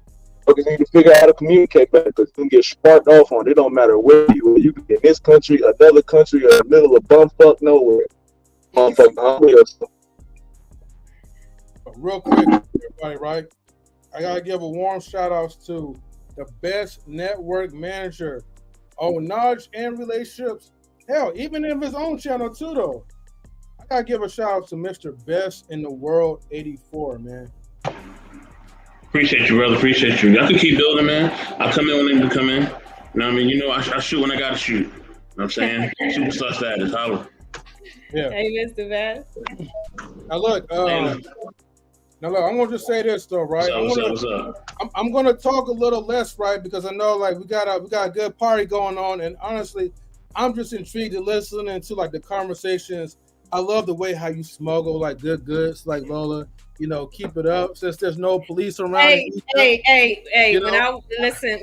you need to figure out how to communicate better, because you can get sparked off on. It don't matter where you can be in this country, another country, or in the middle of bumfuck nowhere. Bumfuck nowhere. Real quick, everybody, right? I gotta give a warm shout outs to the best network manager on knowledge and relationships. Hell, even in his own channel too, though. I gotta give a shout out to Mr. Best in the World 84, man. Appreciate you, brother. Appreciate you. Y'all can keep building, man. I'll come in when they need to come in. You know what I mean? I shoot when I gotta shoot. You know what I'm saying? Superstar status, holla. Yeah. Hey, Mr. Best. Now look, I'm gonna just say this though, right? What's up? I'm gonna talk a little less, right? Because I know, like, we got a good party going on, and honestly, I'm just intrigued to listening to like the conversations I love the way how you smuggle like good goods, like Lola. You know, keep it up since there's no police around. Hey! You When know? listen,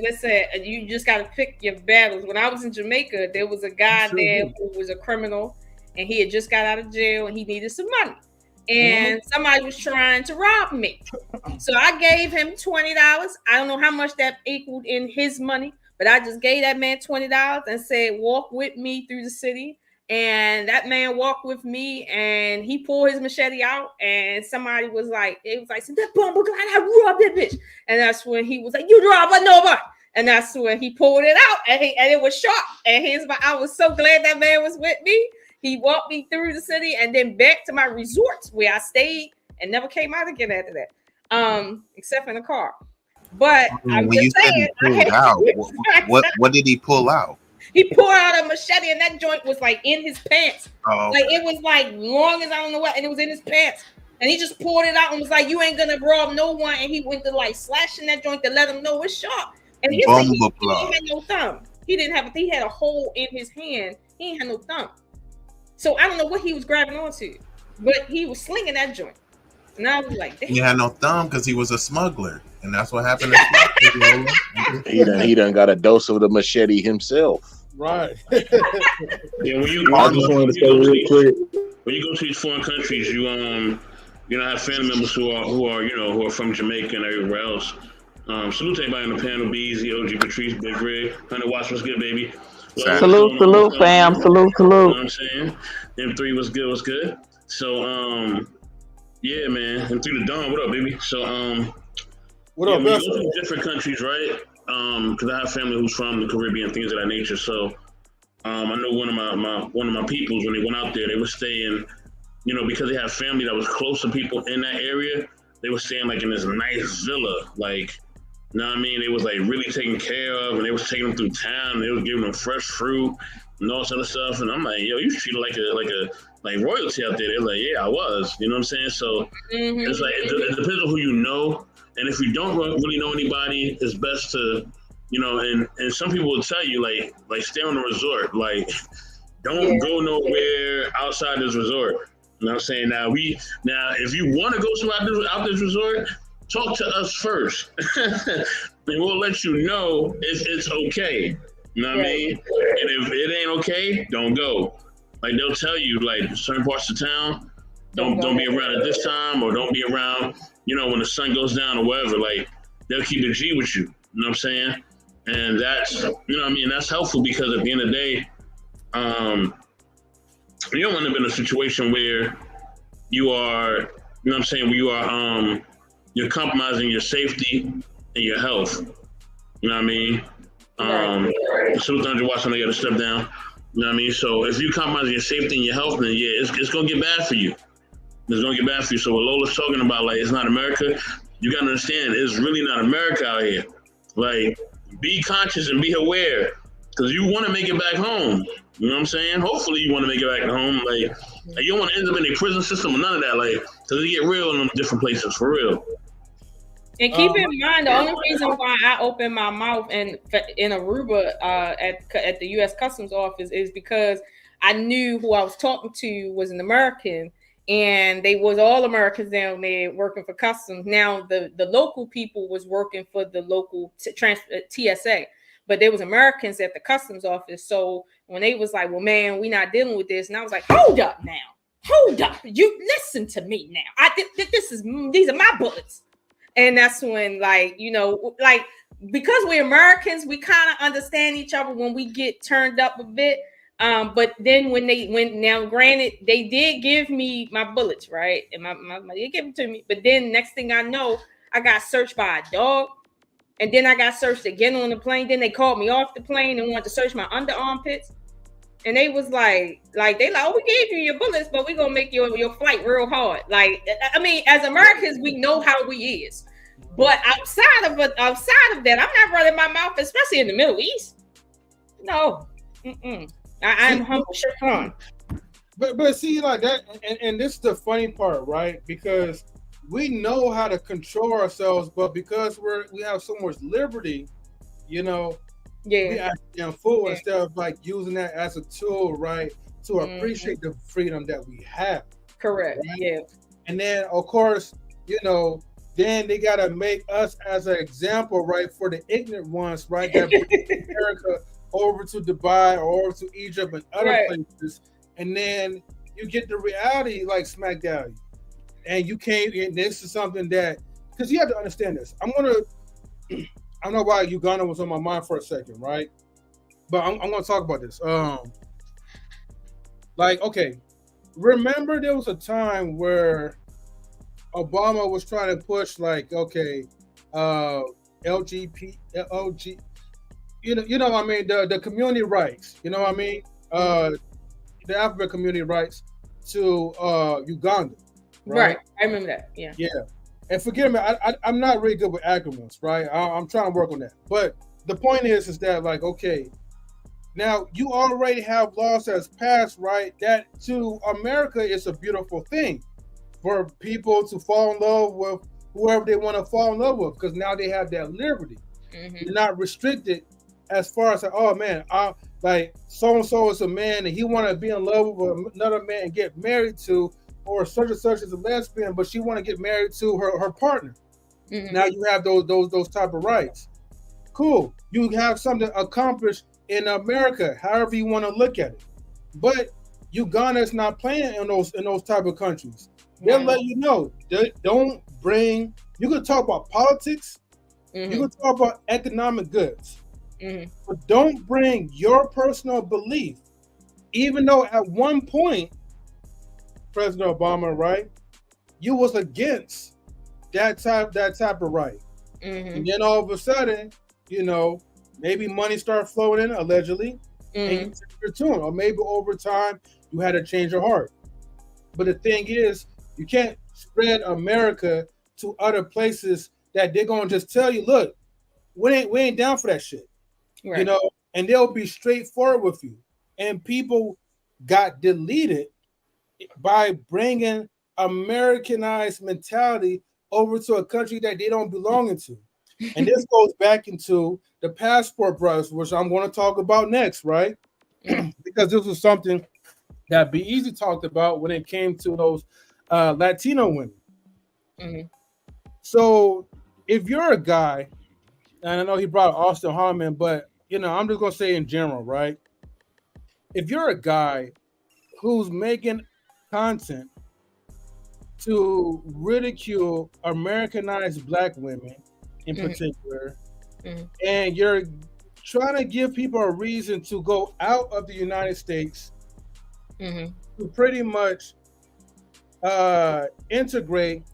you just got to pick your battles. When I was in Jamaica, there was a guy there who was a criminal, and he had just got out of jail, and he needed some money, and somebody was trying to rob me. So I gave him $20. I don't know how much that equaled in his money, but I just gave that man $20 and said, "Walk with me through the city." And that man walked with me, and he pulled his machete out, and somebody was like, "That bumble guy, I robbed that bitch." And that's when he was like, "You robbed nobody." And that's when he pulled it out, and it was sharp. And I was so glad that man was with me. He walked me through the city and then back to my resort where I stayed and never came out again after that, except in the car. But I'm when you just said saying, he pulled out, what did he pull out? He pulled out a machete, and that joint was like in his pants. Oh, like it was like long as I don't know what, and it was in his pants. And he just pulled it out and was like, "You ain't gonna rob no one." And he went to like slashing that joint to let him know it's sharp. And he like, he had no thumb. He had a hole in his hand. He ain't had no thumb. So I don't know what he was grabbing onto, but he was slinging that joint. And I was like, damn. He had no thumb because he was a smuggler, and that's what happened to he done got a dose of the machete himself. Right. Yeah, when you I just wanted to say real quick. When you go to these foreign countries, you have family members who are from Jamaica and everywhere else. Salute to everybody on the panel: B-Eazy, OGPatrice, Big Rig, 100 watts. What's good, baby? Salute, fam. Salute. You know what I'm saying? M3 was good. So, yeah, man. M3 the Dawn, what up, baby? So, what up, when you go to different countries, right? Because I have family who's from the Caribbean, things of that nature. So, I know one of my peoples, when they went out there, they were staying, because they have family that was close to people in that area, they were staying like in this nice villa, like, you know what I mean? They was like really taken care of, and they was taking them through town. They was giving them fresh fruit and all this other stuff. And I'm like, yo, you treated like royalty out there. They're like, yeah, I was. You know what I'm saying? So it's like it depends on who you know, and if you don't really know anybody, it's best to, and some people will tell you like stay on the resort, like don't go nowhere outside this resort. You know what I'm saying? Now if you want to go somewhere out this resort, talk to us first, and we'll let you know if it's okay. You know what I mean? And if it ain't okay, don't go. Like they'll tell you, like certain parts of town, don't be around at this time, or don't be around, when the sun goes down or whatever. Like they'll keep the G with you. You know what I'm saying? And that's, that's helpful, because at the end of the day, you don't want to be in a situation where you are, where you are, you're compromising your safety and your health. You know what I mean? So 100 watts, they got to step down. You know what I mean? So if you compromise your safety and your health, then yeah, it's going to get bad for you. It's going to get bad for you. So what Lola's talking about, like, it's not America, you got to understand, it's really not America out here. Like, be conscious and be aware, because you want to make it back home. You know what I'm saying? Hopefully you want to make it back home. Like you don't want to end up in a prison system or none of that. Like, because it get real in them different places, for real. And keep in mind, the only reason why I opened my mouth in Aruba at the U.S. Customs Office is because I knew who I was talking to was an American, and they was all Americans down there working for Customs. Now the local people was working for the local TSA, but there was Americans at the Customs Office. So when they was like, "Well, man, we not dealing with this," and I was like, "Hold up now, hold up, you listen to me now. These are my bullets." And that's when, because we're Americans, we kind of understand each other when we get turned up a bit. But then granted, they did give me my bullets, right? And they gave them to me. But then next thing I know, I got searched by a dog. And then I got searched again on the plane. Then they called me off the plane and wanted to search my under armpits. And they was like, "Oh, we gave you your bullets, but we're gonna make your flight real hard." Like, I mean, as Americans, we know how we is. But outside of that, I'm not running my mouth, especially in the Middle East. No. I'm humble, Shaitan. But see, like that, and this is the funny part, right? Because we know how to control ourselves, but because we have so much liberty, Yeah. We actually full instead of like using that as a tool, right, to appreciate the freedom that we have. Correct. Right? Yeah. And then, of course, you know, then they gotta make us as an example, right, for the ignorant ones, right, that bring America over to Dubai or over to Egypt and other places, and then you get the reality like smack down, and you can't. And this is something that, because you have to understand this. I don't know why Uganda was on my mind for a second, right? But I'm gonna talk about this. Like, okay, remember there was a time where Obama was trying to push, like, okay, LG, you know what I mean, the community rights, you know what I mean, the African community rights to Uganda, right? I remember that. Yeah. And forgive me, I'm not really good with acronyms, right? I'm trying to work on that. But the point is that, like, okay, now you already have laws that's passed, right? That to America is a beautiful thing for people to fall in love with whoever they want to fall in love with, because now they have that liberty. They're not restricted as far as, like, oh man, like so and so is a man and he want to be in love with another man and get married to, or such and such is a lesbian, but she want to get married to her partner. Now you have those type of rights. Cool. You have something accomplished in America, however you want to look at it. But Uganda is not playing in those type of countries. They'll let you know. Don't bring. You can talk about politics. You can talk about economic goods, but don't bring your personal belief. Even though at one point, President Obama, right, you was against that type of right, and then all of a sudden, you know, maybe money started flowing in allegedly, and you took your tune, or maybe over time you had to change your heart. But the thing is, you can't spread America to other places that they're gonna just tell you, look, we ain't down for that shit, you know, and they'll be straightforward with you. And people got deleted by bringing Americanized mentality over to a country that they don't belong into. And this goes back into the passport brothers, which I'm going to talk about next, right? Because this was something that B-Eazy talked about when it came to those Latino women. So if you're a guy, and I know he brought Austin Harmon, but, you know, I'm just going to say in general, right? If you're a guy who's making content to ridicule Americanized Black women in particular, and you're trying to give people a reason to go out of the United States to pretty much integrate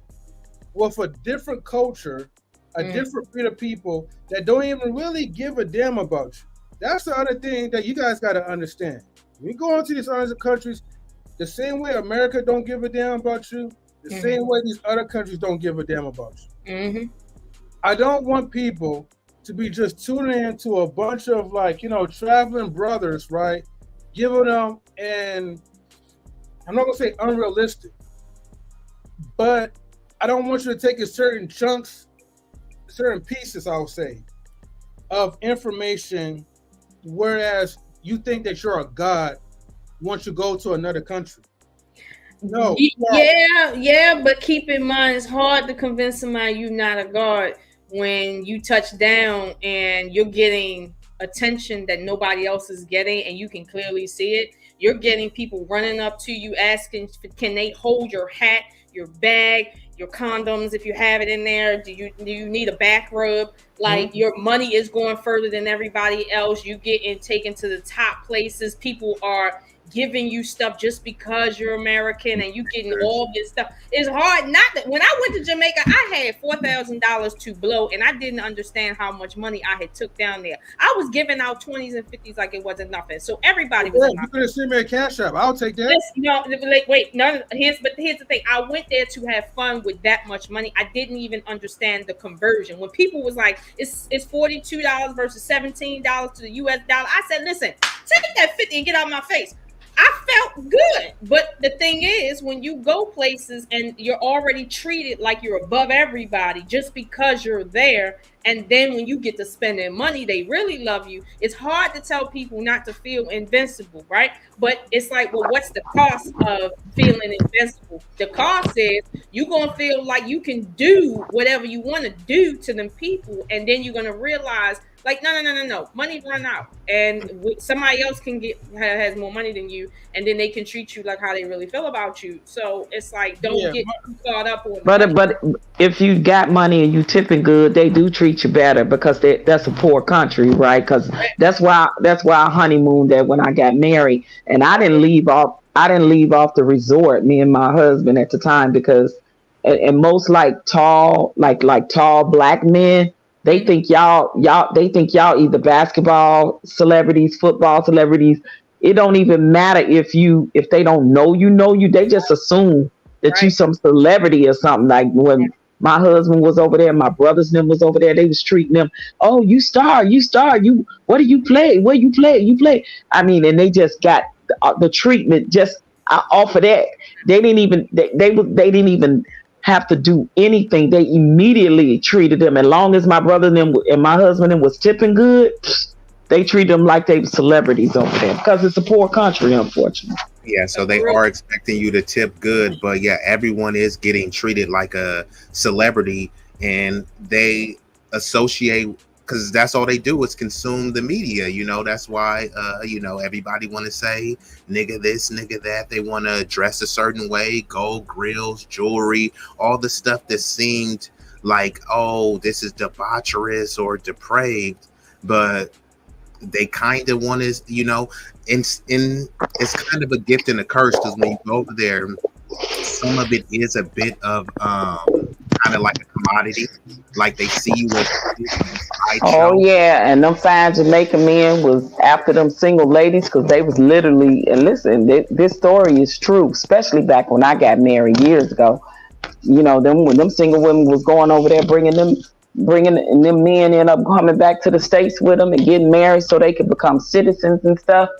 with a different culture, a different breed of people that don't even really give a damn about you. That's the other thing that you guys got to understand. When you go into these other countries, the same way America don't give a damn about you, the same way these other countries don't give a damn about you. I don't want people to be just tuning into a bunch of, like, you know, traveling brothers, right? Giving them, and I'm not gonna say unrealistic, but I don't want you to take a certain chunks, certain pieces, I'll say, of information, whereas you think that you're a god once you go to another country. No. Yeah, but keep in mind, it's hard to convince somebody you're not a god when you touch down and you're getting attention that nobody else is getting, and you can clearly see it. You're getting people running up to you asking, can they hold your hat, your bag, your condoms if you have it in there? Do you need a back rub? Like, your money is going further than everybody else. You getting taken to the top places. People are giving you stuff just because you're American, and you getting all this stuff. It's hard not that. When I went to Jamaica, I had $4,000 to blow, and I didn't understand how much money I had took down there. I was giving out 20s and 50s like it wasn't nothing. So everybody was. You could have sent me a cash app. I'll take that. Here's the thing. I went there to have fun with that much money. I didn't even understand the conversion. When people was like, it's $42 versus $17 to the US dollar, I said, listen, take that 50 and get out of my face. I felt good. But the thing is, when you go places and you're already treated like you're above everybody just because you're there, and then when you get to spending money, they really love you. It's hard to tell people not to feel invincible, right? But it's like, well, what's the cost of feeling invincible? The cost is you're gonna feel like you can do whatever you want to do to them people, and then you're gonna realize, like, no. Money run out, and somebody else can has more money than you, and then they can treat you like how they really feel about you. So it's like, don't get too caught up on. But if you got money and you tipping good, they do treat you better because that's a poor country, right? Because that's why I honeymooned there when I got married, and I didn't leave off the resort. Me and my husband at the time, because and most like tall black men. They think y'all either basketball celebrities, football celebrities. It don't even matter if they don't know you. They just assume that you some celebrity or something. Like when my husband was over there, my brothers and them was over there, they was treating them, oh, you star. You what do you play? Where you play? You play. I mean, and they just got the treatment just off of that. They didn't even have to do anything. They immediately treated them. As long as my brother and my husband was tipping good, they treat them like they were celebrities over there because it's a poor country, unfortunately. Yeah, so they are expecting you to tip good, but yeah, everyone is getting treated like a celebrity, and they associate, because that's all they do is consume the media. That's why everybody want to say nigga this, nigga that. They want to dress a certain way, gold grills, jewelry, all the stuff that seemed like, oh, this is debaucherous or depraved, but they kind of want to, in it's kind of a gift and a curse, because when you go over there, some of it is a bit of kind of like a commodity, like they see you as yeah, and them fine Jamaican men was after them single ladies because they was literally, and listen, this story is true, especially back when I got married years ago. When them single women was going over there bringing them men end up coming back to the States with them and getting married so they could become citizens and stuff.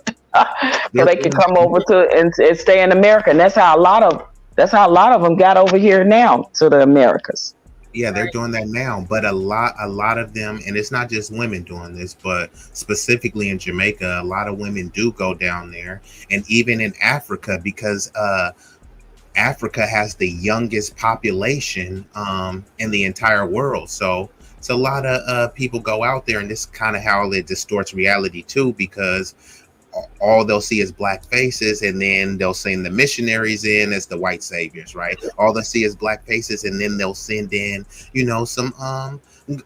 So they could come over and stay in America, and that's how a lot of them got over here now to the Americas. Yeah, they're doing that now, but a lot of them, and it's not just women doing this, but specifically in Jamaica, a lot of women do go down there, and even in Africa, because Africa has the youngest population in the entire world. So a lot of people go out there, and this is kind of how it distorts reality too, because all they'll see is black faces, and then they'll send the missionaries in as the white saviors, right? All they'll see is black faces, and then they'll send in, some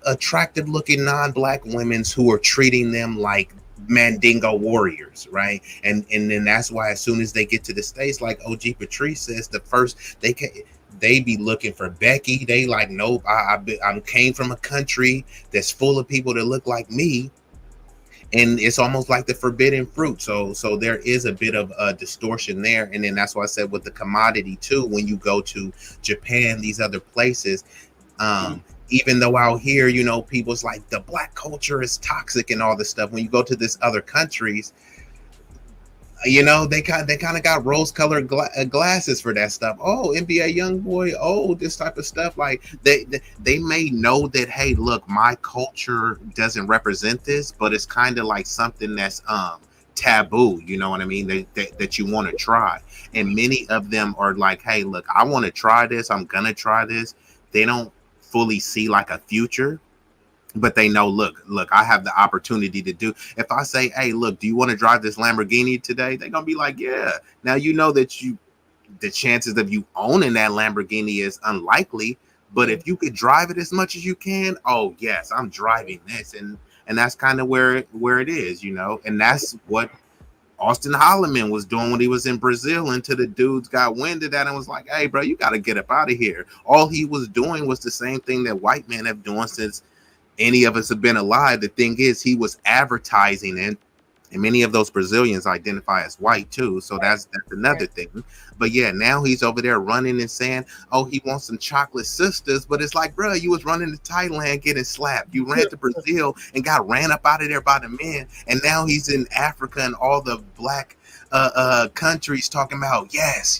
attractive looking non-black women who are treating them like Mandingo warriors, right? And then that's why as soon as they get to the States, like OGPatrice says, the first they be looking for Becky. They like, nope, I came from a country that's full of people that look like me. And it's almost like the forbidden fruit. So there is a bit of a distortion there. And then that's why I said with the commodity too, when you go to Japan, these other places, even though out here, people's like the black culture is toxic and all this stuff. When you go to these other countries, they kind of got rose-colored glasses for that stuff. Oh, NBA young boy. Oh, this type of stuff. Like they may know that, hey, look, my culture doesn't represent this, but it's kind of like something that's taboo. You know what I mean? That you want to try. And many of them are like, hey, look, I want to try this. I'm gonna try this. They don't fully see like a future, but they know, look, I have the opportunity to do. If I say, hey, look, do you want to drive this Lamborghini today? They're going to be like, yeah. Now, that the chances of you owning that Lamborghini is unlikely, but if you could drive it as much as you can, oh, yes, I'm driving this. And that's kind of where it is, and that's what Austin Holloman was doing when he was in Brazil, until the dudes got wind of that and was like, hey, bro, you got to get up out of here. All he was doing was the same thing that white men have done since any of us have been alive. The thing is, he was advertising it, and many of those Brazilians identify as white too. So that's another thing. But yeah, now he's over there running and saying, oh, he wants some chocolate sisters. But it's like, bro, you was running to Thailand getting slapped. You ran to Brazil and got ran up out of there by the men. And now he's in Africa, and all the black countries talking about yes,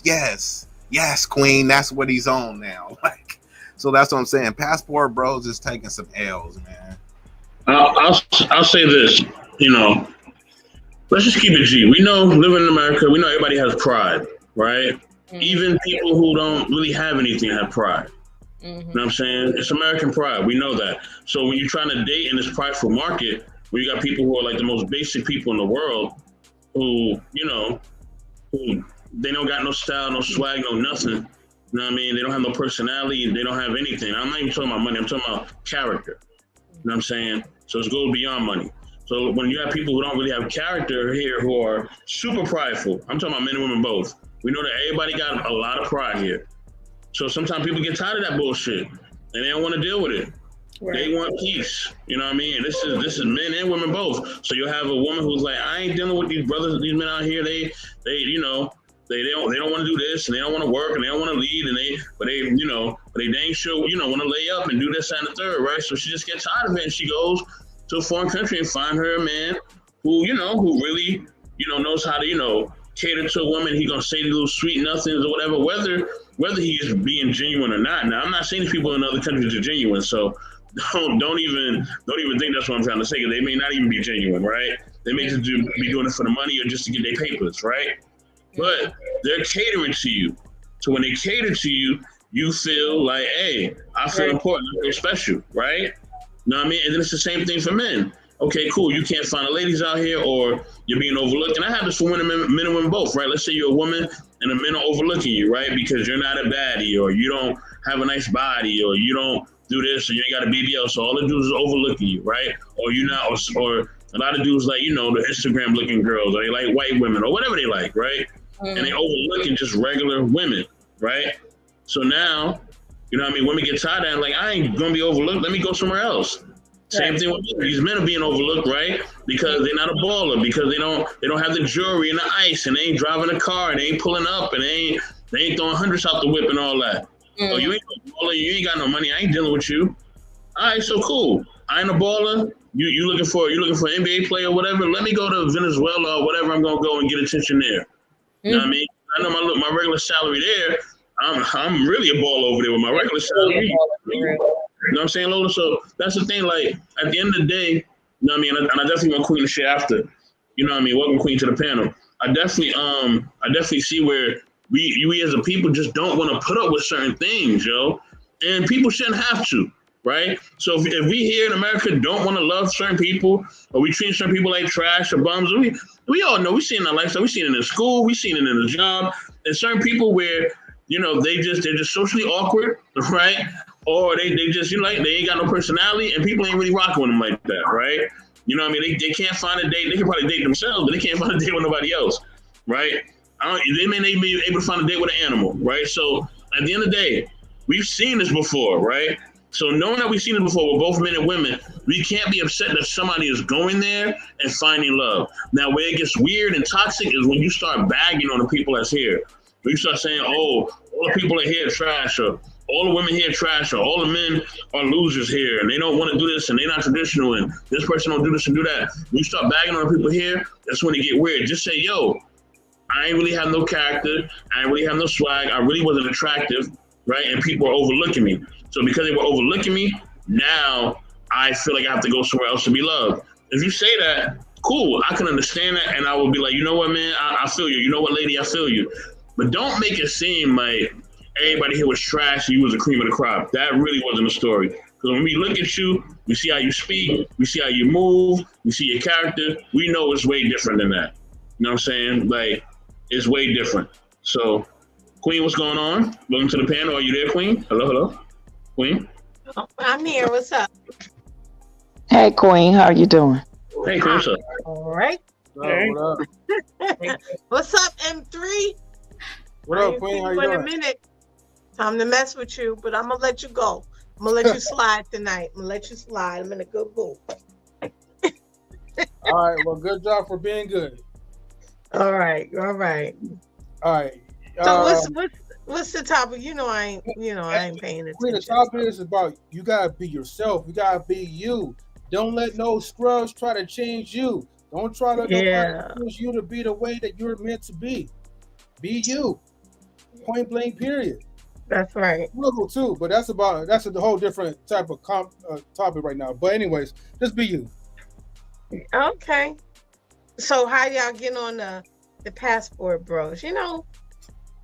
Queen. That's what he's on now. Like, so that's what I'm saying. Passport Bros is taking some L's, man. I'll say this. Let's just keep it G. We know living in America, we know everybody has pride, right? Mm-hmm. Even people who don't really have anything have pride. Mm-hmm. You know what I'm saying? It's American pride. We know that. So when you're trying to date in this prideful market, where you got people who are like the most basic people in the world, who they don't got no style, no swag, no nothing. You know what I mean? They don't have no personality. They don't have anything. I'm not even talking about money. I'm talking about character. You know what I'm saying? So it goes beyond money. So when you have people who don't really have character here, who are super prideful, I'm talking about men and women both. We know that everybody got a lot of pride here. So sometimes people get tired of that bullshit and they don't want to deal with it. Right. They want peace. You know what I mean? This is men and women both. So you'll have a woman who's like, I ain't dealing with these brothers, these men out here. They don't want to do this and they don't want to work and they don't want to lead and they dang sure want to lay up and do this and the third, right? So she just gets tired of it and she goes to a foreign country and find her a man who really knows how to cater to a woman. He gonna say these little sweet nothings or whatever, whether he's being genuine or not. Now I'm not saying these people in other countries are genuine, so don't even think that's what I'm trying to say, because they may not even be genuine, right? They may just be doing it for the money or just to get their papers, right? But they're catering to you. So when they cater to you, you feel like, hey, I feel important, I feel special, right? You know what I mean? And then it's the same thing for men. Okay, cool. You can't find the ladies out here, or you're being overlooked. And I have this for men and women both, right? Let's say you're a woman and the men are overlooking you, right? Because you're not a baddie, or you don't have a nice body, or you don't do this, or you ain't got a BBL. So all the dudes is overlooking you, right? Or you not, or a lot of dudes like, the Instagram looking girls, or they like white women, or whatever they like, right? Mm. And they overlooking just regular women, right? So now, women get tired of it, like, I ain't gonna be overlooked, let me go somewhere else. Same thing with men. These men are being overlooked, right? Because they're not a baller, because they don't have the jewelry and the ice, and they ain't driving a car, and they ain't pulling up, and they ain't throwing hundreds out the whip and all that. Mm. Oh, you ain't a baller, you ain't got no money, I ain't dealing with you. All right, so cool. I ain't a baller. You looking for an NBA player or whatever? Let me go to Venezuela or whatever. I'm gonna go and get attention there. You know what I mean? I know my regular salary there. I'm really a ball over there with my regular salary. You know what I'm saying, Lola? So that's the thing. Like, at the end of the day, you know what I mean? And I definitely want Queen to share after. You know what I mean? Welcome, Queen, to the panel. I definitely see where we as a people just don't want to put up with certain things, yo. And people shouldn't have to, right? So if we here in America don't want to love certain people, or we treat certain people like trash or bums, we all know, we seen in our lifestyle, we seen it in school, we seen it in the job, and certain people where, they're just socially awkward, right? Or they just, they ain't got no personality, and people ain't really rocking with them like that, right? You know what I mean? They can't find a date. They can probably date themselves, but they can't find a date with nobody else, right? They may not be able to find a date with an animal, right? So at the end of the day, we've seen this before, right? So knowing that we've seen it before with both men and women, we can't be upset that somebody is going there and finding love. Now, where it gets weird and toxic is when you start bagging on the people that's here. When you start saying, oh, all the people are here trash, or all the women here trash, or all the men are losers here, and they don't want to do this, and they're not traditional, and this person don't do this and do that. When you start bagging on the people here, that's when it get weird. Just say, yo, I ain't really have no character. I ain't really have no swag. I really wasn't attractive, right? And people are overlooking me. So because they were overlooking me, now I feel like I have to go somewhere else to be loved. If you say that, cool, I can understand that, and I will be like, you know what, man, I feel you. You know what, lady, I feel you. But don't make it seem like everybody here was trash and you was the cream of the crop. That really wasn't the story. Because when we look at you, we see how you speak, we see how you move, we see your character. We know it's way different than that. You know what I'm saying? Like, it's way different. So, Queen, what's going on? Welcome to the panel. Are you there, Queen? Hello? Queen? I'm here. What's up? Hey, Queen. How you doing? Hey, Queen, what's up? All right. Hey. What up? What's up, M3? What up, Queen? How you doing? In a minute. Time to mess with you, but I'm going to let you go. I'm going to let you slide tonight. I'm going to let you slide. I'm in a good mood. All right. Well, good job for being good. All right. All right. So what's the topic? I ain't paying attention. The topic is about, you gotta be yourself. You gotta be you. Don't let no scrubs try to change you. Don't try to nobody force you to be the way that you're meant to be. Be you. Point blank. Period. That's right. Struggle too, but that's a whole different type of topic right now. But anyways, just be you. Okay. So how y'all get on the passport bros? You know,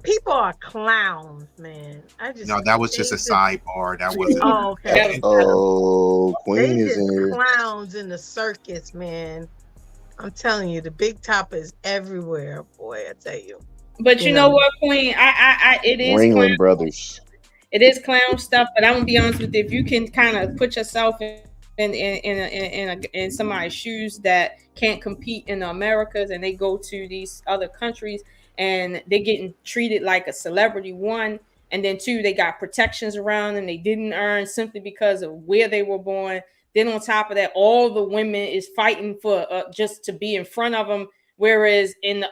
people are clowns, man. No, that was just a sidebar. That was. Oh, okay. Oh, Queen They is in here. clowns in the circus, man. I'm telling you, the big top is everywhere, boy. I tell you. But you know what, Queen? It is Ringling clown. Brothers. It is clown stuff, but I'm gonna be honest with you. If you can kind of put yourself in somebody's shoes that can't compete in the Americas, and they go to these other countries and they're getting treated like a celebrity, one, and then two, they got protections around them they didn't earn simply because of where they were born. Then on top of that, all the women is fighting for just to be in front of them. Whereas in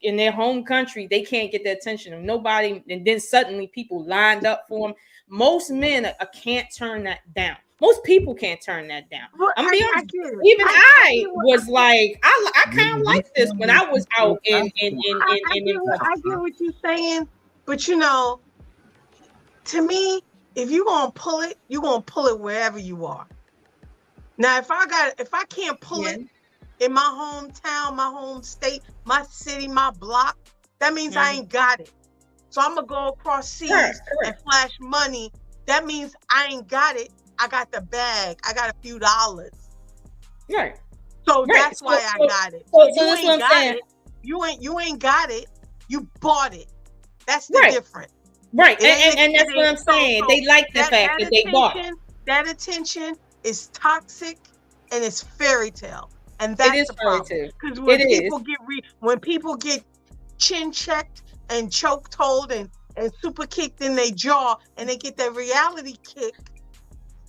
their home country, they can't get the attention of nobody. And then suddenly people lined up for them. Most men can't turn that down. Most people can't turn that down. Well, I'm being honest. Even I was like, I kind of like this when I was out in. I get what you're saying, but you know, to me, if you're gonna pull it, you're gonna pull it wherever you are. Now, if I can't pull it in my hometown, my home state, my city, my block, that means I ain't got it. So I'm gonna go across seas and flash money. That means I ain't got it. I got the bag. I got a few dollars. Right. So that's why I got it. So you that's ain't what I'm got saying. it. You ain't got it. You bought it. That's the difference. Right. And that's what I'm saying. So they like the fact that they bought. That attention is toxic and it's fairy tale. And that's the problem. Because when people get chin checked and choke told and super kicked in their jaw and they get that reality kick,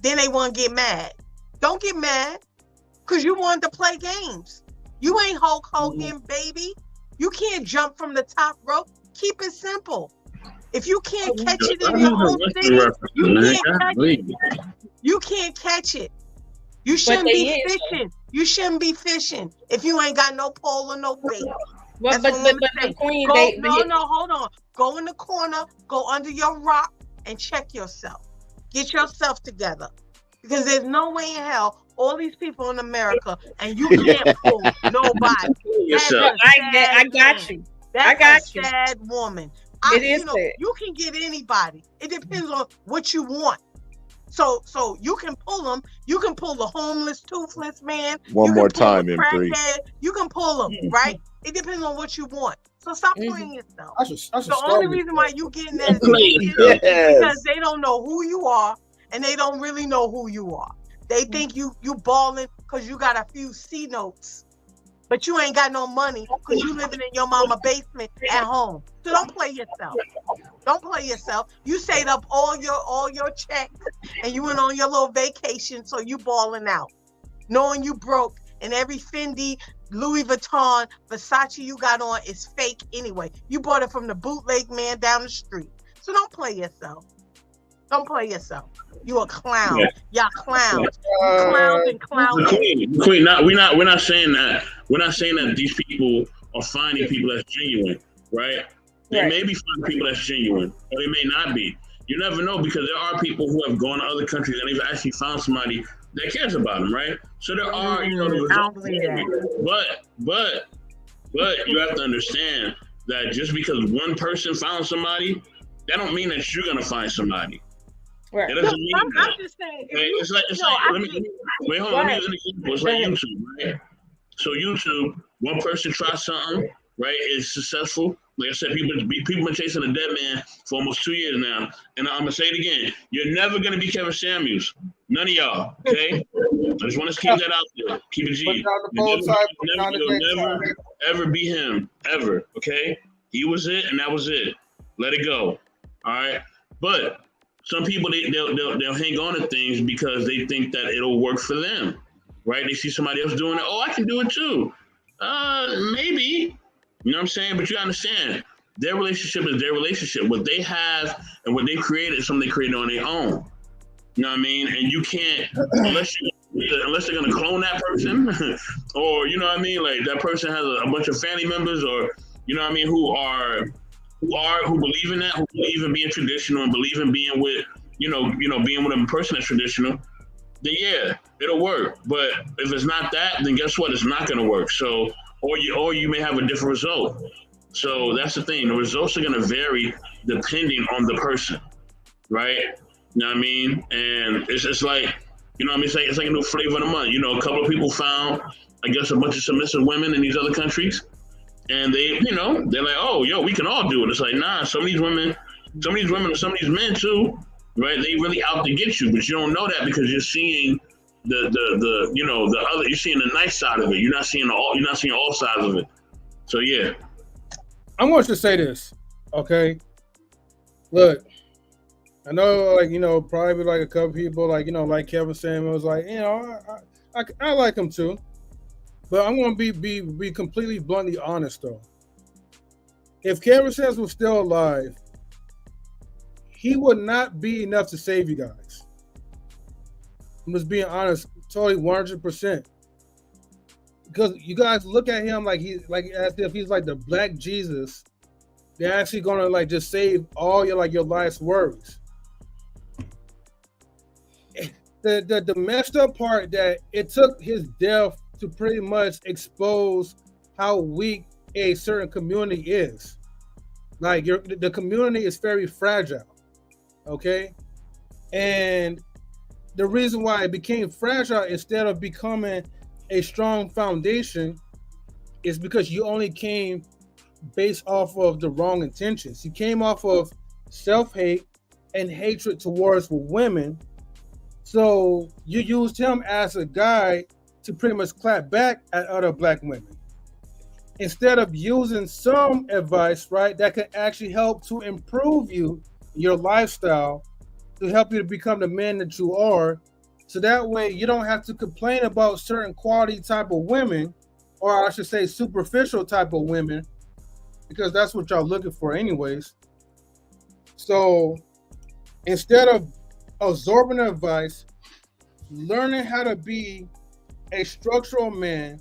then they want to get mad. Don't get mad because you wanted to play games. You ain't Hulk Hogan, baby. You can't jump from the top rope. Keep it simple. If you can't catch it in your own city, you can't catch it. You shouldn't be fishing. You shouldn't be fishing if you ain't got no pole or no bait. But the Queen, hold on. Go in the corner, go under your rock, and check yourself. Get yourself together, because there's no way in hell all these people in America and you can't pull nobody. I got you. That's a sad woman. It you can get anybody. It depends on what you want. So you can pull them. You can pull the homeless, toothless man. One more time, M3. You can pull them, right? It depends on what you want. So stop playing yourself. The only reason why you getting that is because they don't know who you are and they don't really know who you are. They think you balling because you got a few C notes, but you ain't got no money because you living in your mama basement at home. So don't play yourself. Don't play yourself. You saved up all your checks and you went on your little vacation, so you balling out, knowing you broke, and every Fendi, Louis Vuitton, Versace you got on is fake anyway. You bought it from the bootleg man down the street. So don't play yourself. Don't play yourself. You a clown. Y'all clowns. Clowns and clowns. Queen, we're not saying that. We're not saying that these people are finding people that's genuine, right? They may be finding people that's genuine, or they may not be. You never know, because there are people who have gone to other countries and they've actually found somebody that cares about them, right? So there are, the results. But you have to understand that just because one person found somebody, that don't mean that you're gonna find somebody. Right. It doesn't mean that. I'm just saying. It's like let me use an example. It's like YouTube, right? So YouTube, one person tries something, right? It's successful. Like I said, people been chasing a dead man for almost 2 years now. And I'm gonna say it again. You're never gonna be Kevin Samuels. None of y'all. Okay? I just want to keep that out there. Keep it G. You'll never ever be him. Ever. Okay? He was it and that was it. Let it go. All right. But some people they'll hang on to things because they think that it'll work for them. Right? They see somebody else doing it. Oh, I can do it too. Maybe. You know what I'm saying? But you understand, their relationship is their relationship. What they have and what they created is something they created on their own. You know what I mean? And you can't, unless unless they're gonna clone that person, or you know what I mean, like that person has a bunch of family members, or you know what I mean, who believe in that, who believe in being traditional and believe in being with being with a person that's traditional, then yeah, it'll work. But if it's not that, then guess what? It's not gonna work. So or you may have a different result. So that's the thing. The results are gonna vary depending on the person, right? You know what I mean? And it's like, you know what I mean? It's like a new flavor of the month. You know, a couple of people found, I guess, a bunch of submissive women in these other countries. And they, they're like, oh, yo, we can all do it. It's like, nah, some of these women and some of these men too, right? They really out to get you, but you don't know that because you're seeing the other, you're seeing the nice side of it. You're not seeing all sides of it. So yeah. I want you to say this, okay? Look, I know, probably like a couple people, like Kevin Samuel was like, I like him too. But I'm going to be completely bluntly honest, though. If Kevin Samuel was still alive, he would not be enough to save you guys. I'm just being honest, totally 100%. Because you guys look at him as if he's like the Black Jesus. They're actually going to just save all your life's worries. The messed up part that it took his death to pretty much expose how weak a certain community is. The community is very fragile, okay? And the reason why it became fragile instead of becoming a strong foundation is because you only came based off of the wrong intentions. You came off of self-hate and hatred towards women. So you used him as a guy to pretty much clap back at other Black women. Instead of using some advice, right, that can actually help to improve your lifestyle, to help you to become the man that you are. So that way you don't have to complain about certain quality type of women, or I should say superficial type of women, because that's what y'all looking for anyways. So instead of absorbing advice, learning how to be a structural man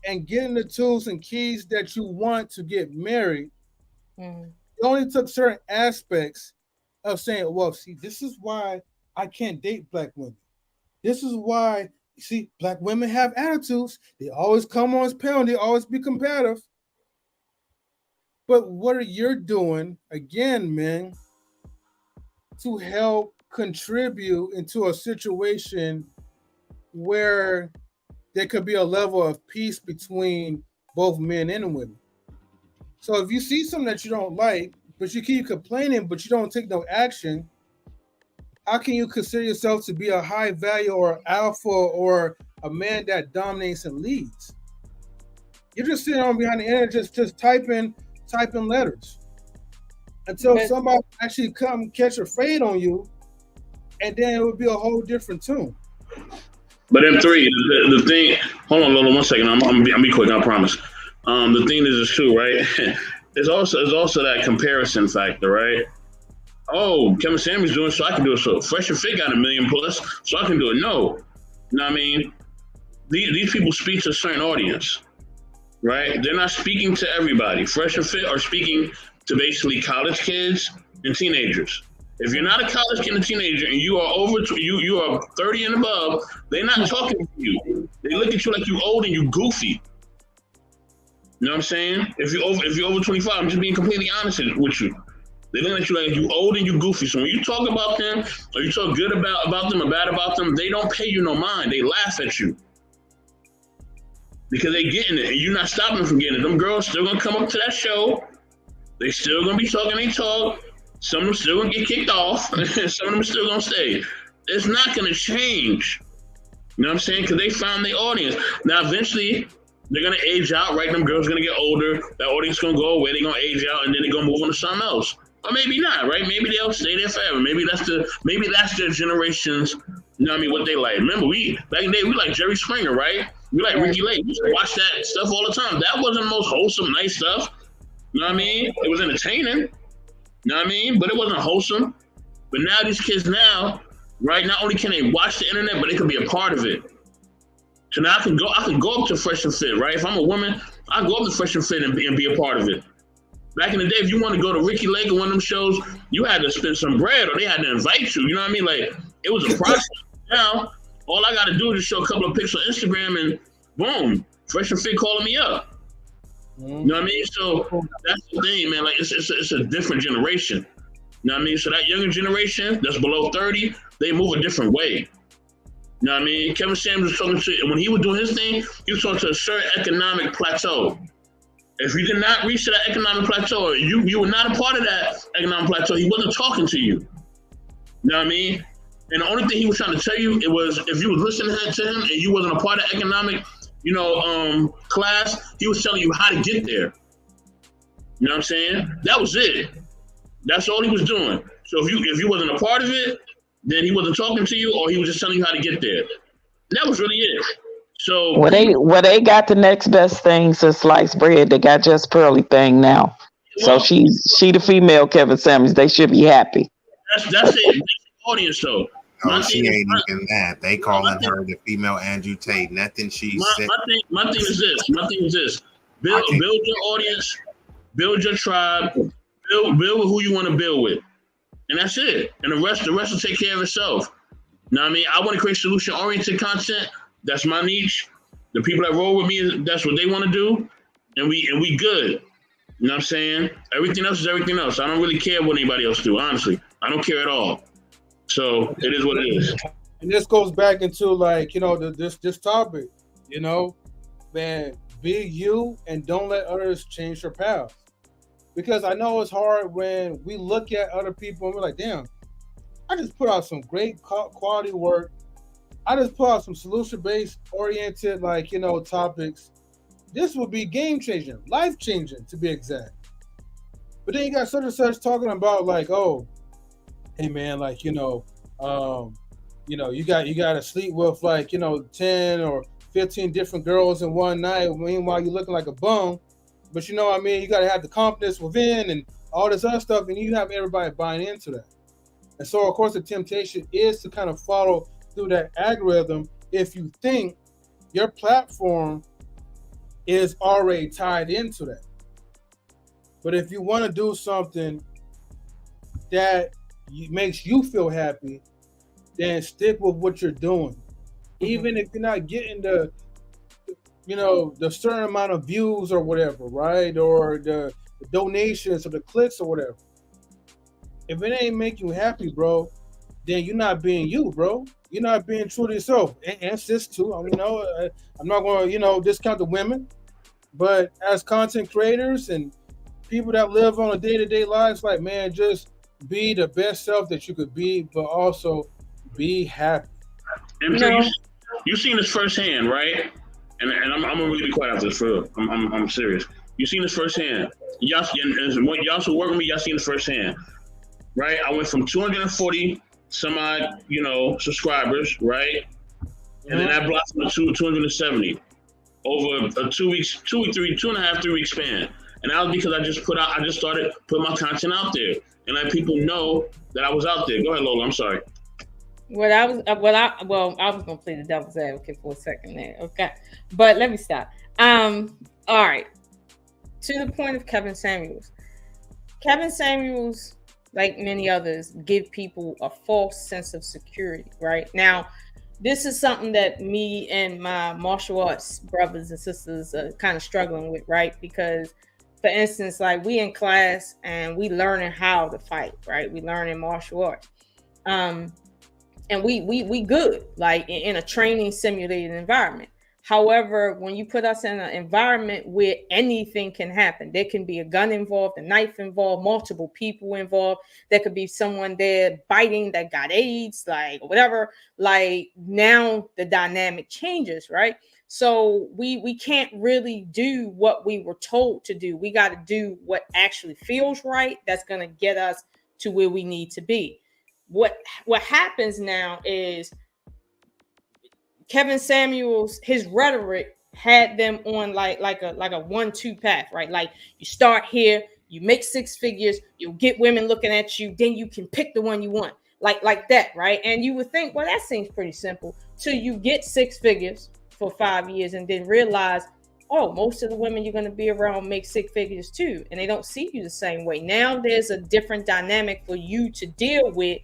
and getting the tools and keys that you want to get married, it only took certain aspects of saying, well, see, this is why I can't date Black women. This is why, see, Black women have attitudes. They always come on as pound. They always be competitive. But what are you doing, again, man, to help contribute into a situation where there could be a level of peace between both men and women? So if you see something that you don't like, but you keep complaining, but you don't take no action, how can you consider yourself to be a high value or alpha or a man that dominates and leads? You're just sitting on behind the internet just typing letters until somebody actually come catch a fade on you, and then it would be a whole different tune. But M3, the thing, hold on, Lola, 1 second. I'm be quick, I promise. The thing is true, right? It's also that comparison factor, right? Oh, Kevin Samuel's doing it, so I can do it. So Fresh and Fit got 1 million plus, so I can do it. No, you know what I mean? These people speak to a certain audience, right? They're not speaking to everybody. Fresh and Fit are speaking to basically college kids and teenagers. If you're not a college kid and a teenager and you are you are 30 and above, they're not talking to you. They look at you like you old and you goofy. You know what I'm saying? If you're over 25, I'm just being completely honest with you. They look at you like you old and you goofy. So when you talk about them, or you talk good about them or bad about them, they don't pay you no mind. They laugh at you. Because they getting it, and you're not stopping them from getting it. Them girls still gonna come up to that show. They still gonna be talking they talk. Some of them still gonna get kicked off. Some of them still gonna stay. It's not gonna change. You know what I'm saying? Because they found their audience. Now eventually they're gonna age out, right? Them girls are gonna get older. That audience is gonna go away. They're gonna age out, and then they're gonna move on to something else. Or maybe not, right? Maybe they'll stay there forever. Maybe that's their generation's, you know what I mean, what they like. Remember, back in the day, we like Jerry Springer, right? We like Ricky Lake. We used to watch that stuff all the time. That wasn't the most wholesome, nice stuff. You know what I mean? It was entertaining. You know what I mean? But it wasn't wholesome. But now these kids now, right? Not only can they watch the internet, but they can be a part of it. So now I can go up to Fresh and Fit, right? If I'm a woman, I go up to Fresh and Fit and be a part of it. Back in the day, if you want to go to Ricky Lake or one of them shows, you had to spend some bread or they had to invite you. You know what I mean? Like, it was a process. Now, all I got to do is just show a couple of pics on Instagram and boom, Fresh and Fit calling me up. You know what I mean? So that's the thing, man. Like, it's a different generation. You know what I mean? So that younger generation that's below 30, they move a different way. You know what I mean? Kevin Samuels was talking to, when he was doing his thing, he was talking to a certain economic plateau. If you did not reach to that economic plateau, or you were not a part of that economic plateau, he wasn't talking to you. You know what I mean? And the only thing he was trying to tell you, it was if you was listening to him and you wasn't a part of economic, class, he was telling you how to get there. You know what I'm saying? That was it. That's all he was doing. So if you wasn't a part of it, then he wasn't talking to you, or he was just telling you how to get there. That was really it. So they got the next best thing to sliced bread. They got Just Pearly thing now. Well, so she the female Kevin Samuels. They should be happy. That's it. That's the audience though. No, she ain't even that. They calling her the female Andrew Tate. Nothing she said. My thing is this. Build your audience, build your tribe, build who you want to build with. And that's it. And the rest will take care of itself. You know what I mean? I want to create solution-oriented content. That's my niche. The people that roll with me, that's what they want to do. And we good. You know what I'm saying? Everything else is everything else. I don't really care what anybody else do, honestly. I don't care at all. So it is what it is. And this goes back into like, this topic, man, be you and don't let others change your path. Because I know it's hard when we look at other people and we're like, damn, I just put out some great quality work. I just put out some solution-based oriented, topics. This would be game-changing, life-changing to be exact. But then you got such and such talking about like, oh, hey man, you got to sleep with 10 or 15 different girls in one night. Meanwhile, you're looking like a bum. But you know what I mean? You got to have the confidence within and all this other stuff. And you have everybody buying into that. And so, of course, the temptation is to kind of follow through that algorithm if you think your platform is already tied into that. But if you want to do something that makes you feel happy, then stick with what you're doing. Even if you're not getting the certain amount of views or whatever, right? Or the donations or the clicks or whatever. If it ain't making you happy, bro, then you're not being you, bro. You're not being true to yourself. And sis too. I'm not going to, discount the women. But as content creators and people that live on a day-to-day lives, like, man, just be the best self that you could be, but also be happy. And you've seen this firsthand, right? And I'm gonna really be quiet after this. For I'm serious. You've seen this firsthand. Y'all who work with me, y'all seen this firsthand, right? I went from 240 some odd, subscribers, right? And then that blossomed to 270 over a 2 and a half, 3 week span. And that was because I just started putting my content out there and let people know that I was out there. Go ahead, Lola. I'm sorry. I was gonna play the devil's advocate for a second there. Okay. But let me stop. All right. To the point of Kevin Samuels. Kevin Samuels, like many others, give people a false sense of security, right? Now, this is something that me and my martial arts brothers and sisters are kind of struggling with, right? Because, for instance, like we in class and we learning how to fight, right? We learning martial arts. And we good, like in a training simulated environment. However, when you put us in an environment where anything can happen, there can be a gun involved, a knife involved, multiple people involved. There could be someone there biting that got AIDS, like whatever. Like now the dynamic changes, right? So we can't really do what we were told to do. We got to do what actually feels right. That's going to get us to where we need to be. What happens now is Kevin Samuels, his rhetoric had them on like a 1-2 path, right? Like you start here, you make 6 figures, you'll get women looking at you, then you can pick the one you want. like that, right? And you would think, well, that seems pretty simple till you get 6 figures for 5 years and then realize, oh, most of the women you're going to be around make 6 figures too, and they don't see you the same way. Now there's a different dynamic for you to deal with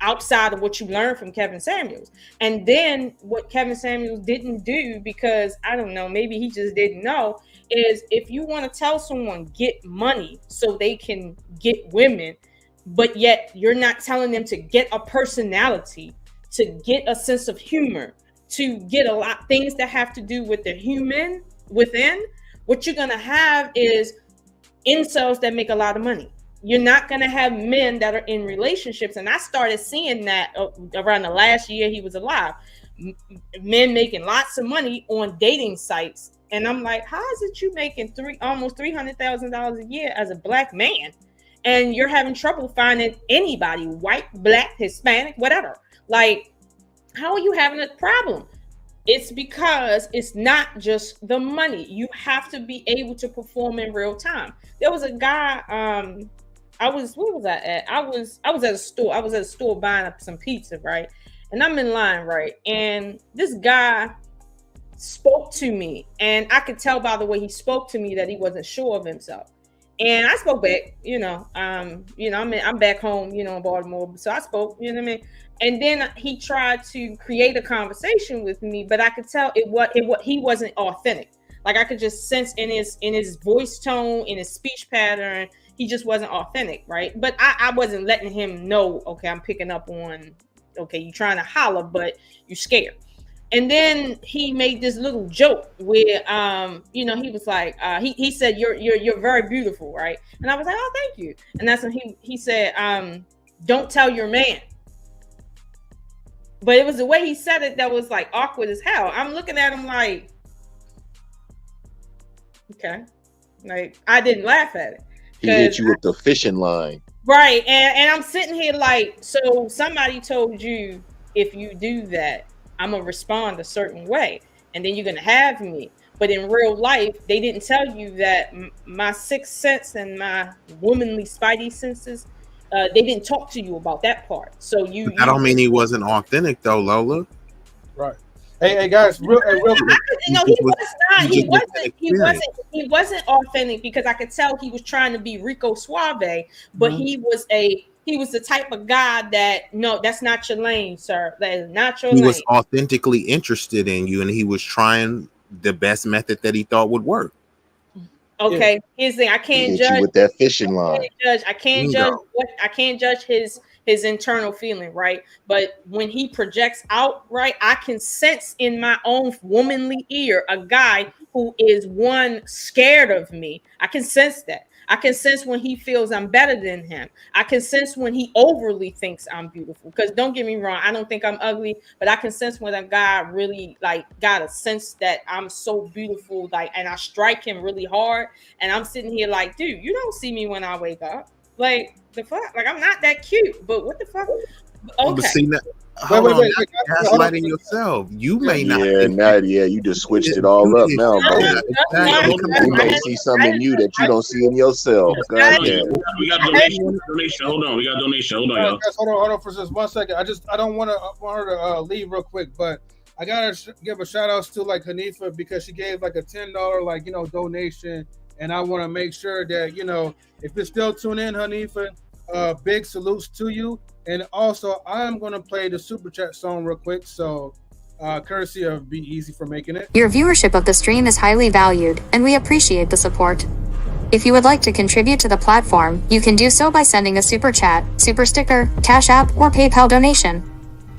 outside of what you learned from Kevin Samuels. And then what Kevin Samuels didn't do, because I don't know, maybe he just didn't know, is if you want to tell someone get money so they can get women, but yet you're not telling them to get a personality, to get a sense of humor, to get a lot of things that have to do with the human within, what you're going to have is incels that make a lot of money. You're not going to have men that are in relationships. And I started seeing that around the last year he was alive. Men making lots of money on dating sites. And I'm like, how is it you making almost $300,000 a year as a black man? And you're having trouble finding anybody, white, black, Hispanic, whatever. Like, how are you having a problem? It's because it's not just the money. You have to be able to perform in real time. There was a guy, where was I at? I was at a store. I was at a store buying up some pizza, right? And I'm in line, right? And this guy spoke to me, and I could tell by the way he spoke to me that he wasn't sure of himself. And I spoke back, I'm back home, in Baltimore. So I spoke, you know what I mean? And then he tried to create a conversation with me, but I could tell he wasn't authentic. Like I could just sense in his voice tone, in his speech pattern, he just wasn't authentic, right? But I wasn't letting him know, okay, I'm picking up on, okay, you trying to holler, but you scared. And then he made this little joke where, he was like, he said, you're very beautiful, right? And I was like, oh, thank you. And that's when he said, don't tell your man. But it was the way he said it that was like awkward as hell. I'm looking at him like, okay. Like, I didn't laugh at it. He hit you with the fishing line. Right. And I'm sitting here like, so somebody told you if you do that, I'm going to respond a certain way. And then you're going to have me. But in real life, they didn't tell you that my sixth sense and my womanly spidey senses, they didn't talk to you about that part. So that don't mean he wasn't authentic though, Lola. Right. Hey guys, real quick. No, he wasn't authentic because I could tell he was trying to be Rico Suave, but he was the type of guy that, no, that's not your lane, sir. That is not your lane. He was authentically interested in you, and he was trying the best method that he thought would work. Okay, here's the thing. I can't judge you with that fishing line. I can't judge his internal feeling, right? But when he projects out, right, I can sense in my own womanly ear a guy who is scared of me. I can sense that. I can sense when he feels I'm better than him. I can sense when he overly thinks I'm beautiful. Because don't get me wrong, I don't think I'm ugly, but I can sense when a guy really got a sense that I'm so beautiful, and I strike him really hard. And I'm sitting here like, dude, you don't see me when I wake up. Like, the fuck? Like, I'm not that cute, but what the fuck? Okay. See, wait, gaslighting yourself. You may not. You just switched it all up now, bro. You may see something in you that you don't see in yourself. We got donation. Hold on. We got donation. Hold on, y'all. Guys, hold on for just 1 second. I don't want her to leave real quick, but I gotta give a shout out to Hanifa because she gave a $10 donation, and I want to make sure that if you're still tuning in, Hanifa, big salutes to you. And also, I'm going to play the Super Chat song real quick. So, courtesy of B-Eazy for making it. Your viewership of the stream is highly valued, and we appreciate the support. If you would like to contribute to the platform, you can do so by sending a Super Chat, Super Sticker, Cash App, or PayPal donation.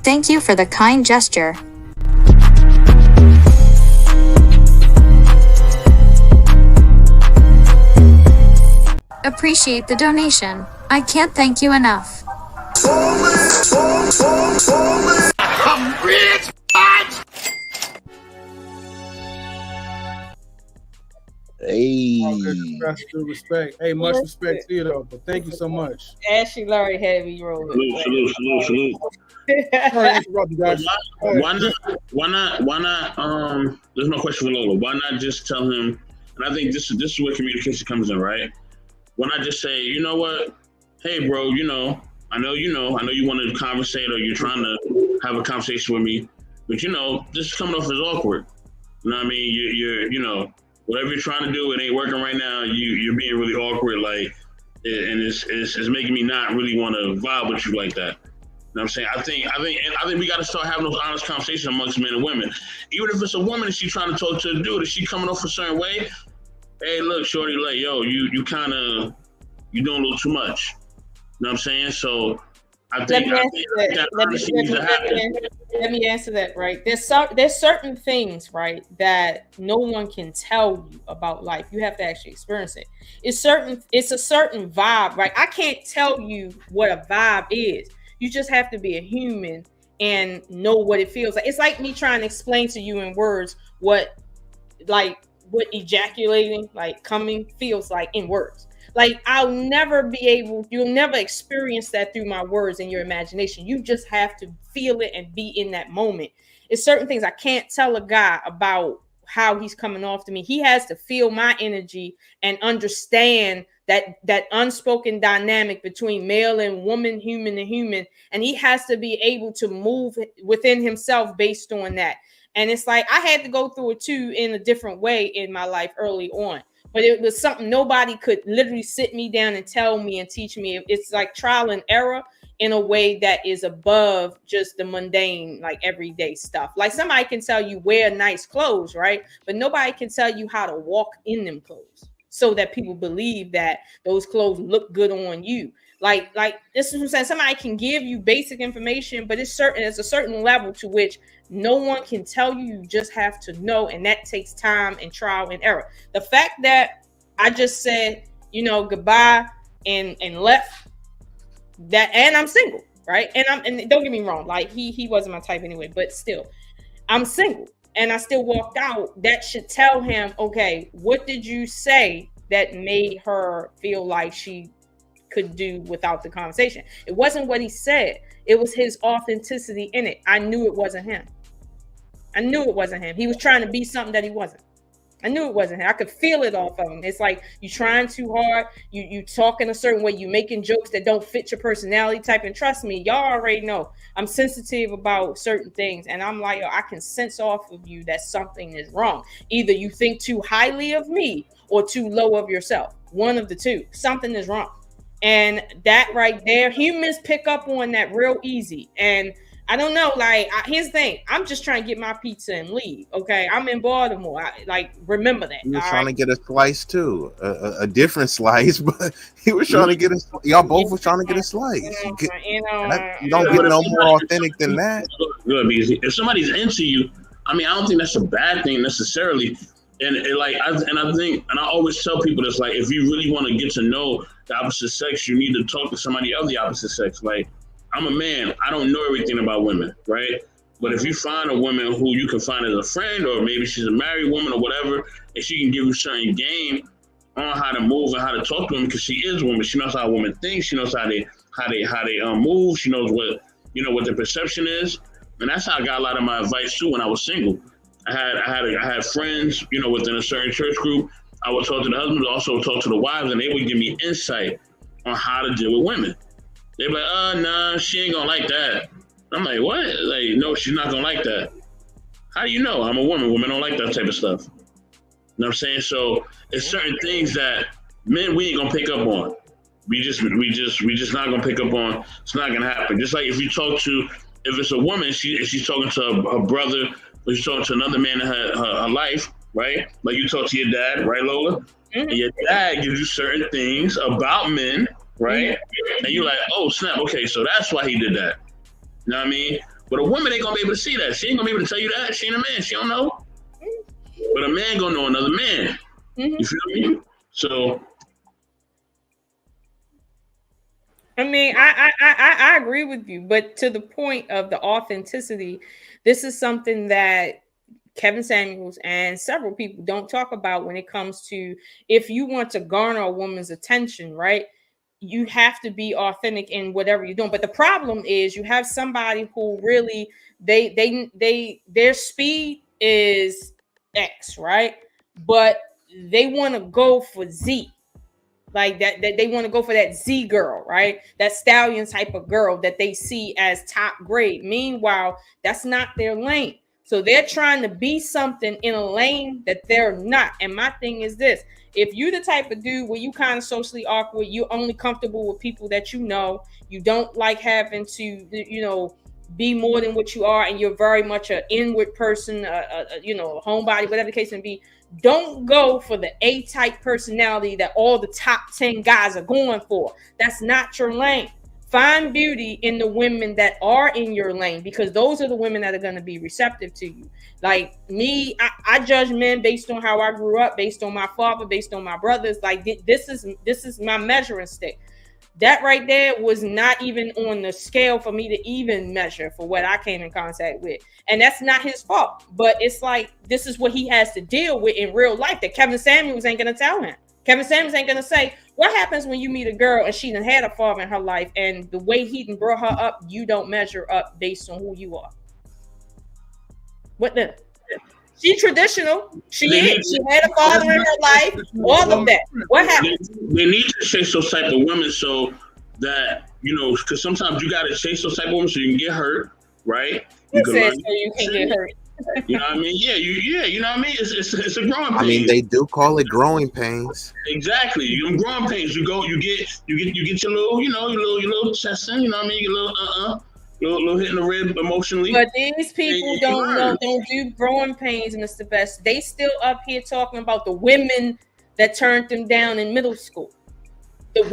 Thank you for the kind gesture. Appreciate the donation. I can't thank you enough. I'm rich, Hey. That's due respect. Hey, much respect to you though. But thank you so much. Ashley Larry Heavy rolling. Salute. Why not? There's no question for Lola. Why not just tell him? And I think this is where communication comes in, right? Why not just say, you know what? Hey, bro, I know you want to conversate or you're trying to have a conversation with me, but this is coming off as awkward. You know what I mean? You're whatever you're trying to do, it ain't working right now. You're being really awkward, like, and it's making me not really want to vibe with you like that. You know what I'm saying? I think we got to start having those honest conversations amongst men and women. Even if it's a woman and she's trying to talk to a dude, is she coming off a certain way? Hey, look, shorty, like, yo, you doing a little too much. You know what I'm saying? So I think let me answer that, right? There's certain things, right, that no one can tell you about life. You have to actually experience it. It's a certain vibe, right? I can't tell you what a vibe is. You just have to be a human and know what it feels like. It's like me trying to explain to you in words what ejaculating, like coming, feels like in words. Like you'll never experience that through my words and your imagination. You just have to feel it and be in that moment. It's certain things I can't tell a guy about how he's coming off to me. He has to feel my energy and understand that unspoken dynamic between male and woman, human and human. And he has to be able to move within himself based on that. And it's like, I had to go through it too in a different way in my life early on. But it was something nobody could literally sit me down and tell me and teach me. It's like trial and error in a way that is above just the mundane, like everyday stuff. Like somebody can tell you wear nice clothes, right? But nobody can tell you how to walk in them clothes so that people believe that those clothes look good on you. Like this is what I'm saying. Somebody can give you basic information, but it's a certain level to which no one can tell you. You just have to know, and that takes time and trial and error. The fact that I just said, goodbye and left that, and I'm single, right? And don't get me wrong, like he wasn't my type anyway, but still, I'm single, and I still walked out. That should tell him, okay, what did you say that made her feel like she could do without the conversation? It wasn't what he said. It was his authenticity in it. I knew it wasn't him. He was trying to be something that he wasn't. I knew it wasn't him. I could feel it off of him. It's like you trying too hard. You talking a certain way. You making jokes that don't fit your personality type. And trust me, y'all already know I'm sensitive about certain things. And I'm like, I can sense off of you that something is wrong. Either you think too highly of me or too low of yourself. One of the two. Something is wrong. And that right there, humans pick up on that real easy. And I don't know, here's the thing. I'm just trying to get my pizza and leave. Okay, I'm in Baltimore. Remember that. He was trying to get a slice too, a different slice, but he was trying to get y'all both was trying to get a slice. You don't get no more authentic than that. Good, B-Eazy. If somebody's into you, I don't think that's a bad thing necessarily. And I always tell people this, like, if you really want to get to know the opposite sex, you need to talk to somebody of the opposite sex. Like, I'm a man. I don't know everything about women, right? But if you find a woman who you can find as a friend, or maybe she's a married woman or whatever, and she can give you certain game on how to move and how to talk to them, because she is a woman. She knows how a woman thinks. She knows how they move. She knows what their perception is. And that's how I got a lot of my advice too when I was single. I had friends, within a certain church group. I would talk to the husbands, also talk to the wives, and they would give me insight on how to deal with women. They'd be like, nah, she ain't gonna like that. I'm like, what? Like, no, she's not gonna like that. How do you know? I'm a woman. Women don't like that type of stuff. You know what I'm saying? So it's certain things that men, we ain't gonna pick up on. We just not gonna pick up on. It's not gonna happen. Just like if it's a woman, if she's talking to her brother, or she's talking to another man in her life, right? Like you talk to your dad, right, Lola? Mm-hmm. And your dad gives you certain things about men, right? Mm-hmm. And you're like, oh, snap, okay, so that's why he did that. You know what I mean? But a woman ain't gonna be able to see that. She ain't gonna be able to tell you that. She ain't a man. She don't know. But a man gonna know another man. Mm-hmm. You feel me? So, I agree with you, but to the point of the authenticity, this is something that Kevin Samuels and several people don't talk about when it comes to, if you want to garner a woman's attention, right? You have to be authentic in whatever you're doing. But the problem is you have somebody who really, their speed is X, right? But they want to go for Z. Like that they want to go for that Z girl, right? That stallion type of girl that they see as top grade. Meanwhile, that's not their lane. So they're trying to be something in a lane that they're not. And my thing is this: if you're the type of dude where you kind of socially awkward, you're only comfortable with people that you know, you don't like having to, you know, be more than what you are, and you're very much an inward person, you know, a homebody, whatever the case may be. Don't go for the A-type personality that all the top 10 guys are going for. That's not your lane. Find beauty in the women that are in your lane, because those are the women that are going to be receptive to you. Like me, I judge men based on how I grew up, based on my father, based on my brothers. Like this is my measuring stick. That right there was not even on the scale for me to even measure for what I came in contact with. And that's not his fault. But it's like, this is what he has to deal with in real life that Kevin Samuels ain't going to tell him. Kevin Samuels ain't going to say, what happens when you meet a girl and she done had a father in her life, and the way he done brought her up, you don't measure up based on who you are. What then? She traditional. She had a father in her life. All of that. What happens? They need to chase those type of women so that, you know, because sometimes you got to chase those type of women so you can get hurt, right? You can so you can get hurt. You know what I mean? Yeah, you know what I mean? It's a growing pain. I mean, they do call it growing pains. Exactly. You growing pains. You get your little, you know, your little chesting, you know what I mean? Your little hit in the rib emotionally. But these people don't do growing pains, Mr. Best. They still up here talking about the women that turned them down in middle school. The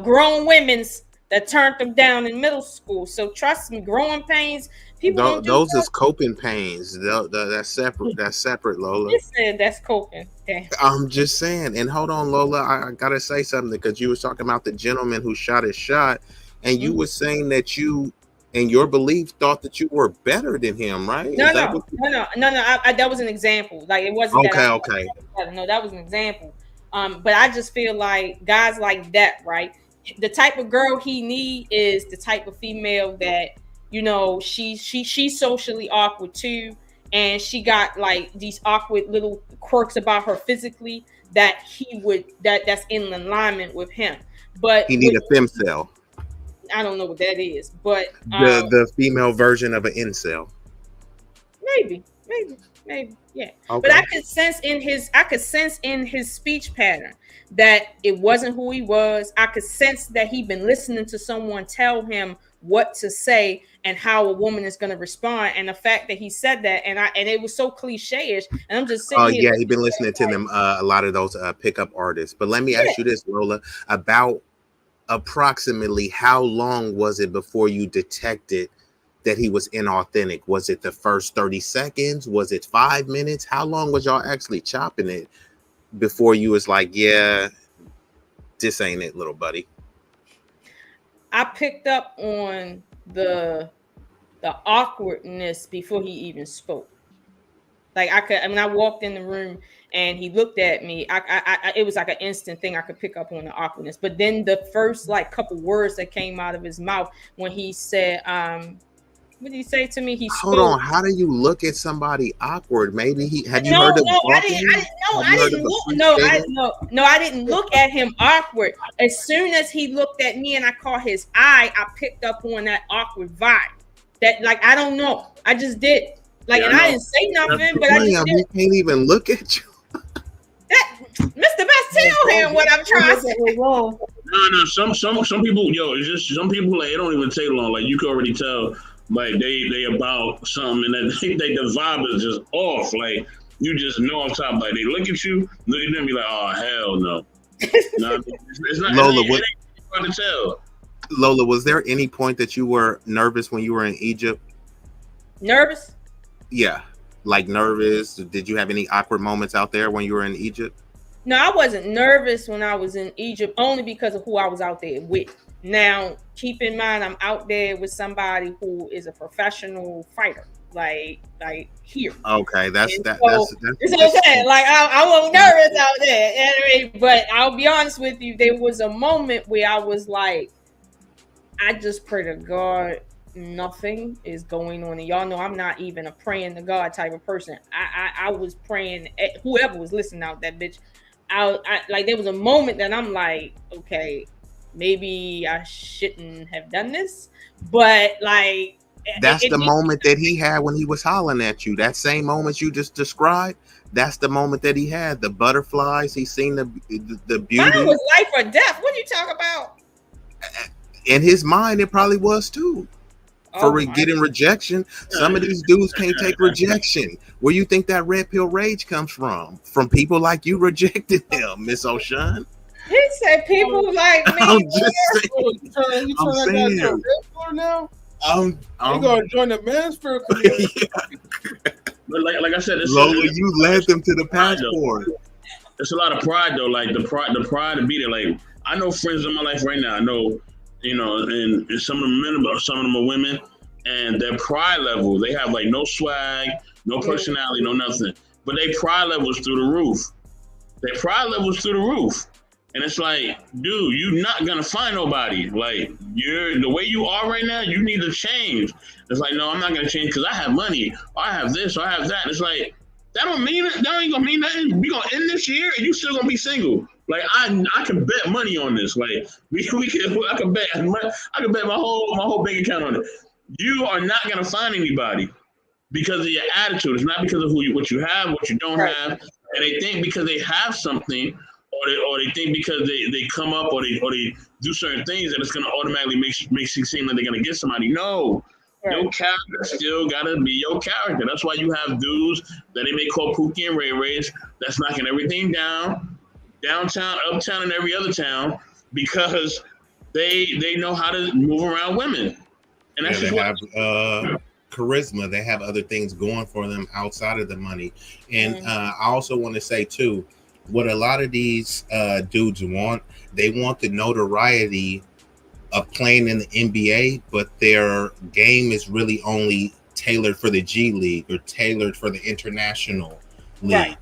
grown women's that turned them down in middle school. So trust me, growing pains, people don't do those that. is coping pains. That's separate. That's separate, Lola. You said that's coping. Damn. I'm just saying. And hold on, Lola, I gotta say something, because you was talking about the gentleman who shot his shot. And you were saying that you, in your belief, thought that you were better than him, right? No. That was an example. Like, it wasn't. Okay. No, that was an example. But I just feel like guys like that, right? The type of girl he need is the type of female that, you know, she's socially awkward too, and she got like these awkward little quirks about her physically that that's in alignment with him. But he need a femcell. I don't know what that is, but the female version of an incel. Maybe, yeah. Okay. But I could sense in his speech pattern that it wasn't who he was. I could sense that he'd been listening to someone tell him what to say and how a woman is going to respond. And the fact that he said that, and it was so cliche-ish, and I'm just sitting here. Yeah, he'd been listening to them, a lot of those pickup artists. But let me ask you this, Lola, about approximately how long was it before you detected that he was inauthentic? Was it the first 30 seconds? Was it 5 minutes? How long was y'all actually chopping it before you was like, yeah, this ain't it, little buddy? I picked up on the awkwardness before he even spoke. Like I walked in the room and he looked at me. It was like an instant thing. I could pick up on the awkwardness. But then the first like couple words that came out of his mouth when he said, what did he say to me? Hold on. How do you look at somebody awkward? Maybe had you heard of I didn't look at him awkward. As soon as he looked at me and I caught his eye, I picked up on that awkward vibe. That, like, I don't know. I just did. Like, and I didn't say nothing, but I just did. He can't even look at you. That Mr. Best, tell him what I'm trying to say. No. Some people, it's just some people, like, it don't even take long. Like, you can already tell, like, they about something, and the vibe is just off. Like, you just know on top. Like, they look at you, and be like, oh, hell no. No, it's not. Lola, it ain't hard to tell. Lola, was there any point that you were nervous when you were in Egypt? Nervous? Yeah, like nervous. Did you have any awkward moments out there when you were in Egypt? No, I wasn't nervous when I was in Egypt, only because of who I was out there with. Now, keep in mind, I'm out there with somebody who is a professional fighter, like here. Okay, that's it's okay. Like I wasn't nervous out there, but I'll be honest with you, there was a moment where I was like, I just pray to God nothing is going on. And y'all know I'm not even a praying to God type of person. I was praying at whoever was listening out that bitch. I like there was a moment that I'm like, okay, maybe I shouldn't have done this, but like that's the moment that he had when he was hollering at you. That same moment you just described, that's the moment that he had. The butterflies, he seen the beauty. Mine was life or death. What are you talking about? In his mind, it probably was too. For getting rejection, some of these dudes can't take rejection. Where you think that red pill rage comes from? From people like you rejecting him, Miss O'Shawn. He said people like me. I'm just saying. You gonna join the Mansfield community? But like I said, Lola, you led them to the passport. It's a lot of pride though. Like the pride to be there. Like I know friends in my life right now. I know, you know, and some of them men, some of them are women, and their pride level, they have like no swag, no personality, no nothing. But their pride level's through the roof. Their pride level's through the roof. And it's like, dude, you're not gonna find nobody. Like you're the way you are right now, you need to change. It's like, no, I'm not gonna change because I have money, or I have this, or I have that. And it's like, that don't mean it. That ain't gonna mean nothing. We gonna end this year and you still gonna be single. Like I can bet money on this. Like I can bet my whole bank account on it. You are not gonna find anybody because of your attitude. It's not because of what you have, what you don't have, and they think because they have something. Or they think because they come up or they do certain things that it's gonna automatically make you seem like they're gonna get somebody. No, your character still gotta be your character. That's why you have dudes that they may call Pookie and Ray Rays that's knocking everything down, downtown, uptown, and every other town because they know how to move around women. And that's they have charisma. They have other things going for them outside of the money. And I also want to say too, what a lot of these dudes want, they want the notoriety of playing in the NBA, but their game is really only tailored for the G League or tailored for the international league.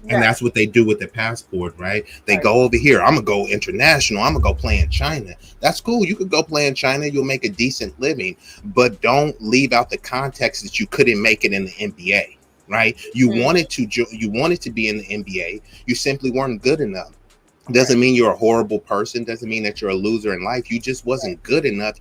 And that's what they do with the passport, right? They go over here, I'm gonna go international, I'm gonna go play in China. That's cool. You could go play in China, you'll make a decent living, but don't leave out the context that you couldn't make it in the NBA. Right? You wanted to be in the NBA. You simply weren't good enough. Doesn't mean you're a horrible person. Doesn't mean that you're a loser in life. You just wasn't good enough.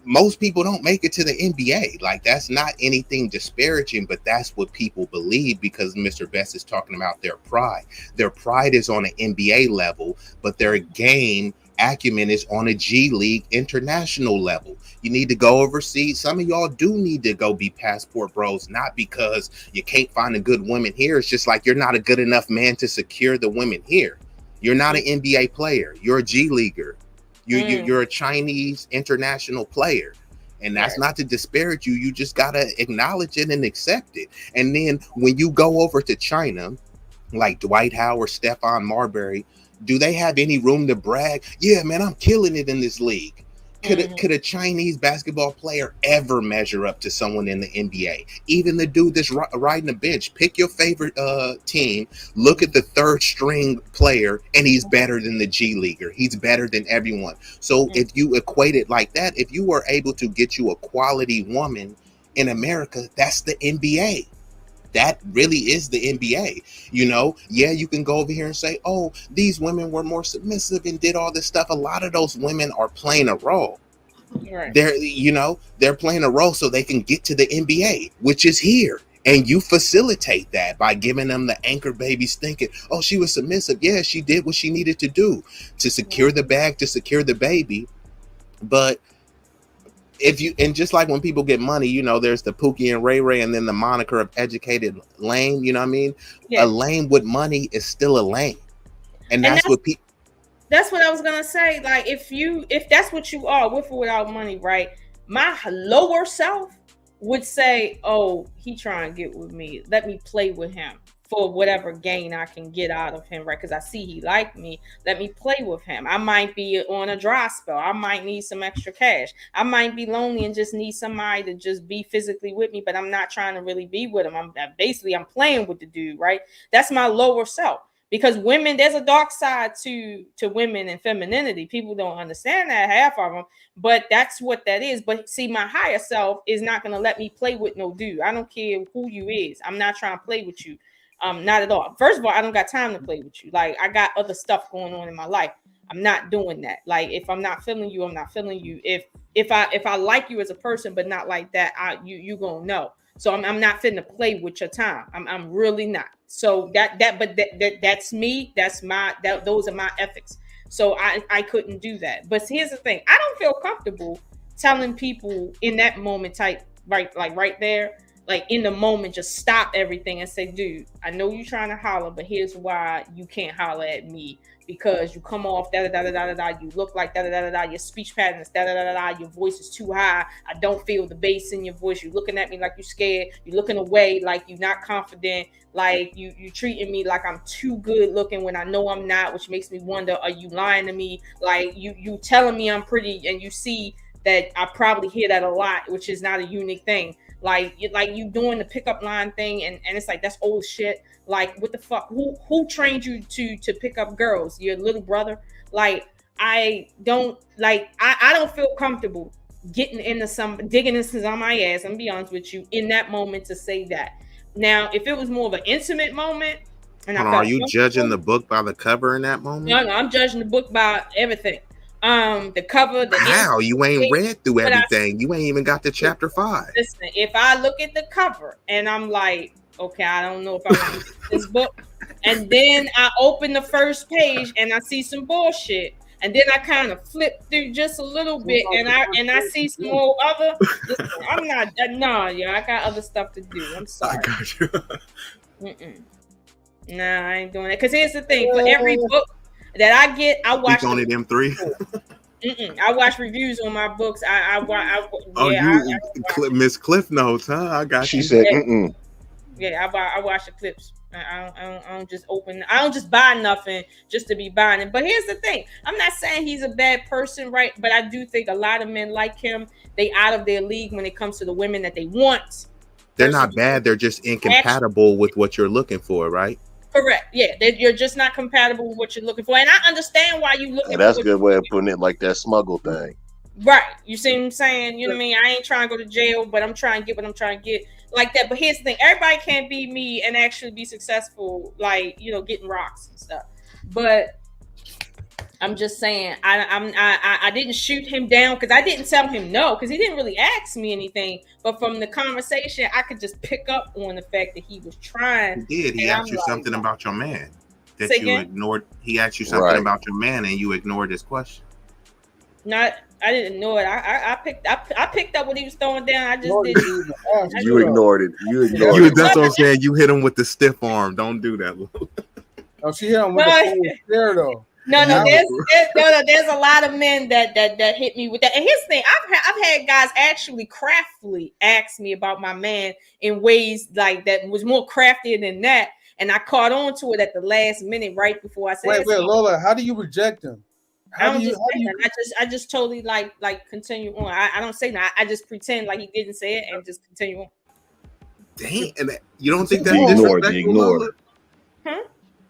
Most people don't make it to the NBA. Like that's not anything disparaging, but that's what people believe because Mr. Best is talking about their pride. Their pride is on an NBA level, but their game acumen is on a G League international level. You need to go overseas. Some of y'all do need to go be passport bros, not because you can't find a good woman here. It's just like you're not a good enough man to secure the women here. You're not an NBA player. You're a G leaguer. You're a Chinese international player. And that's not to disparage you. You just got to acknowledge it and accept it. And then when you go over to China, like Dwight Howard, Stephon Marbury, do they have any room to brag? Yeah, man, I'm killing it in this league. Could a Chinese basketball player ever measure up to someone in the NBA? Even the dude that's riding the bench. Pick your favorite team. Look at the third string player, and he's better than the G leaguer. He's better than everyone. So if you equate it like that, if you were able to get you a quality woman in America, that's the NBA. That really is the NBA. You know, yeah, you can go over here and say, oh, these women were more submissive and did all this stuff. A lot of those women are playing a role. Right. They're playing a role so they can get to the NBA, which is here. And you facilitate that by giving them the anchor babies thinking, oh, she was submissive. Yeah, she did what she needed to do to secure the bag, to secure the baby. But just like when people get money, you know, there's the Pookie and Ray Ray and then the moniker of educated lame, you know what I mean? Yeah. A lame with money is still a lame. And that's what people. That's what I was going to say. Like, if that's what you are, with or without money, right? My lower self would say, oh, he trying to get with me. Let me play with him for whatever gain I can get out of him, right? Because I see he like me. Let me play with him. I might be on a dry spell. I might need some extra cash. I might be lonely and just need somebody to just be physically with me, but I'm not trying to really be with him. I'm playing with the dude, right? That's my lower self. Because women, there's a dark side to women and femininity. People don't understand that, half of them, but that's what that is. But see, my higher self is not going to let me play with no dude. I don't care who you is. I'm not trying to play with you. Not at all. First of all, I don't got time to play with you. Like, I got other stuff going on in my life. I'm not doing that. Like, if I'm not feeling you, I'm not feeling you. If I like you as a person, but not like that, you gonna know. So I'm not finna play with your time. I'm really not. So that's me. Those are my ethics. So I couldn't do that. But here's the thing: I don't feel comfortable telling people in that moment, right there, like in the moment, just stop everything and say, dude, I know you're trying to holler, but here's why you can't holler at me. Because you come off you look like your speech pattern is your voice is too high. I don't feel the bass in your voice. You're looking at me like you're scared. You're looking away like you're not confident. Like you treating me like I'm too good looking when I know I'm not, which makes me wonder, are you lying to me? Like you telling me I'm pretty, and you see that I probably hear that a lot, which is not a unique thing. Like you doing the pickup line thing, and it's like, that's old shit. Like, what the fuck? Who trained you to pick up girls? Your little brother? Like, I don't feel comfortable digging into some on my ass. I'm gonna be honest with you, in that moment to say that. Now, if it was more of an intimate moment, and are you judging the book by the cover in that moment? No, I'm judging the book by everything. The cover. You ain't read through everything. You ain't even got to chapter 5. Listen, if I look at the cover and I'm like, okay, I don't know if I want this book, and then I open the first page and I see some bullshit, and then I kind of flip through just a little bit, and I see some more other. Listen, I'm not. No, I got other stuff to do. I'm sorry. I got you. Nah, I ain't doing that. Because here's the thing: for every book that I get, I watch. On it, M3. I watch reviews on my books. Miss Cliff Notes, huh? I got she you. She said, Yeah, I watch the clips. I don't just open. I don't just buy nothing just to be buying it. But here's the thing: I'm not saying he's a bad person, right? But I do think a lot of men like him, they out of their league when it comes to the women that they want. They're not bad. They're just incompatible with what you're looking for, right? Correct. Yeah, you're just not compatible with what you're looking for, and I understand why you looking. That's a good way of putting it, like that smuggle thing. Right. You see what I'm saying? You know what I mean? I ain't trying to go to jail, but I'm trying to get what I'm trying to get. Like that. But here's the thing: everybody can't be me and actually be successful, like, getting rocks and stuff. But I'm just saying, I didn't shoot him down because I didn't tell him no, because he didn't really ask me anything. But from the conversation, I could just pick up on the fact that he was trying. He did. He asked you something about your man that you ignored. He asked you something about your man, and you ignored his question. I didn't know it. I picked up what he was throwing down. I just didn't. You ignored it. You ignored it. That's what I'm saying. You hit him with the stiff arm. Don't do that. Oh, she hit him with the stare though. No, there's a lot of men that hit me with that. And here's the thing: I've had guys actually craftily ask me about my man in ways like that was more crafty than that, and I caught on to it at the last minute, right before I said. Wait, Lola, how do you reject him? I just totally like continue on. I don't say that. I just pretend like he didn't say it and just continue on. Dang, and you don't think that's disrespectful?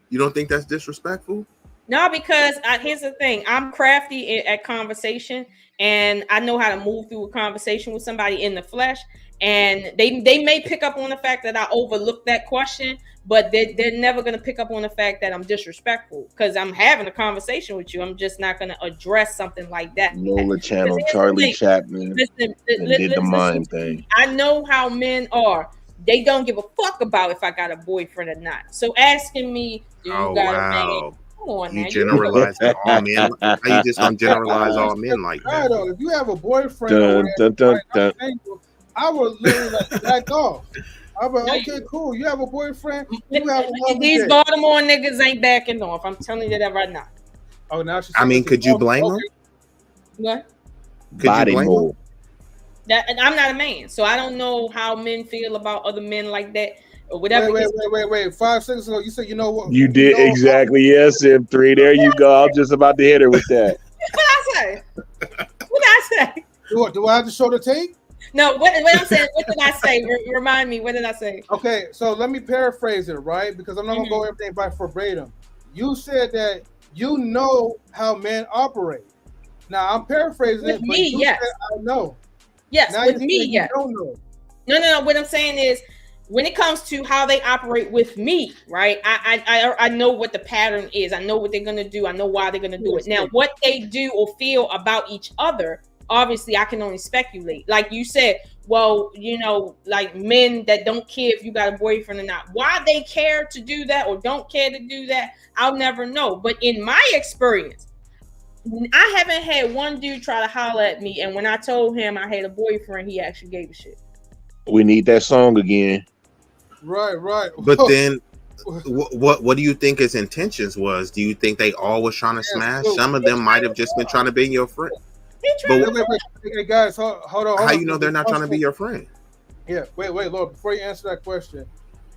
You don't think that's disrespectful? No, because here's the thing: I'm crafty at conversation, and I know how to move through a conversation with somebody in the flesh. And they may pick up on the fact that I overlooked that question, but they're never going to pick up on the fact that I'm disrespectful because I'm having a conversation with you. I'm just not going to address something like that. Lola Channel, Charlie Chapman, did the mime thing. I know how men are. They don't give a fuck about if I got a boyfriend or not. So asking me, do you got a man? Come on, you generalize all men. How you just gonna generalize all men like that? If you have a boyfriend, I would literally back off. I'm like, okay, cool. You have a boyfriend. These Baltimore niggas ain't backing off. I'm telling you that right now. Oh, now she's. I mean, could you blame them? What? Body move. I'm not a man, so I don't know how men feel about other men like that or whatever. Wait. 5 seconds ago, you said, you know what? You did exactly. Yes, M3. There you go. I'm just about to hit her with that. What I say? Do I have to show the tape? No. What I'm saying? What did I say? Remind me. What did I say? Okay, so let me paraphrase it, right? Because I'm not gonna go everything by verbatim. You said that you know how men operate. Now I'm paraphrasing with it. Me, yes. I know. Yes, now with me, yes. Don't know. No. What I'm saying is, when it comes to how they operate with me, right? I know what the pattern is. I know what they're gonna do. I know why they're gonna do it. Now, what they do or feel about each other, obviously, I can only speculate. Like you said, well, you know, like men that don't care if you got a boyfriend or not. Why they care to do that or don't care to do that, I'll never know. But in my experience, I haven't had one dude try to holler at me, and when I told him I had a boyfriend, he actually gave a shit. We need that song again. Right. But then, what do you think his intentions was? Do you think they all was trying to smash? Some of them might have just been trying to be your friend. But wait, guys, hold on. How you know they're not trying to be your friend? Yeah, wait, Lord. Before you answer that question,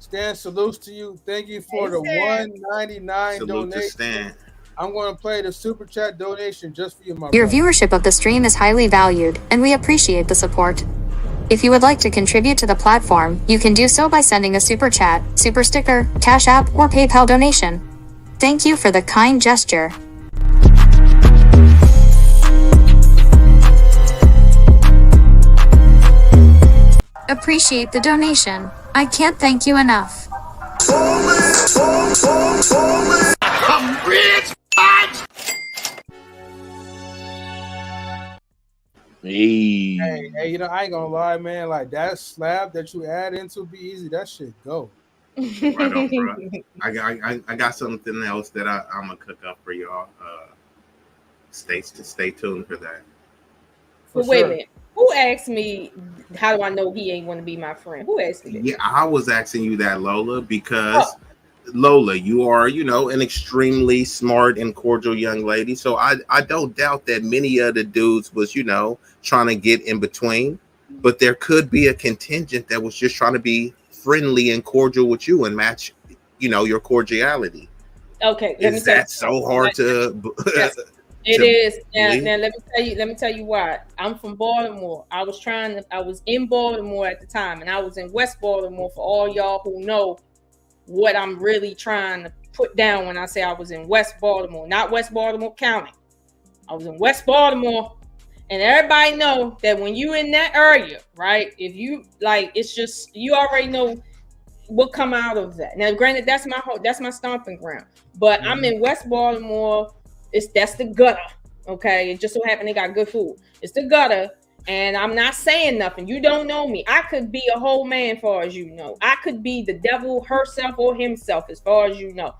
Stan, salutes to you. Thank you for the $1.99 donation. Stan. I'm going to play the super chat donation just for you, my Your brother. viewership of the stream is highly valued, and we appreciate the support. If you would like to contribute to the platform, you can do so by sending a super chat, super sticker, Cash App, or PayPal donation. Thank you for the kind gesture. Appreciate the donation. I can't thank you enough. I'm rich. Hey, you know, I ain't gonna lie, man. Like that slab that you add into B-Eazy, that shit go. Right on, bro. I got something else that I'm gonna cook up for y'all. Stay tuned for that. But wait a minute. Who asked me, how do I know he ain't want to be my friend? Who asked me that? Yeah, I was asking you that, Lola, because Lola, you are, you know, an extremely smart and cordial young lady. So I don't doubt that many of the dudes was, you know, trying to get in between. But there could be a contingent that was just trying to be friendly and cordial with you and match, you know, your cordiality. Okay. Is that so hard to... Yes. It is. Now let me tell you why. I'm from Baltimore. I was in Baltimore at the time, and I was in West Baltimore for all y'all who know what I'm really trying to put down when I say I was in West Baltimore, not West Baltimore County. I was in West Baltimore, and everybody know that when you in that area, right? If you like, it's just you already know what come out of that. Now, granted, that's my stomping ground, but I'm in West Baltimore. That's the gutter, okay? It just so happened they got good food. It's the gutter, and I'm not saying nothing. You don't know me. I could be a whole man, far as you know. I could be the devil herself or himself, as far as you know.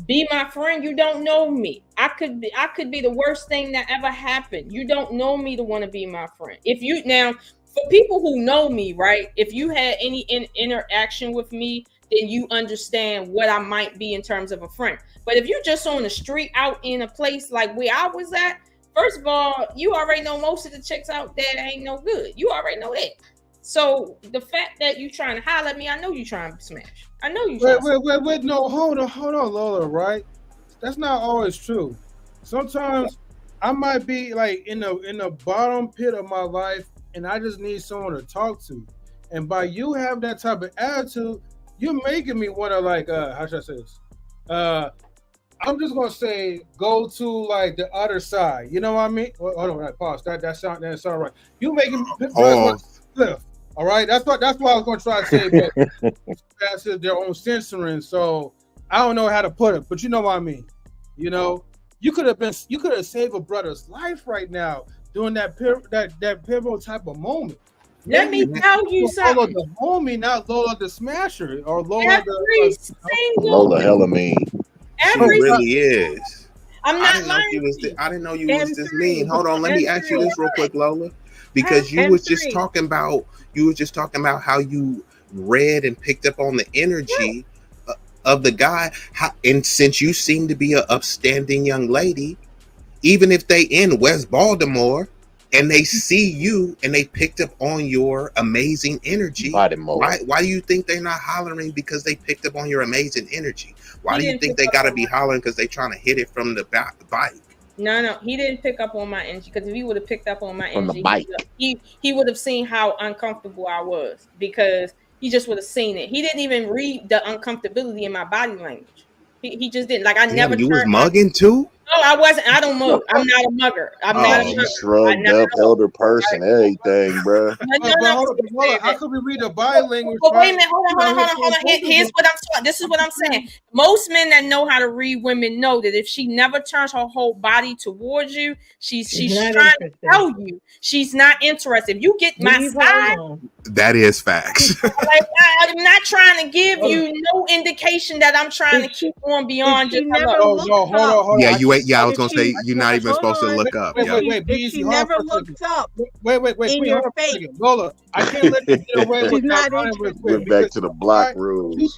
Be my friend. You don't know me. I could be the worst thing that ever happened. You don't know me to want to be my friend. Now, for people who know me, right? If you had any interaction with me, then you understand what I might be in terms of a friend. But if you're just on the street out in a place like where I was at, first of all, you already know most of the chicks out there ain't no good. You already know that. So the fact that you trying to holler at me, I know you trying to smash. I know you trying Wait, no, hold on, Lola, right? That's not always true. Sometimes I might be like in the bottom pit of my life, and I just need someone to talk to. And by you have that type of attitude, you're making me want to like how should I say this? I'm just gonna say go to like the other side. You know what I mean? Hold on, pause. That sound right. You making me cliff. All right, that's what I was gonna try to say. But that's their own censoring, so I don't know how to put it. But you know what I mean. You know, you could have saved a brother's life right now during that pivotal type of moment. Let me tell you something. Lola the homie, not Lola the smasher, or Lola Lola hella mean. She really is. I'm not lying. I didn't know you was this mean. Hold on, let me ask you this real quick, Lola, because you was just talking about how you read and picked up on the energy of the guy, and since you seem to be an upstanding young lady, even if they in West Baltimore and they see you and they picked up on your amazing energy, why do you think they're not hollering because they picked up on your amazing energy? Why do you think they got to be hollering because they trying to hit it from the bike? No, he didn't pick up on my energy, because if he would have picked up on my energy, he would have seen how uncomfortable I was, because he just would have seen it. He didn't even read the uncomfortability in my body language. He just didn't. Like, I never. You was mugging too? No, I wasn't. I don't mug. I'm not a mugger. I'm not a mugger. Shrugged up, held her purse and everything, bro. Hold on. How could we read the body language? But wait a minute. Hold on. Here's what I'm saying. This is what I'm saying. Most men that know how to read women know that if she never turns her whole body towards you, she's trying to tell you she's not interested. If you get my side, that is facts. Like, I'm not trying to give you no indication that I'm trying to keep on beyond just hold on. Yeah, you ain't. Yeah, I was gonna say you're not even supposed to look up. Wait, she never looks up. Wait. In your face, Lola, I can't let you get away with that. Went back to the block rules.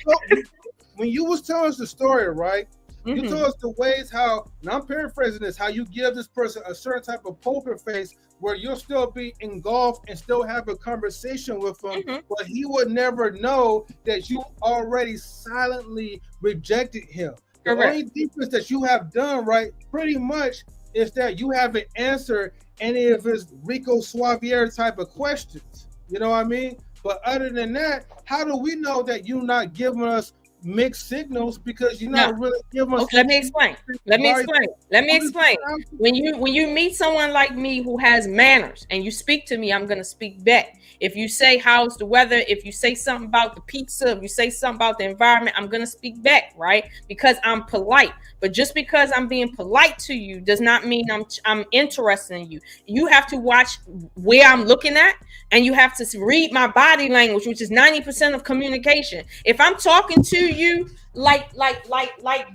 When you was telling us the story, right? You told us the ways how, now I'm paraphrasing this, how you give this person a certain type of poker face where you'll still be engulfed and still have a conversation with him, but he would never know that you already silently rejected him. The only difference that you have done, right, pretty much, is that you haven't answered any of his Rico Suavier type of questions. You know what I mean? But other than that, how do we know that you're not giving us mixed signals because you're not really giving us? Okay, let me explain. When you meet someone like me who has manners and you speak to me, I'm gonna speak back. If you say how's the weather, if you say something about the pizza, if you say something about the environment, I'm gonna speak back, right? Because I'm polite. But just because I'm being polite to you does not mean I'm interested in you. You have to watch where I'm looking at, and you have to read my body language, which is 90% of communication. If I'm talking to you like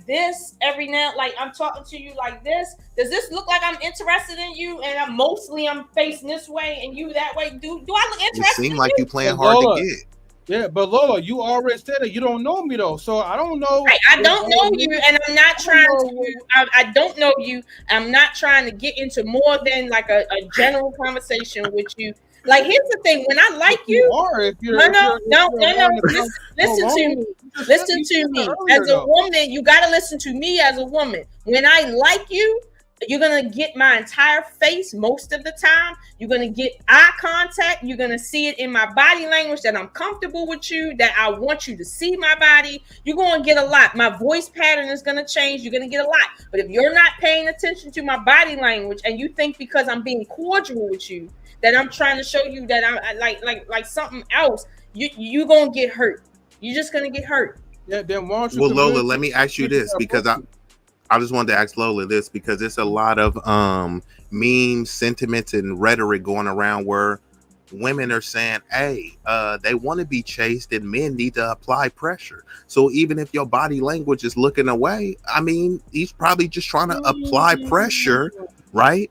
this every now, like I'm talking to you like this, does this look like I'm interested in you? And I'm facing this way and you that way. Do I look interested? It seems like you playing hard to get. Yeah, but Lola, you already said that you don't know me though, so I don't know. Right, I don't know you, and I'm not trying to. I don't know you. I'm not trying to get into more than like a general conversation with you. Like, here's the thing: when I like you, listen to me. As a woman, you got to listen to me as a woman. When I like you, you're gonna get my entire face most of the time. You're gonna get eye contact. You're gonna see it in my body language that I'm comfortable with you, that I want you to see my body. You're gonna get a lot. My voice pattern is gonna change. You're gonna get a lot. But if you're not paying attention to my body language and you think because I'm being cordial with you that I'm trying to show you that I'm like something else, you're gonna get hurt. You're just gonna get hurt. Yeah, then why don't you? Well, Lola, let me ask you this, because I just wanted to ask Lola this, because there's a lot of memes, sentiments, and rhetoric going around where women are saying, hey, they want to be chased and men need to apply pressure. So even if your body language is looking away, I mean, he's probably just trying to apply pressure, right?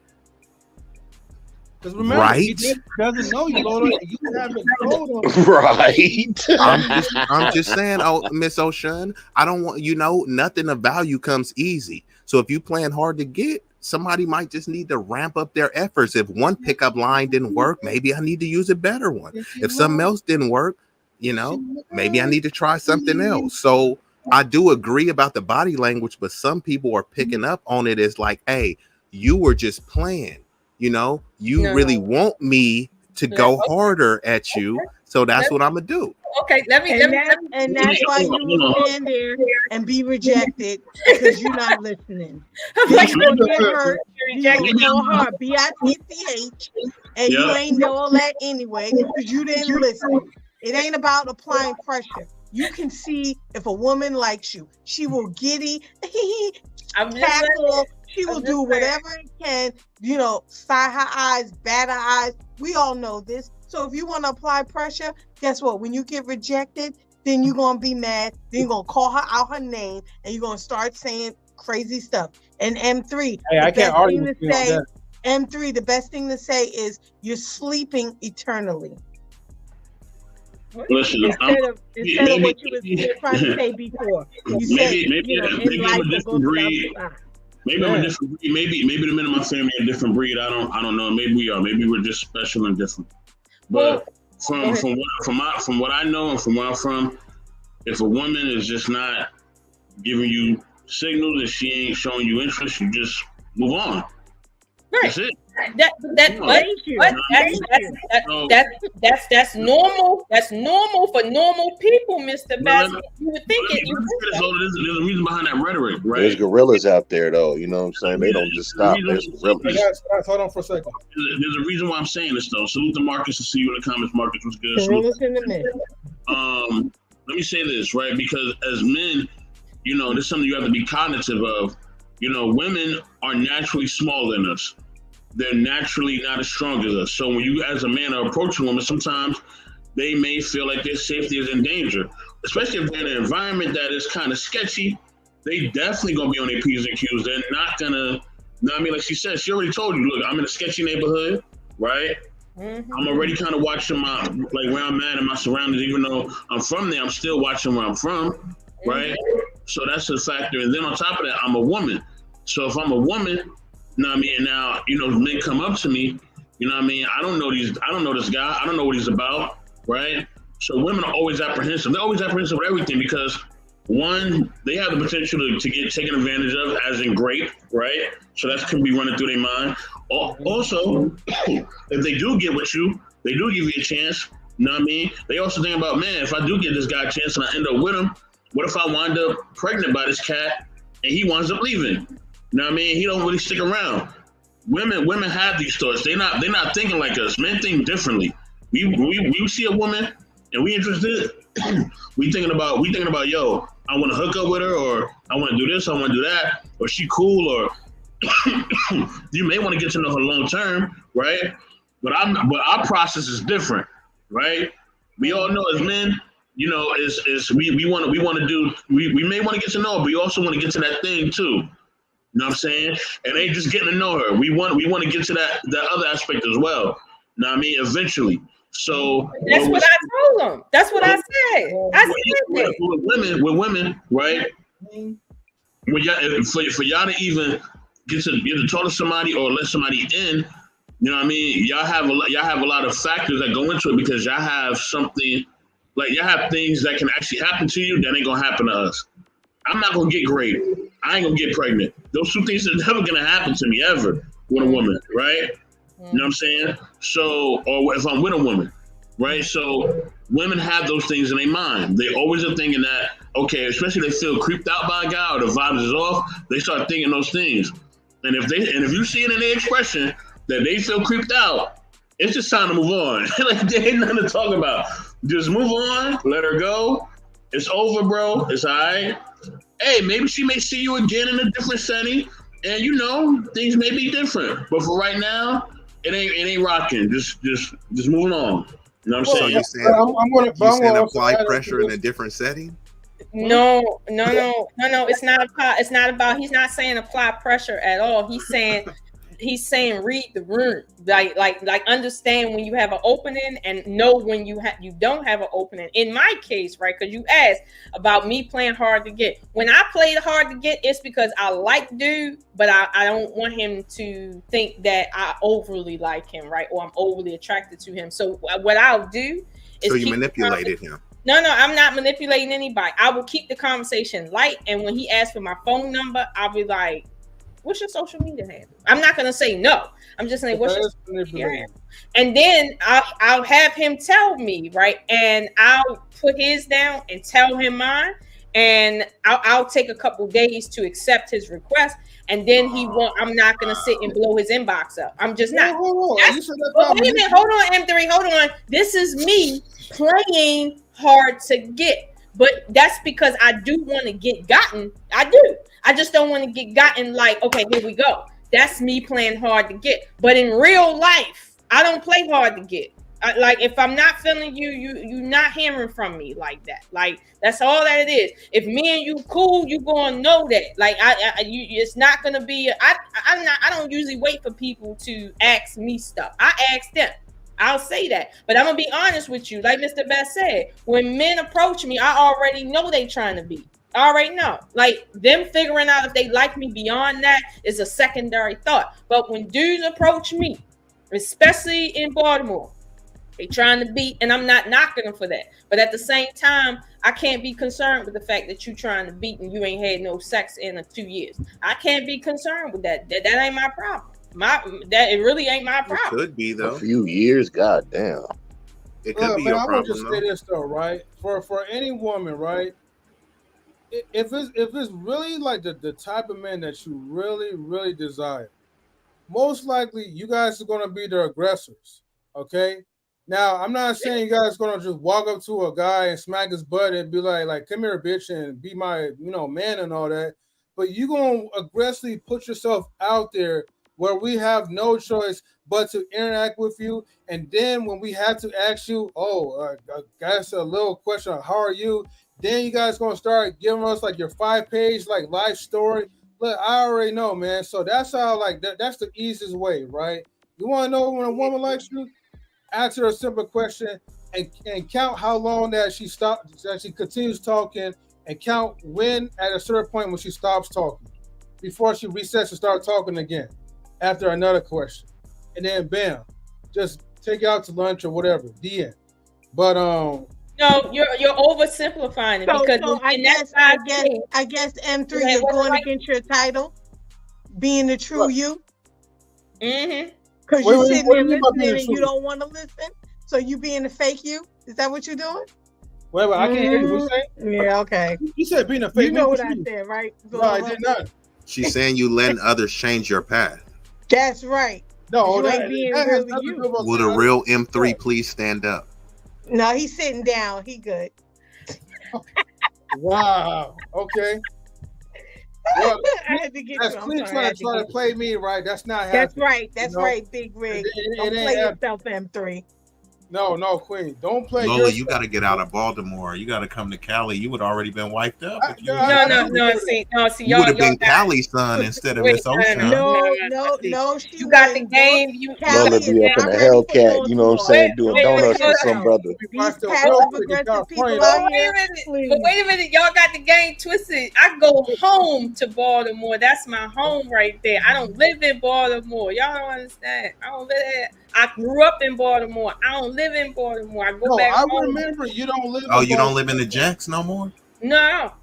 Because remember, he doesn't know you, Lola. You haven't told him. Right. I'm just saying, Miss O'Shawn, I don't want, nothing of value comes easy. So if you plan hard to get, somebody might just need to ramp up their efforts. If one pickup line didn't work, maybe I need to use a better one. If something else didn't work, maybe I need to try something else. So I do agree about the body language, but some people are picking up on it as like, hey, you were just playing. You really want me to go harder at you, so that's what I'm gonna do. Okay, and that's why you stand there and be rejected because you're not listening. You're gonna get hurt. You know hard, B-I-T-C-H, and you ain't know all that anyway because you didn't listen. It ain't about applying pressure. You can see if a woman likes you, she will giddy, cackle. She will do whatever it can, sigh her eyes, bat her eyes. We all know this. So if you want to apply pressure, guess what? When you get rejected, then you're going to be mad. Then you're going to call her out her name, and you're going to start saying crazy stuff. And M3, I can't argue with you on that. M3, the best thing to say is you're sleeping eternally. Listen, instead of what you were trying to say before. You said, in life it goes outside. Maybe I'm a different breed. Maybe the men in my family are a different breed. I don't know. Maybe we are. Maybe we're just special and different. But from what I know and from where I'm from, if a woman is just not giving you signals that she ain't showing you interest, you just move on. Right. That's it. That's normal. That's normal for normal people, Mr. Bassett. You would think it. There's a reason behind that rhetoric, right? There's gorillas out there, though. You know what I'm saying? They don't just stop. There's gorillas. Guys, hold on for a second. There's a reason why I'm saying this, though. Salute to Marcus. To see you in the comments. Marcus was good. Gorillas in the middle. Let me say this, right? Because as men, you know, this is something you have to be cognitive of. You know, women are naturally smaller than us. They're naturally not as strong as us. So when you, as a man, are approaching women, sometimes they may feel like their safety is in danger, especially if they're in an environment that is kind of sketchy. They definitely gonna be on their P's and Q's. They're not gonna, you know what I mean? Like she said, she already told you, look, I'm in a sketchy neighborhood, right? Mm-hmm. I'm already kind of watching my, like where I'm at and my surroundings, even though I'm from there, I'm still watching where I'm from, right? Mm-hmm. So that's a factor. And then on top of that, I'm a woman. So if I'm a woman, you know what I mean? And now, you know, men come up to me, you know what I mean? I don't know this guy. I don't know what he's about, right? So women are always apprehensive. They're always apprehensive with everything because one, they have the potential to get taken advantage of, as in grape, right? So that can be running through their mind. Also, if they do get with you, they do give you a chance, you know what I mean? They also think about, man, if I do get this guy a chance and I end up with him, what if I wind up pregnant by this cat and he winds up leaving? You know what I mean? He don't really stick around. Women have these thoughts. They're not thinking like us. Men think differently. We see a woman and we interested. we thinking about, yo, I want to hook up with her, or I want to do this, I want to do that, or she cool, or you may want to get to know her long term, right? But our process is different, right? We all know as men, you know, we may want to get to know her, but we also want to get to that thing too. You know what I'm saying? And they just getting to know her. We want to get to that other aspect as well. You know what I mean? Eventually. So that's what I told them. That's what I said. With women, right? For y'all to even get to talk to somebody or let somebody in, you know what I mean? Y'all have a lot of factors that go into it because y'all have something, like y'all have things that can actually happen to you that ain't gonna happen to us. I'm not gonna get great. I ain't gonna get pregnant. Those two things are never gonna happen to me ever with a woman, right? You know what I'm saying? So, or if I'm with a woman, right? So women have those things in their mind. They always are thinking that, okay, especially if they feel creeped out by a guy or the vibes is off, they start thinking those things. And if you see it in their expression that they feel creeped out, it's just time to move on. Like there ain't nothing to talk about. Just move on, let her go. It's over, bro. It's all right. Hey, maybe she may see you again in a different setting, and you know things may be different. But for right now, it ain't rocking. Just moving on. You know what I'm saying? You saying apply pressure in a different setting? No. It's not about. He's not saying apply pressure at all. He's saying read the room, like understand when you have an opening and know when you don't have an opening. In my case, right? Because you asked about me playing hard to get. When I played hard to get, it's because I like dude, but I don't want him to think that I overly like him, right? Or I'm overly attracted to him. So what I'll do is, so you manipulated him. No, I'm not manipulating anybody. I will keep the conversation light, and when he asks for my phone number, I'll be like, what's your social media handle? I'm not gonna say no. I'm just saying, what's your social media handle? And then I'll have him tell me, right? And I'll put his down and tell him mine. And I'll take a couple days to accept his request. And then I'm not gonna sit and blow his inbox up. I'm just not. Wait a minute, hold on, M3, hold on. This is me playing hard to get. But that's because I do want to get gotten. I do. I just don't want to get gotten like, okay, here we go. That's me playing hard to get. But in real life, I don't play hard to get. Like, if I'm not feeling you not hearing from me like that. Like, that's all that it is. If me and you cool, you gonna know that. Like, it's not gonna be. I don't usually wait for people to ask me stuff. I ask them. I'll say that, but I'm gonna be honest with you. Like Mr. Best said, when men approach me, I already know they trying to be. I already know. Like them figuring out if they like me beyond that is a secondary thought. But when dudes approach me, especially in Baltimore, they trying to beat, and I'm not knocking them for that. But at the same time, I can't be concerned with the fact that you trying to beat and you ain't had no sex in 2 years. I can't be concerned with that. That ain't my problem. it really ain't my problem. It could be though. A few years, goddamn. It could be your I'm problem. gonna just say this though, right? For any woman, right? If it's really like the type of man that you really desire, most likely you guys are gonna be the aggressors. Okay. Now I'm not saying you guys are gonna just walk up to a guy and smack his butt and be like come here, bitch, and be my man and all that. But you gonna aggressively put yourself out there where we have no choice but to interact with you. And then when we have to ask you, guys, a little question, how are you? Then you guys gonna start giving us like your 5-page like life story. Look, I already know, man. So that's how that's the easiest way, right? You want to know when a woman likes you? Ask her a simple question and count how long that she continues talking, and count when at a certain point when she stops talking before she resets and start talking again after another question. And then bam, just take it out to lunch or whatever. The end. But no, you're oversimplifying it because I guess M3 is going against your title, being the true you. Mm-hmm. Because you're sitting there listening and you don't want to listen, so you being the fake you. Is that what you're doing? Wait, I can't hear you. What you say? Yeah, okay. You said being a fake. You know what I said, right? No, I did not. She's saying you letting others change your path. That's right. No, you ain't being really you. Would a real M3 please stand up? No, he's sitting down. He good. Wow. Okay. Well, I had to get that's Queen trying to play me, right? That's not happening. That's right. That's right, Big Rig. Don't play yourself, M3. No, Queen. Don't play Lola, yourself. you got to get out of Baltimore. You got to come to Cali. You would already been wiped up. See, you would have been Cali's son instead of Miss Ocean. No. You got the game. Lola be up in a Hellcat, you know what I'm saying, doing donuts for some brother. But wait a minute, y'all got the game twisted. I go home to Baltimore. That's my home right there. I don't live in Baltimore. Y'all don't understand. I don't live there. I grew up in Baltimore. I don't live in Baltimore. I go back home. I remember you don't live. Oh, you don't live in the Jacks no more? No.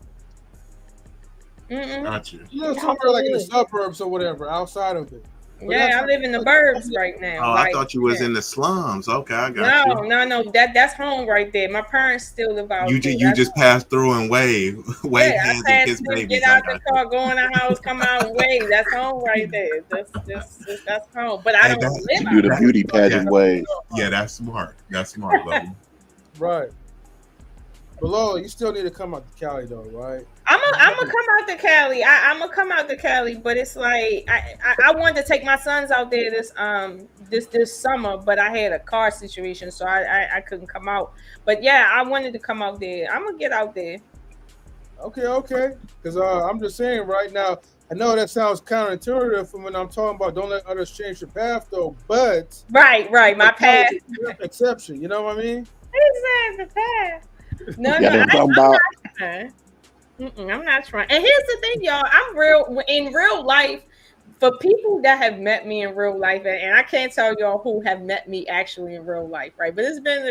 Gotcha. You live somewhere like in the suburbs or whatever, outside of it. But yeah, I live in the burbs right now. Oh, I thought you was in the slums. Okay, I got you. No. That's home right there. My parents still live out there. You just pass through and wave hands and kiss babies. Get out the car, go in the house, come out and wave. That's home right there. That's home. But I don't live out there. Do the beauty pageant wave. Yeah, that's smart. That's smart, Lola. Right. But Lola, you still need to come out to Cali though, right? I'm gonna come out to Cali. I'm gonna come out to Cali, but it's like I wanted to take my sons out there this summer, but I had a car situation, so I couldn't come out. But yeah, I wanted to come out there. I'm gonna get out there. Okay. Because I'm just saying right now, I know that sounds counterintuitive from when I'm talking about don't let others change your path though, but right, my path exception. You know what I mean? Exactly, the path. No, I'm not trying. I'm not trying. And here's the thing, y'all. I'm in real life. For people that have met me in real life, and I can't tell y'all who have met me actually in real life, right? But it's been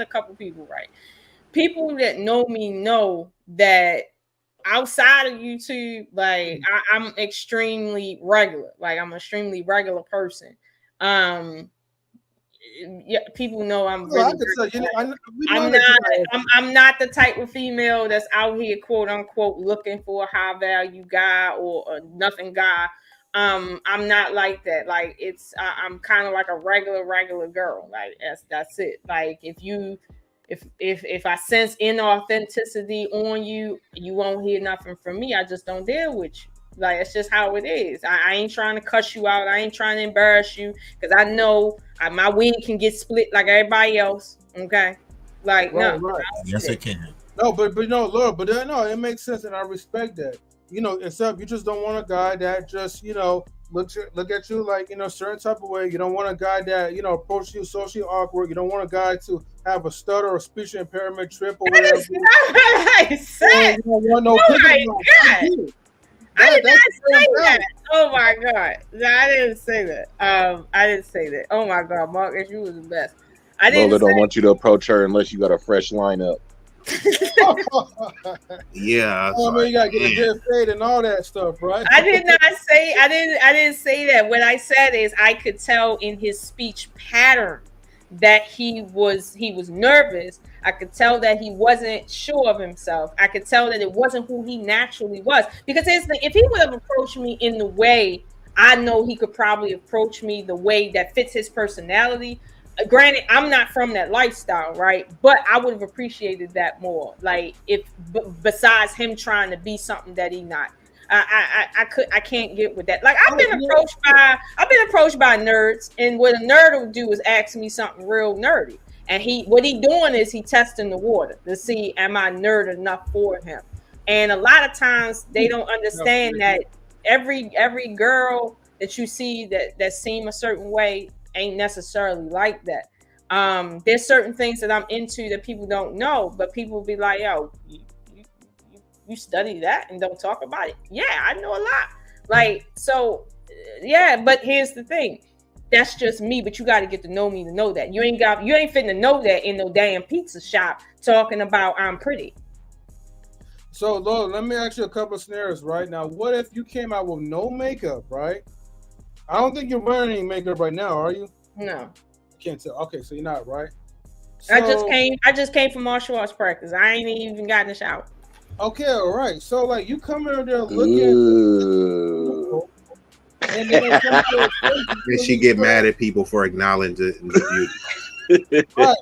a couple people, right? People that know me know that outside of YouTube, like I'm extremely regular. Like I'm an extremely regular person. Yeah, people know I'm really. I'm not the type of female that's out here, quote unquote, looking for a high value guy or a nothing guy. I'm not like that. Like I'm kind of like a regular girl. Like that's it. Like if I sense inauthenticity on you, you won't hear nothing from me. I just don't deal with you. Like it's just how it is. I ain't trying to cuss you out. I ain't trying to embarrass you because I know my wing can get split like everybody else. Okay, like right. Yes, it can. No, but no, Lord, but no, it makes sense, and I respect that. You know, except you just don't want a guy that just look at you like certain type of way. You don't want a guy that approaches you socially awkward. You don't want a guy to have a stutter or speech impairment, trip or whatever. That's not what I said. You don't want no I did not say that. Oh my God. No, I didn't say that. I didn't say that. Oh my God, Marcus, you was the best. I didn't. Lola don't want you to approach her unless you got a fresh lineup. Yeah. I mean, you gotta get a good fade and all that stuff, right? I didn't say that. What I said is I could tell in his speech pattern that he was nervous. I could tell that he wasn't sure of himself. I could tell that it wasn't who he naturally was. Because if he would have approached me in the way I know he could probably approach me, the way that fits his personality. Granted, I'm not from that lifestyle, right? But I would have appreciated that more. Like, if besides him trying to be something that he not, I can't get with that. Like, I've been approached by nerds, and what a nerd will do is ask me something real nerdy. And what he doing is he testing the water to see, am I nerd enough for him? And a lot of times they don't understand that every girl that you see that seem a certain way ain't necessarily like that. There's certain things that I'm into that people don't know, but people will be like, yo, you study that and don't talk about it. Yeah, I know a lot. Like, so yeah, but here's the thing. That's just me, but you got to get to know me to know that. You ain't fitting to know that in no damn pizza shop talking about I'm pretty. So, Lola, let me ask you a couple of scenarios right now. What if you came out with no makeup, right? I don't think you're wearing any makeup right now, are you? No. I can't tell. Okay, so you're not, right? So, I just came from martial arts practice. I ain't even gotten in the shower. Okay, all right. So, like, you come in there looking. And she get mad at people for acknowledging the beauty. Right.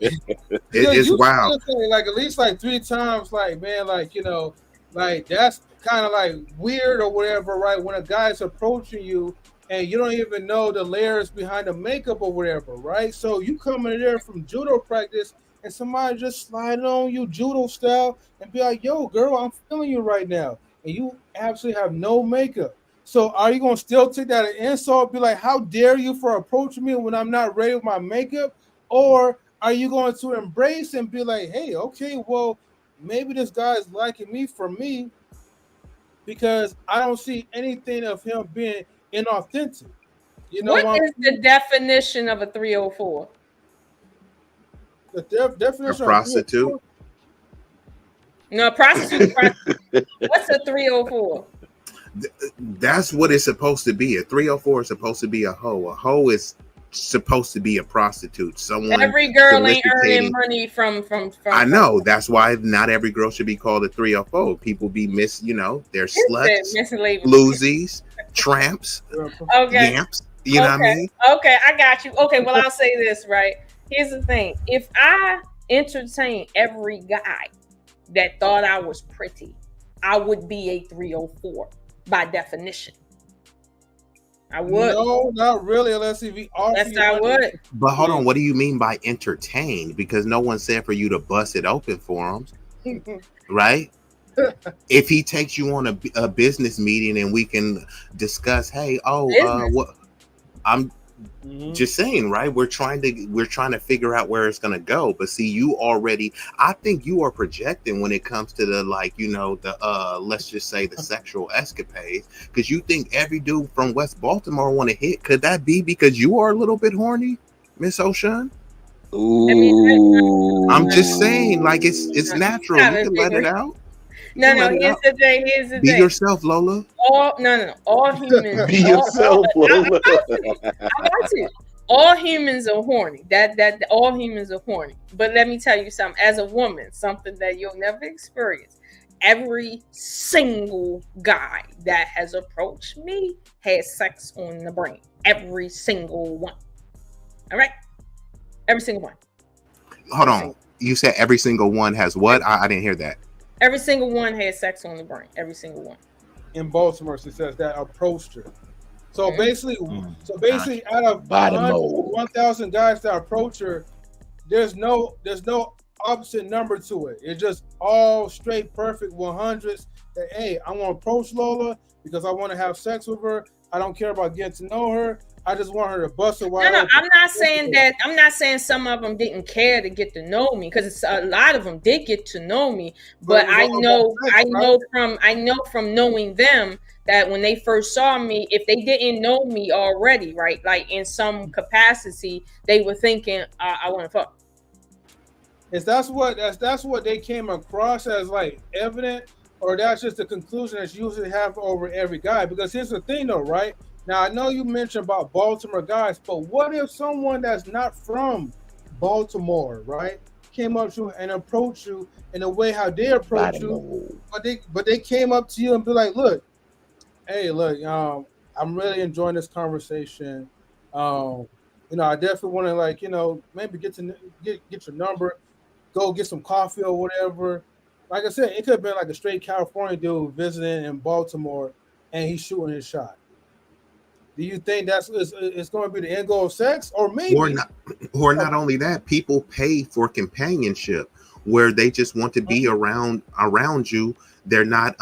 It's wild. Like at least like 3 times, like, man, like, you know, like that's kind of like weird or whatever, right? When a guy's approaching you and you don't even know the layers behind the makeup or whatever, right? So you come in there from judo practice and somebody just slide on you judo style and be like, yo, girl, I'm feeling you right now. And you absolutely have no makeup. So are you going to still take that as an insult, be like, how dare you for approaching me when I'm not ready with my makeup? Or are you going to embrace and be like, hey, okay, well, maybe this guy is liking me for me because I don't see anything of him being inauthentic. You know what is the definition of a 304? The definition of prostitute? No, prostitute. What's a 304? That's what it's supposed to be. A 304 is supposed to be a hoe. A hoe is supposed to be a prostitute. Someone. Every girl ain't earning money from. I know. That's why not every girl should be called a 304. People be they're sluts, bluesies, tramps, okay, yamps. You know what I mean? Okay, I got you. Okay, well, I'll say this, right? Here's the thing. If I entertain every guy that thought I was pretty, I would be a 304 by definition. I would. No, not really, unless if he offers. Yes, I would. But hold on, what do you mean by entertain? Because no one said for you to bust it open for him, right? If he takes you on a business meeting and we can discuss, hey, what I'm just saying, right? We're trying to figure out where it's gonna go. But see, I think you are projecting when it comes to the let's just say the sexual escapades, because you think every dude from West Baltimore want to hit. Could that be because you are a little bit horny, Miss O'Shawn? Ooh. I'm just saying, like it's natural. You can let it out. No, here's the thing. Be yourself, Lola. All humans. Be yourself, Lola. All humans are horny. That all humans are horny. But let me tell you something. As a woman, something that you'll never experience. Every single guy that has approached me has sex on the brain. Every single one. All right? Every single one. Hold on. You said every single one has what? I didn't hear that. Every single one has sex on the brain. Every single one. In Baltimore, it says that approached her. So basically, out of 1,000 guys that approach her, there's no opposite number to it. It's just all straight, perfect 100s. That hey, I want to approach Lola because I want to have sex with her. I don't care about getting to know her. I just want her to bust her wide open. I'm not saying that. I'm not saying some of them didn't care to get to know me, because a lot of them did get to know me. But I know from knowing them that when they first saw me, if they didn't know me already, right, like in some capacity, they were thinking, I want to fuck. Is that's what they came across as like evident, or that's just the conclusion that's usually have over every guy? Because here's the thing though, right? Now I know you mentioned about Baltimore guys, but what if someone that's not from Baltimore, right, came up to you and approached you in a way how they approach you, but they came up to you and be like, look, hey, look, I'm really enjoying this conversation. You know, I definitely want to, like, you know, maybe get your number, go get some coffee or whatever. Like I said, it could have been like a straight California dude visiting in Baltimore, and he's shooting his shot. Do you think it's going to be the end goal of sex, or maybe, or not only that, people pay for companionship where they just want to be around you. They're not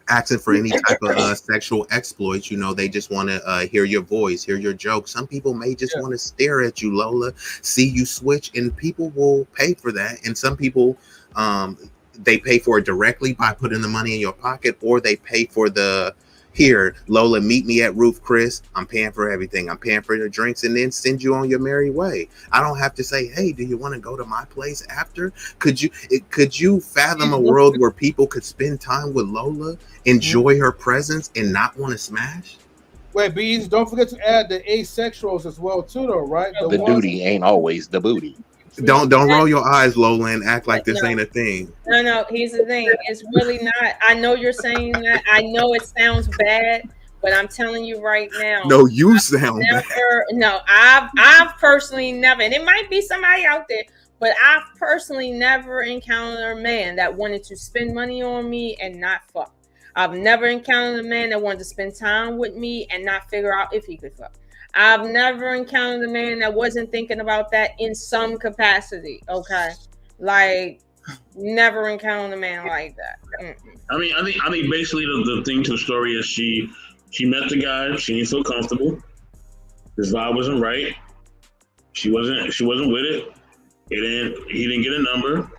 asking for any type of sexual exploits. You know, they just want to hear your voice, hear your jokes. Some people may just want to stare at you, Lola, see you switch, and people will pay for that. And some people, they pay for it directly by putting the money in your pocket, or they pay for the, here, Lola, meet me at Roof Chris. I'm paying for everything. I'm paying for your drinks, and then send you on your merry way. I don't have to say, hey, do you want to go to my place after? Could you fathom a world where people could spend time with Lola, enjoy her presence, and not want to smash? Wait, B-Eazy, don't forget to add the asexuals as well too, though, right? The duty ain't always the booty. Don't roll your eyes, Lola, and act like this ain't a thing. No, here's the thing. It's really not. I know you're saying that. I know it sounds bad, but I'm telling you right now. No, you sound bad. No, I've personally never, and it might be somebody out there, but I've personally never encountered a man that wanted to spend money on me and not fuck. I've never encountered a man that wanted to spend time with me and not figure out if he could fuck. I've never encountered a man that wasn't thinking about that in some capacity. Okay, like never encountered a man like that. I think basically the thing to the story is she met the guy. She didn't feel comfortable. His vibe wasn't right. She wasn't with it. He didn't get a number.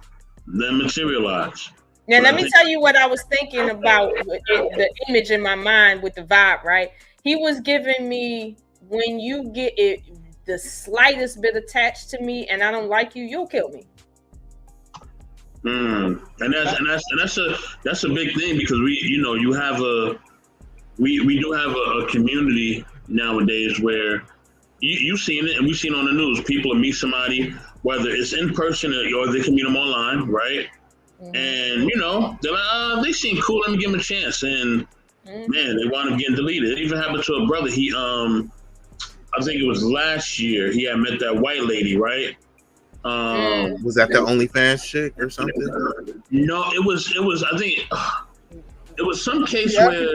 Then materialized. Now let me tell you what I was thinking about the image in my mind with the vibe. Right, he was giving me, when you get it the slightest bit attached to me and I don't like you, you'll kill me. And that's a big thing, because we do have a community nowadays where you've seen it and we've seen on the news. People will meet somebody, whether it's in person or they can meet them online, right? And they're like, they seem cool, let me give them a chance, and man, they wound up getting deleted. It even happened to a brother. He I think it was last year, he had met that white lady, right? Was that the OnlyFans chick or something? No, it was I think it was some case where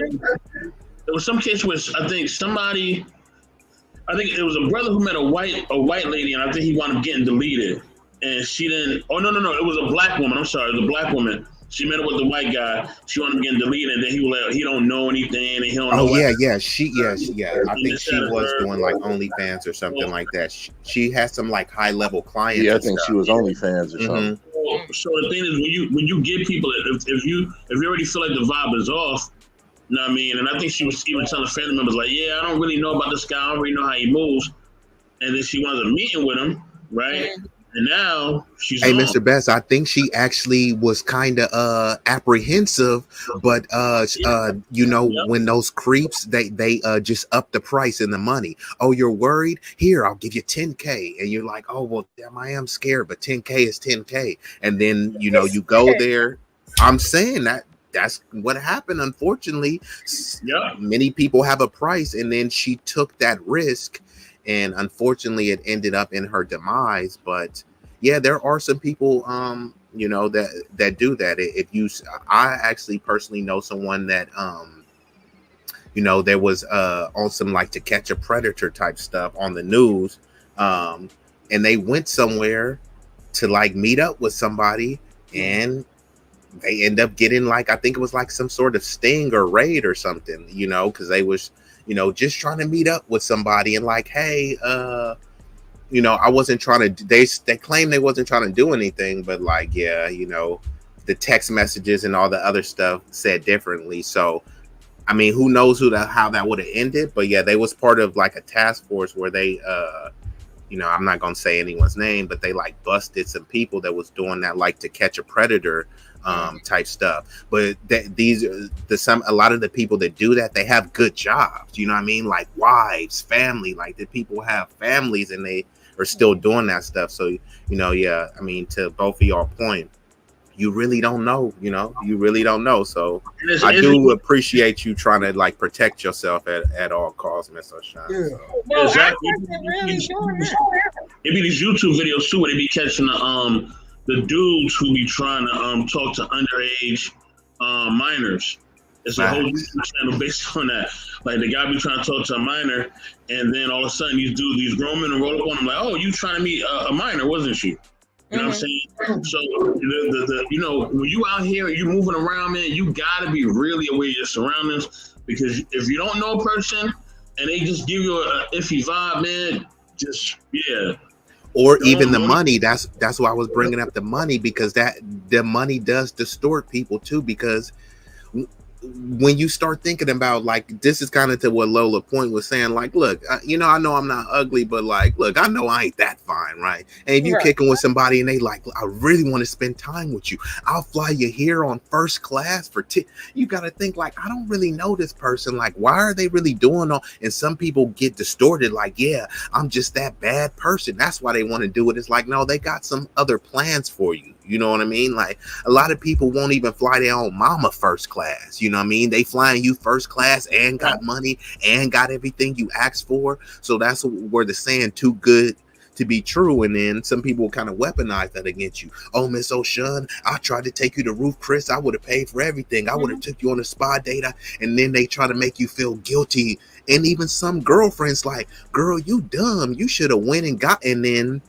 I think it was a brother who met a white lady, and I think he wound up getting deleted. And she didn't. Oh no! It was a black woman. I'm sorry, the black woman. She met up with the white guy. She wound up getting deleted, and then he don't know anything, and he don't know. I think she was doing like OnlyFans or something like that. She has some like high level clients. Yeah, I think she was OnlyFans or something. So the thing is, when you give people, if you already feel like the vibe is off, you know what I mean? And I think she was even telling family members like, yeah, I don't really know about this guy. I don't really know how he moves. And then she wound up meeting with him, right? And now she's Mr. Best, I think she actually was kind of apprehensive, but when those creeps they just up the price and the money. Oh, you're worried? Here, I'll give you 10K. And you're like, oh well, damn, I am scared, but 10K is 10K. And then you go there. I'm saying that's what happened. Unfortunately, many people have a price, and then she took that risk. And unfortunately, it ended up in her demise. But yeah, there are some people, that do that. I actually personally know someone that, there was on some like To Catch a Predator type stuff on the news, and they went somewhere to like meet up with somebody, and they end up getting like, I think it was like some sort of sting or raid or something, because they was. Just trying to meet up with somebody and like, hey, I wasn't trying to, they claim they wasn't trying to do anything, but like, yeah, the text messages and all the other stuff said differently. So, I mean, who knows how that would have ended, but yeah, they was part of like a task force where they you know, I'm not gonna say anyone's name, but they like busted some people that was doing that, like To Catch a Predator type stuff. But a lot of the people that do that, they have good jobs, you know what I mean, like wives, family, like the people have families and they are still doing that stuff. So, you know, yeah, I mean, to both of y'all point, you really don't know, you know, you really don't know. So I do appreciate you trying to like protect yourself at all costs, Miss O'Shawn. Yeah. So. Well, exactly. It be these YouTube videos too where they be catching the dudes who be trying to talk to underage minors. It's a whole YouTube channel based on that. Like the guy be trying to talk to a minor, and then all of a sudden these grown men roll up on him like, "Oh, you trying to meet a minor, wasn't you?" You know what I'm saying? So you know, when you out here, you moving around, man, you gotta be really aware of your surroundings, because if you don't know a person and they just give you a iffy vibe, man, or even the money. That's why I was bringing up the money, because the money does distort people too, because when you start thinking about, like, this is kind of to what Lola Point was saying, like, look, you know, I know I'm not ugly, but like, look, I know I ain't that fine, right? And if you kicking with somebody and they like, I really want to spend time with you, I'll fly you here on first class for you got to think, like, I don't really know this person, like, why are they really doing all? And some people get distorted, like, yeah, I'm just that bad person, that's why they want to do it. It's like, no, they got some other plans for you. You know what I mean? Like, a lot of people won't even fly their own mama first class. You know what I mean? They flying you first class and got money and got everything you asked for. So that's where the saying too good to be true. And then some people kind of weaponize that against you. Oh, Miss O'Shawn, I tried to take you to Roof Chris. I would have paid for everything. I would have took you on a spa date. And then they try to make you feel guilty. And even some girlfriends like, girl, you dumb. You should have went and got, and then...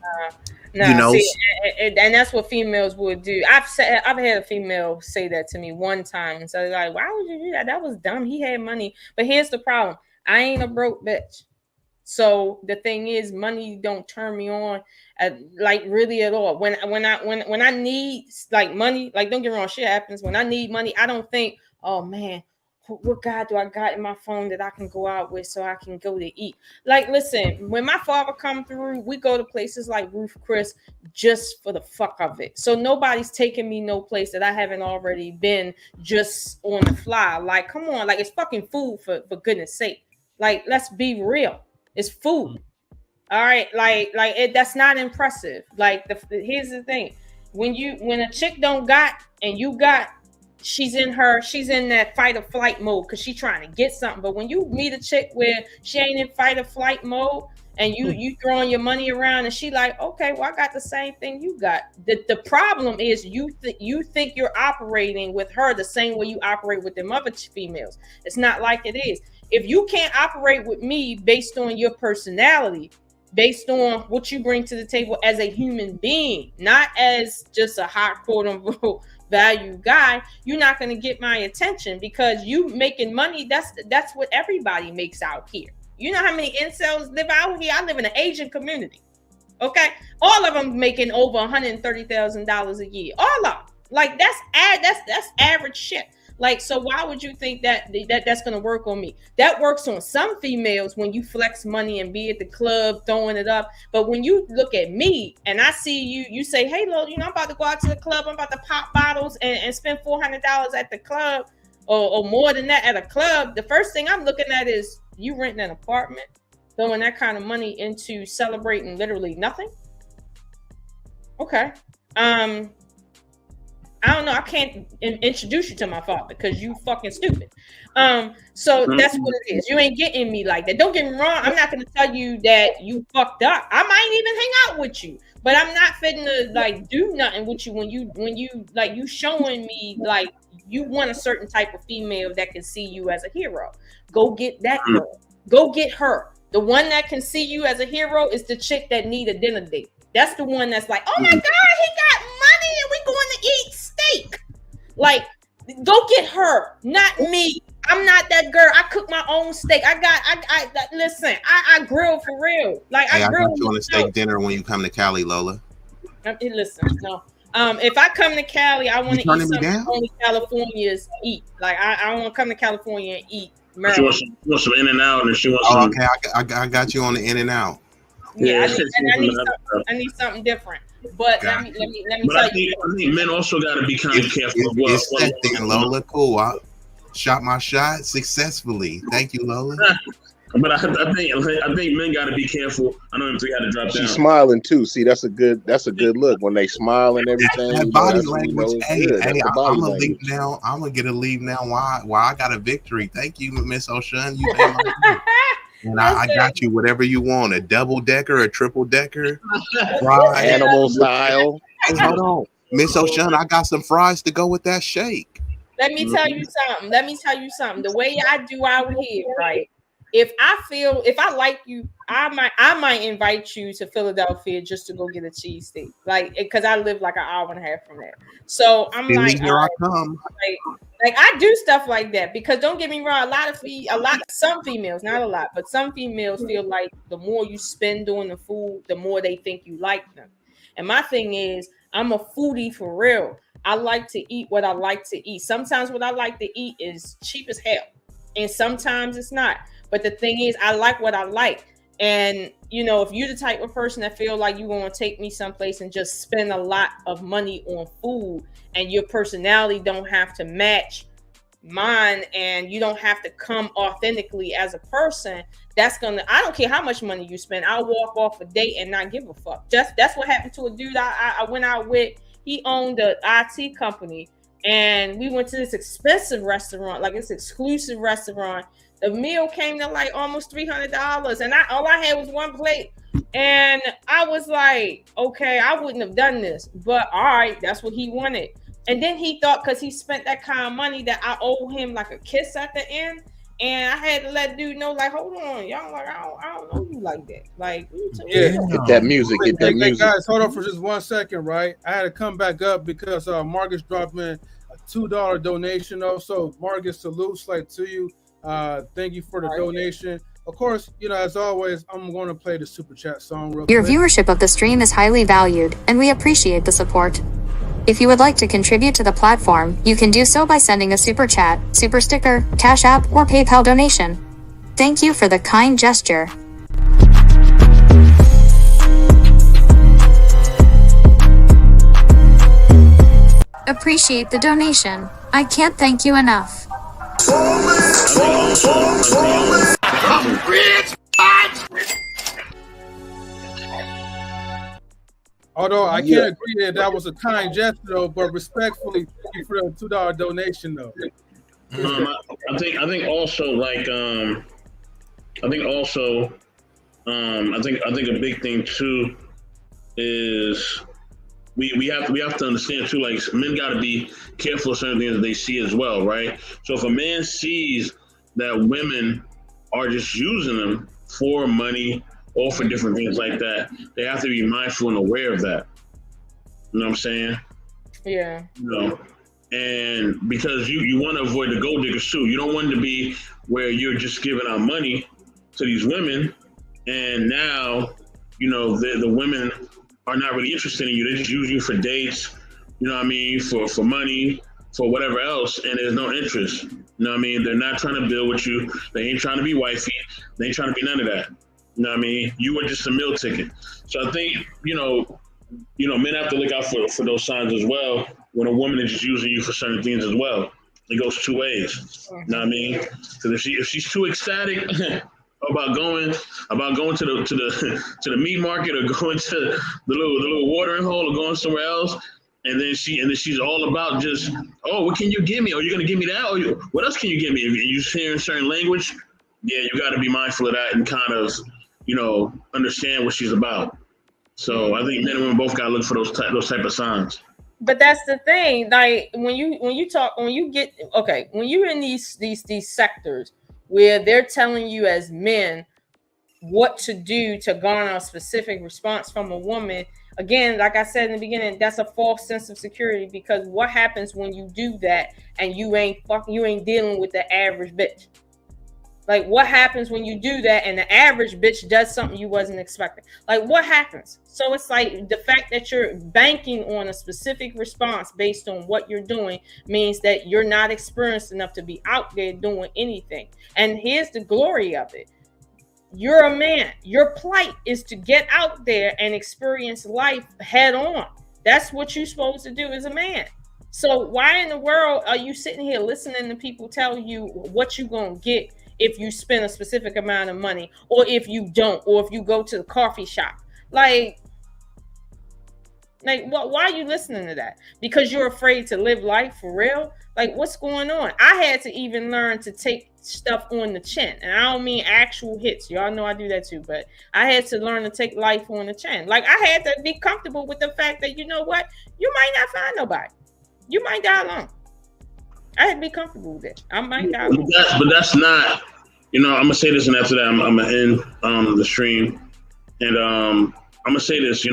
No, you know, see, and that's what females would do. I've had a female say that to me one time, and so like, why would you do that? That was dumb. He had money, but here's the problem: I ain't a broke bitch. So the thing is, money don't turn me on, like really at all. When I need like money, like don't get me wrong, shit happens. When I need money, I don't think, oh man, what guy do I got in my phone that I can go out with so I can go to eat? Like, listen, when my father come through, we go to places like Roof Chris just for the fuck of it. So nobody's taking me no place that I haven't already been just on the fly. Like, come on, like it's fucking food for goodness sake. Like, let's be real. It's food. All right, like it, that's not impressive. Like here's the thing. When a chick don't got and you got, she's in that fight or flight mode because she's trying to get something. But when you meet a chick where she ain't in fight or flight mode and you throwing your money around and she like, okay, well, I got the same thing you got. The problem is you think you're operating with her the same way you operate with them other females. It's not like it is. If you can't operate with me based on your personality, based on what you bring to the table as a human being, not as just a hot quote unquote value guy, you're not going to get my attention because you making money. That's what everybody makes out here. You know how many incels live out here? I live in an Asian community. Okay, all of them making over $130,000 a year. All of them. Like that's average shit. Like, so why would you think that that's going to work on me? That works on some females when you flex money and be at the club throwing it up. But when you look at me and I see you say, hey, Lil, I'm about to go out to the club. I'm about to pop bottles and spend $400 at the club or more than that at a club. The first thing I'm looking at is you renting an apartment, throwing that kind of money into celebrating literally nothing. Okay. I don't know. I can't introduce you to my father because you fucking stupid. So that's what it is. You ain't getting me like that. Don't get me wrong. I'm not going to tell you that you fucked up. I might even hang out with you, but I'm not fitting to like do nothing with you when you like you showing me like you want a certain type of female that can see you as a hero. Go get that girl. Go get her. The one that can see you as a hero is the chick that need a dinner date. That's the one that's like, oh my God, he got money and we going to eat steak. Like, go get her, not me. I'm not that girl. I cook my own steak. Listen, I grill for real. Like, hey, I grill. I got you on a steak dinner when you come to Cali, Lola. Listen, no. If I come to Cali, I want to eat something only Californians eat. Like, I want to come to California and eat. She wants some In-N-Out and she wants some. Okay, I got you on the In-N-Out. Yeah, I need something different. But let me tell you. I think men also got to be kind of careful. It's that thing, Lola. Cool. I shot my shot successfully. Thank you, Lola. But I think men got to be careful. I know M3 had to drop down. She's smiling too. See, that's a good look when they smile and everything. That body language. Hey, I'm gonna leave now. I'm gonna get a leave now. Why I got a victory? Thank you, Miss O'Shun. You made my and I got you whatever you want, a double decker, a triple decker, fries. Animal style. Hey, hold on, Miss O'Shun, I got some fries to go with that shake. Let me tell you something. The way I do out here, right? If I like you, I might invite you to Philadelphia just to go get a cheesesteak, like, because I live like an hour and a half from there. So I'm like, here I come. Like I do stuff like that because don't get me wrong, some females, not a lot, but some females feel like the more you spend on the food, the more they think you like them. And my thing is, I'm a foodie for real. I like to eat what I like to eat. Sometimes what I like to eat is cheap as hell, and sometimes it's not. But the thing is, I like what I like. And, you know, if you're the type of person that feel like you're going to take me someplace and just spend a lot of money on food and your personality don't have to match mine and you don't have to come authentically as a person, I don't care how much money you spend. I'll walk off a date and not give a fuck. That's what happened to a dude I went out with. He owned an IT company and we went to this expensive restaurant, like this exclusive restaurant. The meal came to like almost $300, and all I had was one plate. And I was like, okay, I wouldn't have done this, but all right, that's what he wanted. And then he thought because he spent that kind of money that I owe him like a kiss at the end. And I had to let dude know, like, hold on, y'all, like, I don't know you like that. Like, get that music, get that music. Guys, hold on for just 1 second, right? I had to come back up because Marcus dropped in a $2 donation. Also, Marcus, salutes like to you. Thank you for the donation. Of course, you know, as always, I'm going to play the super chat song real Your quick. viewership of the stream is highly valued, and we appreciate the support. If you would like to contribute to the platform, you can do so by sending a super chat, super sticker, Cash App, or PayPal donation. Thank you for the kind gesture. Appreciate the donation. I can't thank you enough. I'm rich. Although I can't agree that was a kind gesture, though, but respectfully, thank you for the $2 donation, though. I think also a big thing too is we have to understand too, like, men got to be careful of certain things that they see as well, right? So if a man sees that women are just using them for money or for different things like that, they have to be mindful and aware of that. You know what I'm saying? Yeah. You know, and because you want to avoid the gold diggers too. You don't want it to be where you're just giving out money to these women, and now, you know, the women are not really interested in you. They just use you for dates, you know what I mean, for money, for whatever else, and there's no interest. You know what I mean? They're not trying to build with you. They ain't trying to be wifey. They ain't trying to be none of that. You know what I mean? You were just a meal ticket. So I think, you know, men have to look out for those signs as well when a woman is just using you for certain things as well. It goes two ways. You know what I mean? Because if she's too ecstatic about going to the meat market or going to the little watering hole or going somewhere else, and then she's all about just, oh, what can you give me? Are you gonna give me that? Or what else can you give me? If you're hearing certain language, yeah, you got to be mindful of that and kind of, you know, understand what she's about. So I think men and women both got to look for those type of signs. But that's the thing. Like when you're in these sectors where they're telling you as men what to do to garner a specific response from a woman. Again, like I said in the beginning, that's a false sense of security, because what happens when you do that and you ain't dealing with the average bitch? Like, what happens when you do that and the average bitch does something you wasn't expecting? Like, what happens? So it's like the fact that you're banking on a specific response based on what you're doing means that you're not experienced enough to be out there doing anything. And here's the glory of it. You're a man. Your plight is to get out there and experience life head on. That's what you're supposed to do as a man. So why in the world are you sitting here listening to people tell you what you're going to get if you spend a specific amount of money, or if you don't, or if you go to the coffee shop? Like why are you listening to that? Because you're afraid to live life for real? Like, what's going on? I had to even learn to take stuff on the chin. And I don't mean actual hits. Y'all know I do that too. But I had to learn to take life on the chin. Like, I had to be comfortable with the fact that, you know what? You might not find nobody. You might die alone. I had to be comfortable with it. I might die alone. But that's not, I'm going to say this, and after that, I'm going to end the stream. And I'm going to say this,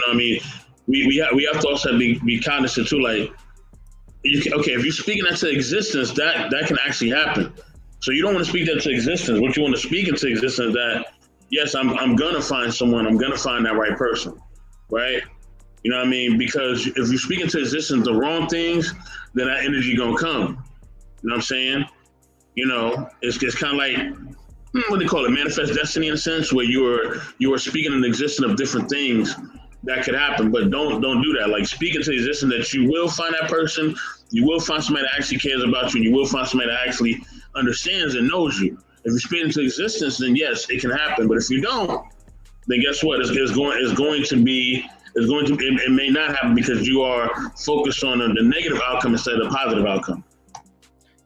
we have to also be cognizant too, like, if you're speaking that to existence, that can actually happen. So you don't want to speak that to existence. What you want to speak into existence, that yes, I'm gonna find someone, I'm gonna find that right person, right? You know what I mean? Because if you're speaking to existence the wrong things, then that energy gonna come. You know what I'm saying? It's kind of like what they call it, manifest destiny, in a sense, where you are speaking in the existence of different things that could happen, but don't do that. Like, speak into existence that you will find that person, you will find somebody that actually cares about you, and you will find somebody that actually understands and knows you. If you speak into existence, then yes, it can happen. But if you don't, then guess what? It may not happen because you are focused on the negative outcome instead of the positive outcome.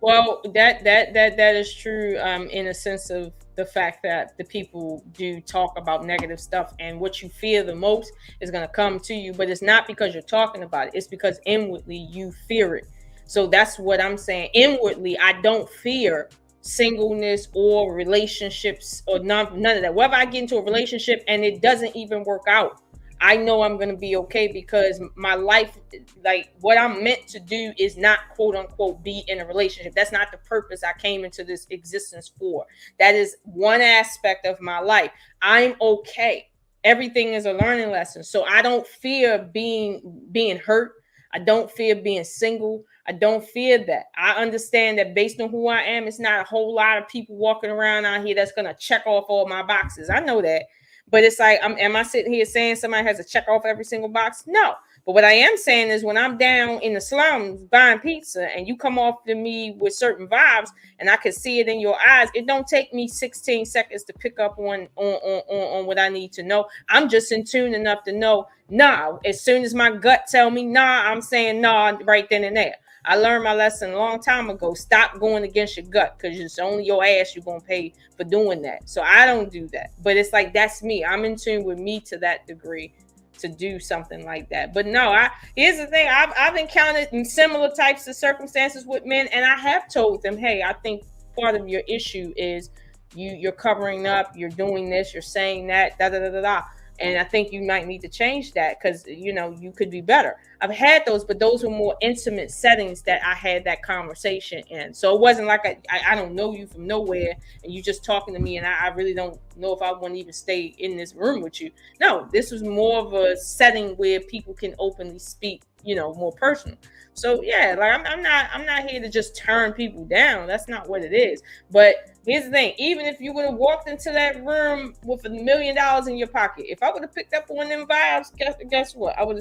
Well, that is true in a sense of the fact that the people do talk about negative stuff, and what you fear the most is going to come to you. But it's not because you're talking about it. It's because inwardly you fear it. So that's what I'm saying. Inwardly, I don't fear singleness or relationships or none of that. Whether I get into a relationship and it doesn't even work out, I know I'm going to be okay, because my life, like, what I'm meant to do is not, quote unquote, be in a relationship. That's not the purpose I came into this existence for. That is one aspect of my life. I'm okay. Everything is a learning lesson. So I don't fear being hurt. I don't fear being single. I don't fear that. I understand that based on who I am, it's not a whole lot of people walking around out here that's going to check off all my boxes. I know that. But it's like, am I sitting here saying somebody has to check off every single box? No. But what I am saying is, when I'm down in the slums buying pizza and you come off to me with certain vibes and I can see it in your eyes, it don't take me 16 seconds to pick up on what I need to know. I'm just in tune enough to know, nah, as soon as my gut tell me nah, I'm saying nah right then and there. I learned my lesson a long time ago. Stop going against your gut, because it's only your ass you're going to pay for doing that. So I don't do that. But it's like, that's me. I'm in tune with me to that degree to do something like that. But no, here's the thing. I've encountered in similar types of circumstances with men, and I have told them, hey, I think part of your issue is you're covering up, you're doing this, you're saying that, da-da-da-da-da. And I think you might need to change that, because, you could be better. I've had those, but those were more intimate settings that I had that conversation in. So it wasn't like I don't know you from nowhere and you just talking to me and I really don't know if I want to even stay in this room with you. No, this was more of a setting where people can openly speak, more personal. So yeah, like I'm not here to just turn people down. That's not what it is. But here's the thing: even if you would have walked into that room with $1 million in your pocket, if I would have picked up on them vibes, guess what? I would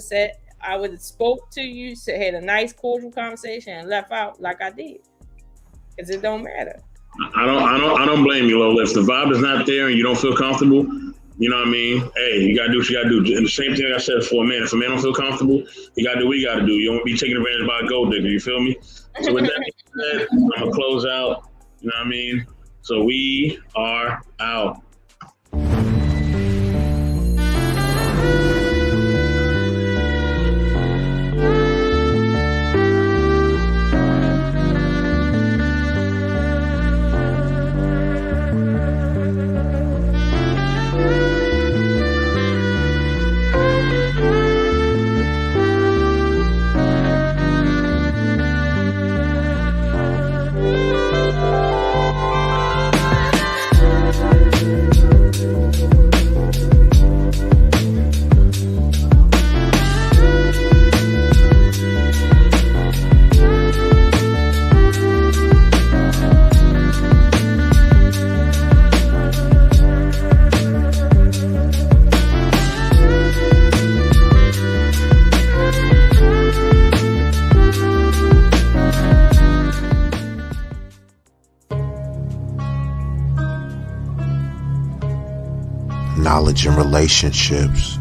have spoke to you, had a nice cordial conversation, and left out like I did. Because it don't matter. I don't blame you, Lola. If the vibe is not there and you don't feel comfortable, you know what I mean? Hey, you gotta do what you gotta do. And the same thing I said for a man. If a man don't feel comfortable, you gotta do what you gotta do. You don't be taken advantage by a gold digger. You feel me? So with that being said, I'm gonna close out. You know what I mean? So we are out. Thank you. knowledge and relationships.